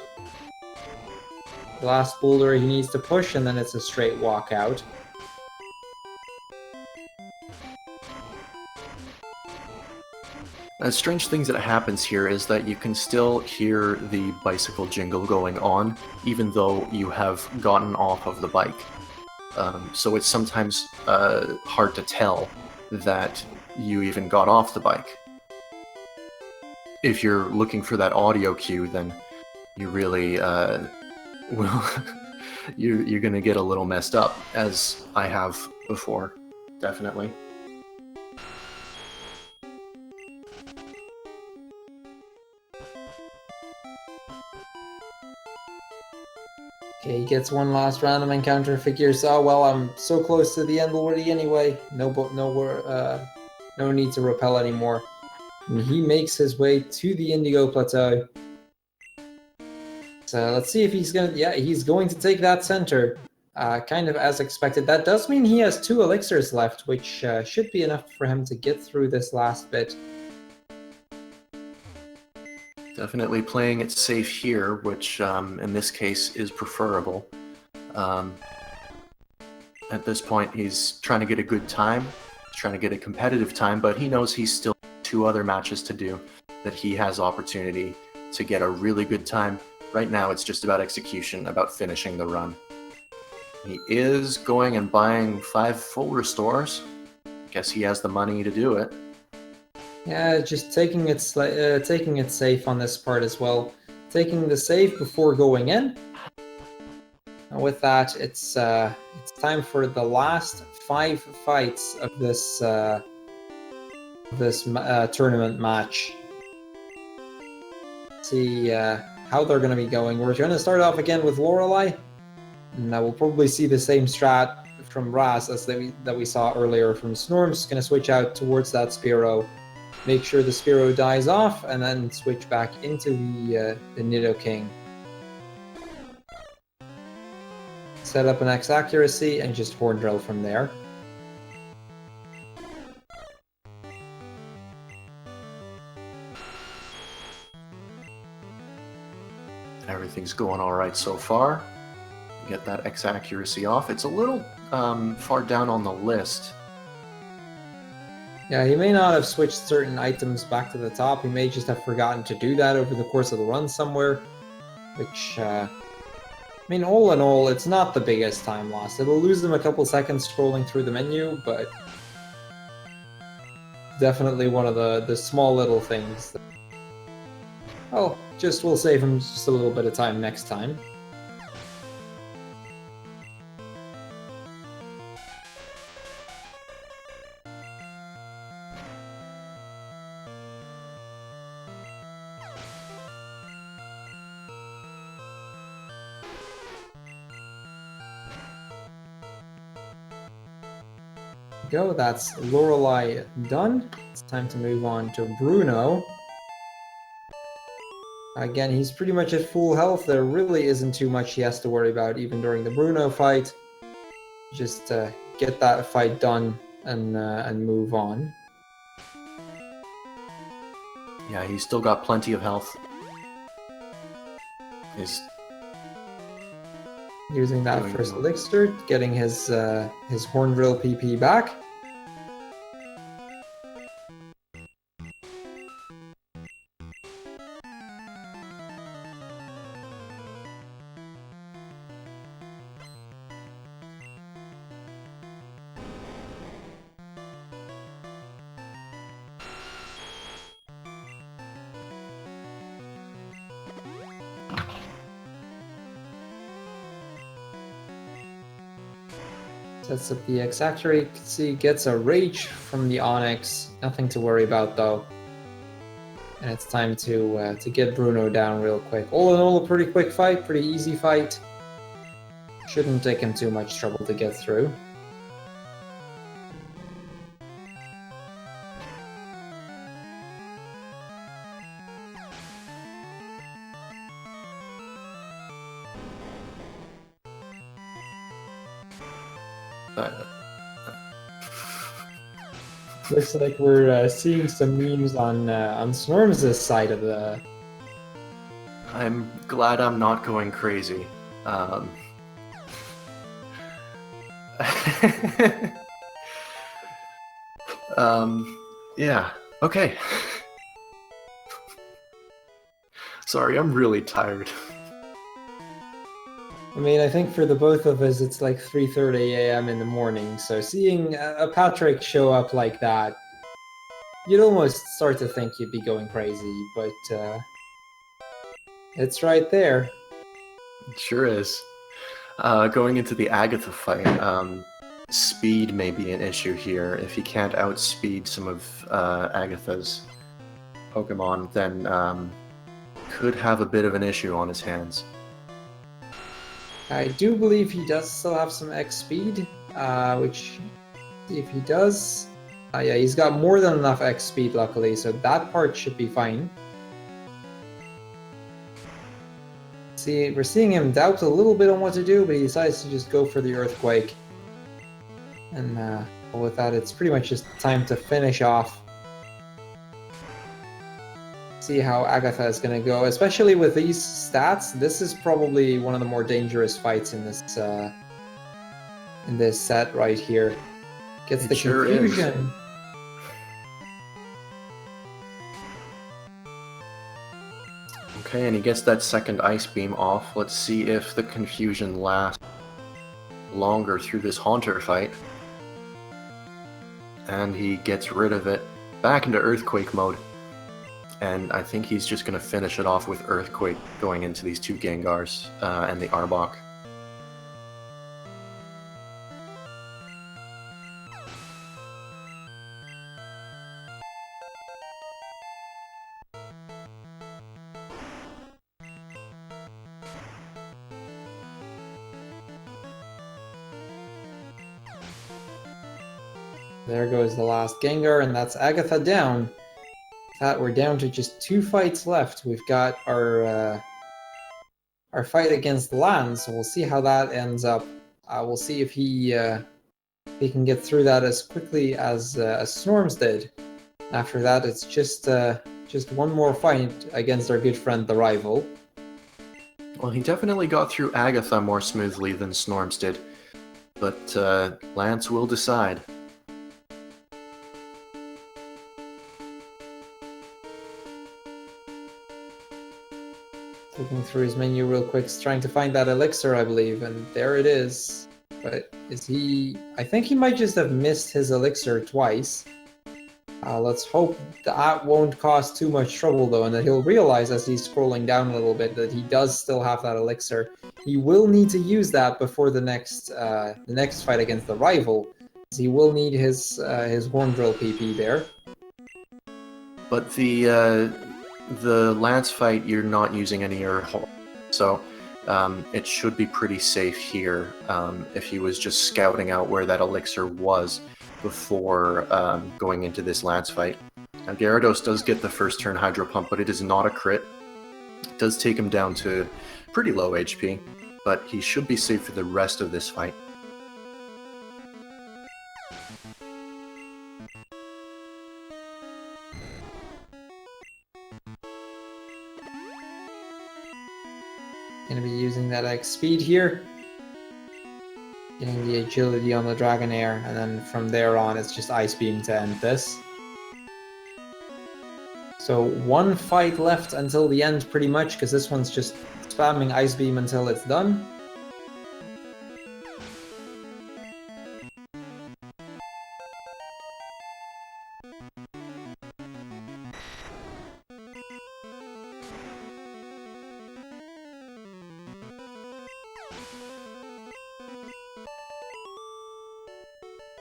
A: The last boulder he needs to push, and then it's a straight walk out.
B: A strange thing that happens here is that you can still hear the bicycle jingle going on, even though you have gotten off of the bike. So it's sometimes hard to tell that you even got off the bike. If you're looking for that audio cue, then you really you're gonna get a little messed up, as I have before, definitely.
A: Okay, he gets one last random encounter, figures, oh well, I'm so close to the end already anyway. No need to repel anymore. And he makes his way to the Indigo Plateau. So let's see if he's gonna, yeah, he's going to take that center. Kind of as expected. That does mean he has 2 elixirs left, which should be enough for him to get through this last bit.
B: Definitely playing it safe here, which in this case is preferable. At this point, he's trying to get a good time, he's trying to get a competitive time, but he knows he's still 2 other matches to do, that he has opportunity to get a really good time. Right now, it's just about execution, about finishing the run. He is going and buying 5 full restores. Guess he has the money to do it.
A: Yeah, just taking it safe on this part as well. Taking the save before going in. And with that, it's time for the last 5 fights of this tournament match. See how they're going to be going. We're going to start off again with Lorelei, and we'll probably see the same strat from Razz as that we saw earlier from Snorms. Going to switch out towards that Spearow. Make sure the Spearow dies off, and then switch back into the Nidoking. Set up an X accuracy, and just Horn Drill from there.
B: Everything's going alright so far. Get that X accuracy off. It's a little far down on the list.
A: Yeah, he may not have switched certain items back to the top. He may just have forgotten to do that over the course of the run somewhere. Which, I mean, all in all, it's not the biggest time loss. It'll lose them a couple seconds scrolling through the menu, but definitely one of the small little things. Well, we'll save him just a little bit of time next time. Go, that's Lorelei done. It's time to move on to Bruno. Again, he's pretty much at full health. There really isn't too much he has to worry about even during the Bruno fight. Just get that fight done and move on.
B: Yeah, he's still got plenty of health. He's
A: using that first elixir, getting his Horn Drill PP back. Sets up the X accuracy, gets a Rage from the Onyx. Nothing to worry about though. And it's time to get Bruno down real quick. All in all, a pretty quick fight, pretty easy fight. Shouldn't take him too much trouble to get through. Looks like we're seeing some memes on Snorms' side of the...
B: I'm glad I'm not going crazy. Yeah, okay. Sorry, I'm really tired.
A: I mean, I think for the both of us, it's like 3:30 a.m. in the morning, so seeing a Patrick show up like that, you'd almost start to think you'd be going crazy, but it's right there.
B: It sure is. Going into the Agatha fight, speed may be an issue here. If he can't outspeed some of Agatha's Pokemon, then could have a bit of an issue on his hands.
A: I do believe he does still have some X speed, which, if he does, yeah, he's got more than enough X speed, luckily, so that part should be fine. See, we're seeing him doubt a little bit on what to do, but he decides to just go for the Earthquake. And with that, it's pretty much just time to finish off. See how Agatha is going to go, especially with these stats. This is probably one of the more dangerous fights in this set right here. Gets the confusion.
B: Okay, and he gets that second Ice Beam off. Let's see if the confusion lasts longer through this Haunter fight. And he gets rid of it. Back into Earthquake mode. And I think he's just going to finish it off with Earthquake going into these two Gengars and the Arbok.
A: There goes the last Gengar, and that's Agatha down. That we're down to just 2 fights left. We've got our fight against Lance, so we'll see how that ends up. We'll see if he can get through that as quickly as Snorms did. After that, it's just one more fight against our good friend, the rival.
B: Well, he definitely got through Agatha more smoothly than Snorms did, but Lance will decide.
A: Looking through his menu real quick, trying to find that elixir, I believe, and there it is. But is he... I think he might just have missed his elixir twice. Let's hope that won't cause too much trouble, though, and that he'll realize as he's scrolling down a little bit that he does still have that elixir. He will need to use that before the next fight against the rival. He will need his Horn Drill PP there.
B: But the Lance fight, you're not using any Horn, so it should be pretty safe here if he was just scouting out where that elixir was before going into this Lance fight. Now, Gyarados does get the first turn Hydro Pump, but it is not a crit. It does take him down to pretty low HP, but he should be safe for the rest of this fight.
A: Gonna be using that X speed here. Getting the agility on the Dragonair, and then from there on it's just Ice Beam to end this. So 1 fight left until the end pretty much, because this one's just spamming Ice Beam until it's done.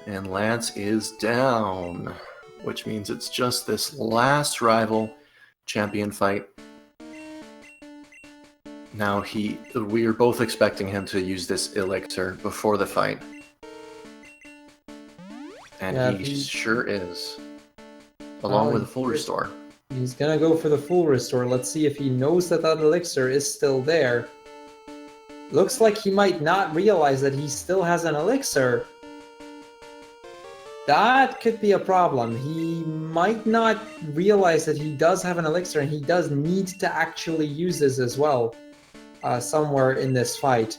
B: And Lance is down, which means it's just this last rival champion fight. Now we are both expecting him to use this elixir before the fight. And
A: Yeah,
B: he sure is. Along with a full restore.
A: He's gonna go for the full restore. Let's see if he knows that that elixir is still there. Looks like he might not realize that he still has an elixir. That could be a problem. He might not realize that he does have an elixir, and he does need to actually use this as well, somewhere in this fight.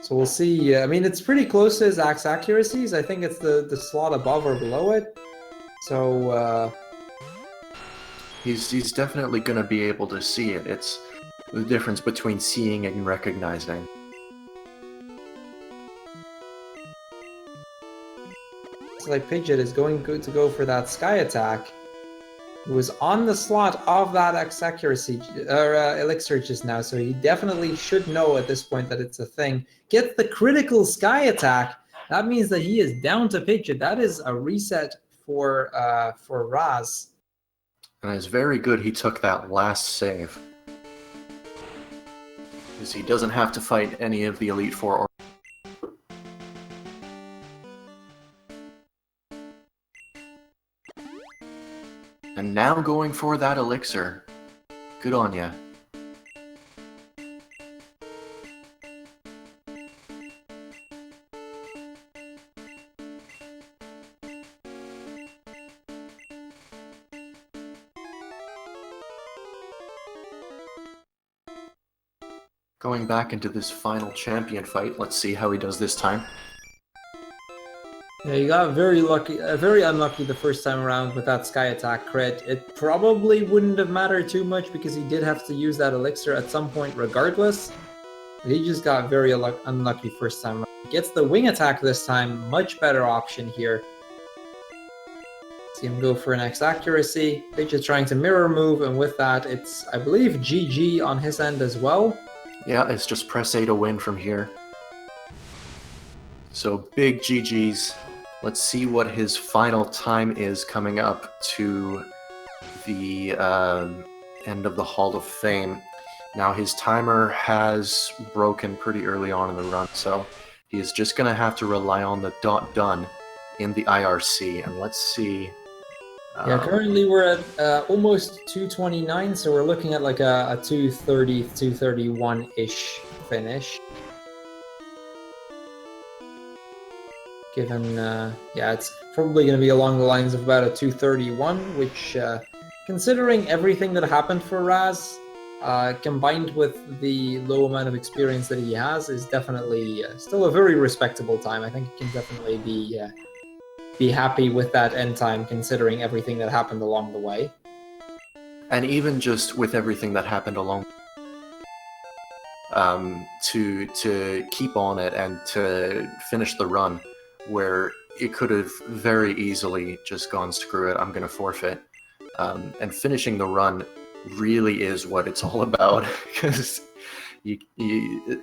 A: So we'll see. I mean, it's pretty close to his axe accuracies. I think it's the slot above or below it. So
B: he's definitely going to be able to see it. It's the difference between seeing and recognizing.
A: It's like Pidgeot is going to go for that sky attack. It was on the slot of that axe accuracy elixir just now, so he definitely should know at this point that it's a thing. Gets the critical sky attack. That means that he is down to Pidgeot. That is a reset for Razz.
B: And it's very good he took that last save. Because he doesn't have to fight any of the Elite Four. And now going for that elixir. Good on ya. Going back into this final champion fight, let's see how he does this time.
A: Yeah, you got very unlucky the first time around with that sky attack crit. It probably wouldn't have mattered too much because he did have to use that elixir at some point regardless. But he just got very unlucky first time around. Gets the wing attack this time, much better option here. See him go for an X accuracy. Pidgeot trying to mirror move, and with that, it's, I believe, GG on his end as well.
B: Yeah, it's just press A to win from here. So big GG's. Let's see what his final time is coming up to the end of the Hall of Fame. Now his timer has broken pretty early on in the run, so he is just going to have to rely on the done in the IRC. And let's see.
A: Yeah, currently we're at almost 229, so we're looking at like a 230, 231-ish finish. Given, yeah, it's probably going to be along the lines of about a 231, which, considering everything that happened for Razz, combined with the low amount of experience that he has, is definitely still a very respectable time. I think he can definitely be happy with that end time, considering everything that happened along the way.
B: And even just with everything that happened along, to keep on it and to finish the run, where it could have very easily just gone, screw it, I'm going to forfeit. And finishing the run really is what it's all about, because you,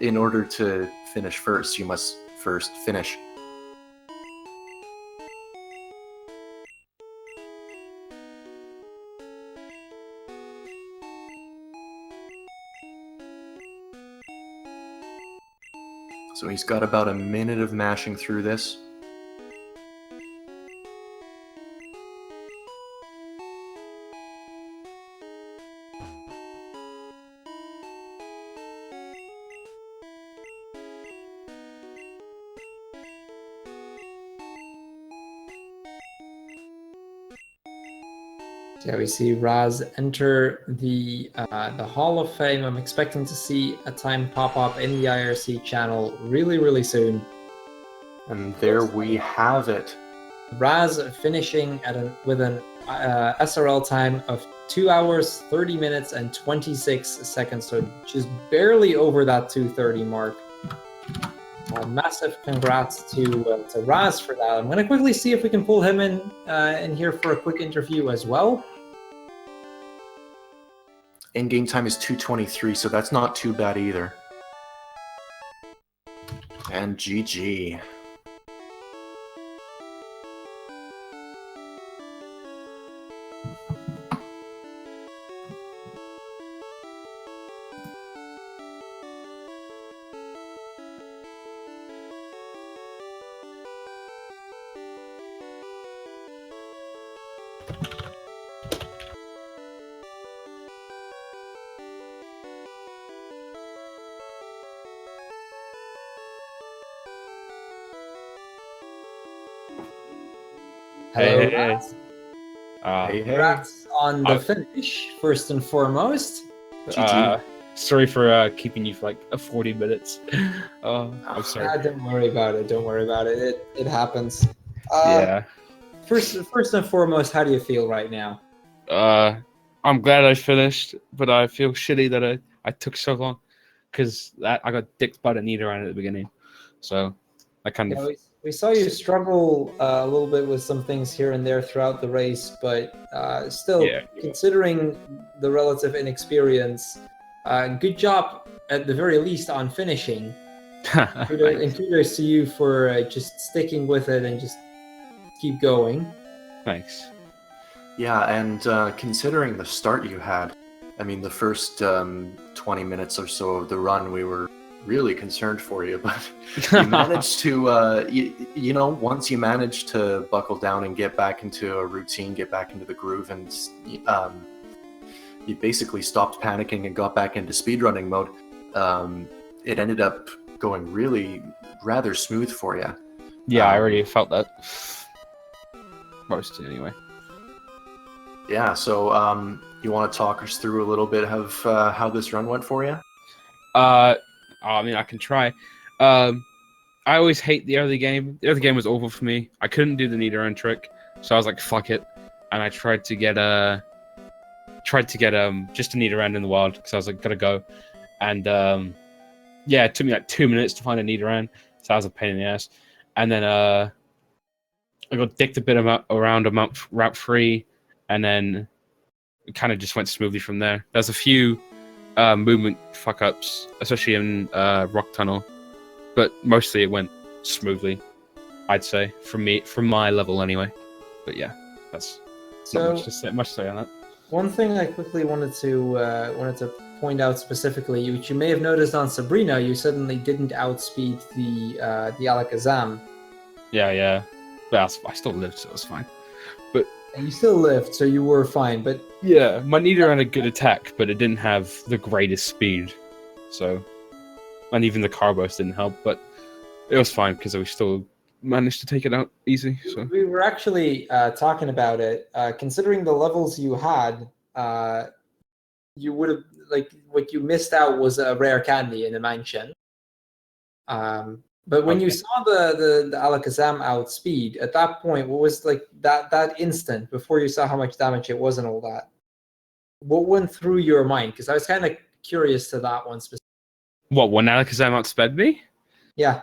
B: in order to finish first, you must first finish. So he's got about a minute of mashing through this.
A: Yeah, we see Razz enter the Hall of Fame. I'm expecting to see a time pop up in the IRC channel really, really soon.
B: And there we have it.
A: Razz finishing with an SRL time of 2 hours, 30 minutes, and 26 seconds, so just barely over that 2:30 mark. Massive congrats to Razz for that. I'm going to quickly see if we can pull him in here for a quick interview as well.
B: In-game time is 2:23, so that's not too bad either. And GG.
A: Hello,
C: Hey, hey, hey.
A: Razz.
B: Hey, hey.
A: Congrats on the finish, first and foremost.
C: Sorry for keeping you for like 40 minutes. I'm sorry.
A: Don't worry about it. Don't worry about it. It happens.
C: Yeah.
A: First and foremost, how do you feel right now?
C: I'm glad I finished, but I feel shitty that I took so long because I got dicked by the Nidoran at the beginning. So I kind of.
A: We saw you struggle a little bit with some things here and there throughout the race, but still,
C: Yeah.
A: considering the relative inexperience, good job at the very least on finishing. And kudos to you for just sticking with it and just keep going.
C: Thanks.
B: Yeah, and considering the start you had, I mean, the first 20 minutes or so of the run, we were really concerned for you, but you managed to, you know, once you managed to buckle down and get back into a routine, get back into the groove, and you basically stopped panicking and got back into speedrunning mode, it ended up going really rather smooth for you.
C: Yeah, I already felt that. Mostly, anyway.
B: Yeah, so you want to talk us through a little bit of how this run went for you?
C: I mean, I can try. I always hate the early game. The early game was awful for me. I couldn't do the Nidoran trick, so I was like, "Fuck it," and I tried to get just a Nidoran in the wild because I was like, "Gotta go," and yeah, it took me like 2 minutes to find a Nidoran, so that was a pain in the ass. And then I got dicked a bit around Route 3, and then it kind of just went smoothly from there. There's a few movement fuck ups, especially in Rock Tunnel, but mostly it went smoothly, I'd say, from my level anyway. But yeah, that's not much to say on that.
A: One thing I quickly wanted to point out specifically, which you may have noticed on Sabrina, you suddenly didn't outspeed the Alakazam.
C: Yeah. But I still lived, so it was fine. But
A: you still lived, so you were fine. But
C: yeah, my Nidoran had a good attack, but it didn't have the greatest speed. So, and even the Carbos didn't help. But it was fine because we still managed to take it out easy. So
A: we were actually talking about it. Considering the levels you had, you would have what you missed out was a rare candy in the mansion. But when you saw the Alakazam outspeed, at that point, what was that instant before you saw how much damage it was and all that? What went through your mind? Because I was kind of curious to that one specifically.
C: What, when Alakazam outsped me?
A: Yeah.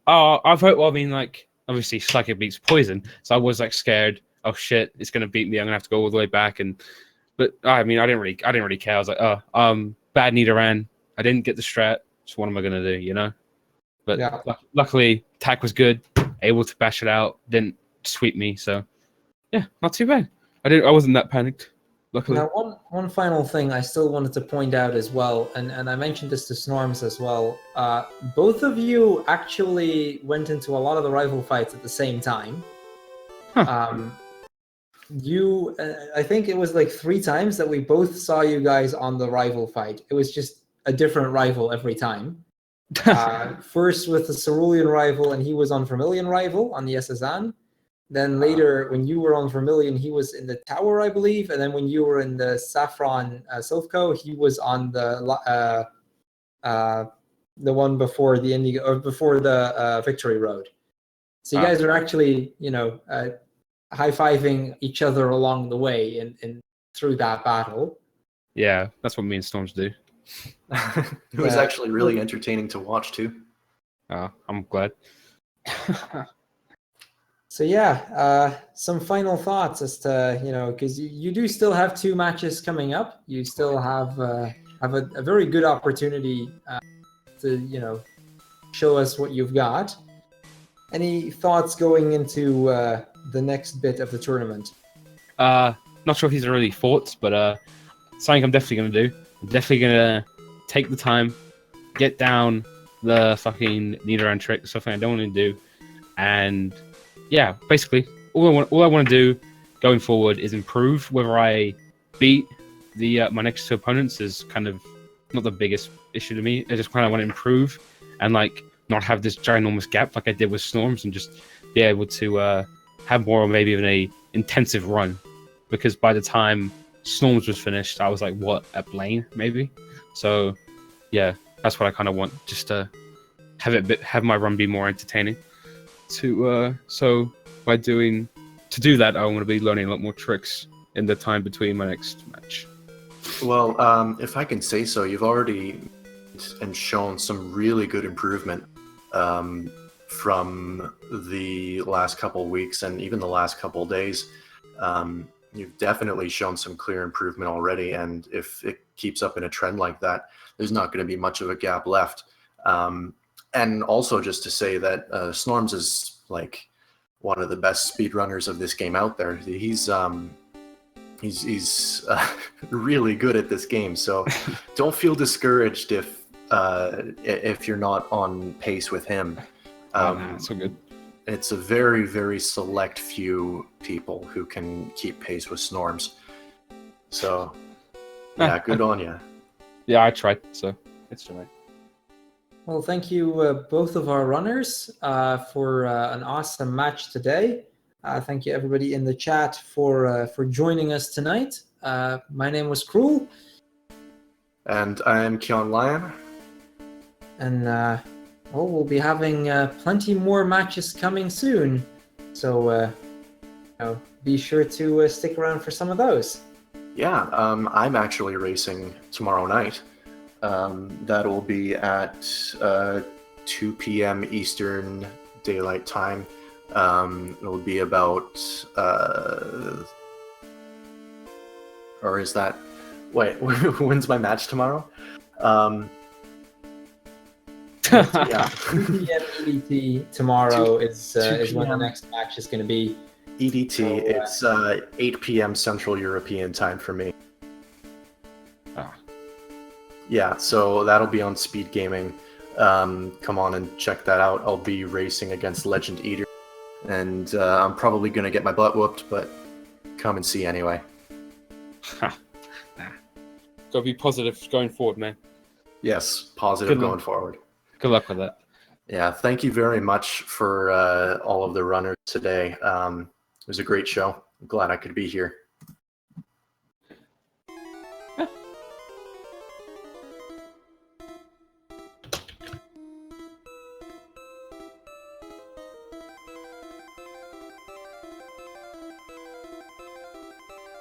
C: Obviously Psychic beats Poison, so I was like scared. Oh shit, it's gonna beat me. I'm gonna have to go all the way back. But I mean, I didn't really care. I was like, bad Nidoran. I didn't get the strat. So what am I gonna do? You know. But
A: yeah.
C: Luckily, attack was good. Able to bash it out. Didn't sweep me. So yeah, not too bad. I wasn't that panicked. Luckily.
A: Now, one final thing I still wanted to point out as well, and I mentioned this to Snorms as well. Both of you actually went into a lot of the rival fights at the same time. Huh. I think it was like 3 times that we both saw you guys on the rival fight. It was just a different rival every time. First with the Cerulean rival, and he was on Vermilion rival on the SSN. Then later, when you were on Vermilion, he was in the Tower, I believe. And then when you were in the Saffron Silphco, he was on the one before the Indigo, or before the Victory Road. So you guys are actually, high-fiving each other along the way and through that battle.
C: Yeah, that's what me and Storms do.
B: It was actually really entertaining to watch too.
C: I'm glad.
A: So yeah, some final thoughts as to, because you do still have 2 matches coming up. You still have a very good opportunity to, show us what you've got. Any thoughts going into the next bit of the tournament?
C: Not sure if these are really thoughts, but something I'm definitely gonna do. I'm definitely gonna take the time, get down the fucking Nidoran trick, something I don't want to do, and yeah, basically all I want to do going forward is improve. Whether I beat the my next two opponents is kind of not the biggest issue to me. I just kind of want to improve and like not have this ginormous gap like I did with Snorms, and just be able to have more, or maybe even a intensive run. Because by the time Snorms was finished, I was like, what, at Blaine maybe? So yeah, that's what I kind of want, just to have my run be more entertaining. To do that, I want to be learning a lot more tricks in the time between my next match.
B: Well, if I can say so, you've already and shown some really good improvement from the last couple weeks and even the last couple days. You've definitely shown some clear improvement already, and if it keeps up in a trend like that, there's not going to be much of a gap left. And also just to say that Snorms is like one of the best speedrunners of this game out there. He's really good at this game, so don't feel discouraged if you're not on pace with him.
C: So good.
B: It's a very, very select few people who can keep pace with Snorms. So, yeah, good on you.
C: Yeah, I tried, so it's all right.
A: Well, thank you both of our runners for an awesome match today. Thank you everybody in the chat for joining us tonight. My name was Cruel.
B: And I am Kion Lion.
A: And we'll be having plenty more matches coming soon. So be sure to stick around for some of those.
B: Yeah, I'm actually racing tomorrow night. That'll be at 2 p.m. Eastern Daylight Time. It'll be about... or is that... Wait, when's my match tomorrow?
A: Yeah, 2 p.m. EDT tomorrow is when the next match is going to be.
B: EDT,
A: So,
B: it's 8 p.m. Central European time for me.
C: Ah.
B: Yeah, so that'll be on Speed Gaming. Come on and check that out. I'll be racing against Legend Eater, and I'm probably going to get my butt whooped, but come and see anyway.
C: Gotta be positive going forward, man.
B: Yes, positive
C: Good luck.
B: going forward.
C: Good luck with that.
B: Yeah, thank you very much for all of the runners today. It was a great show. I'm glad I could be here.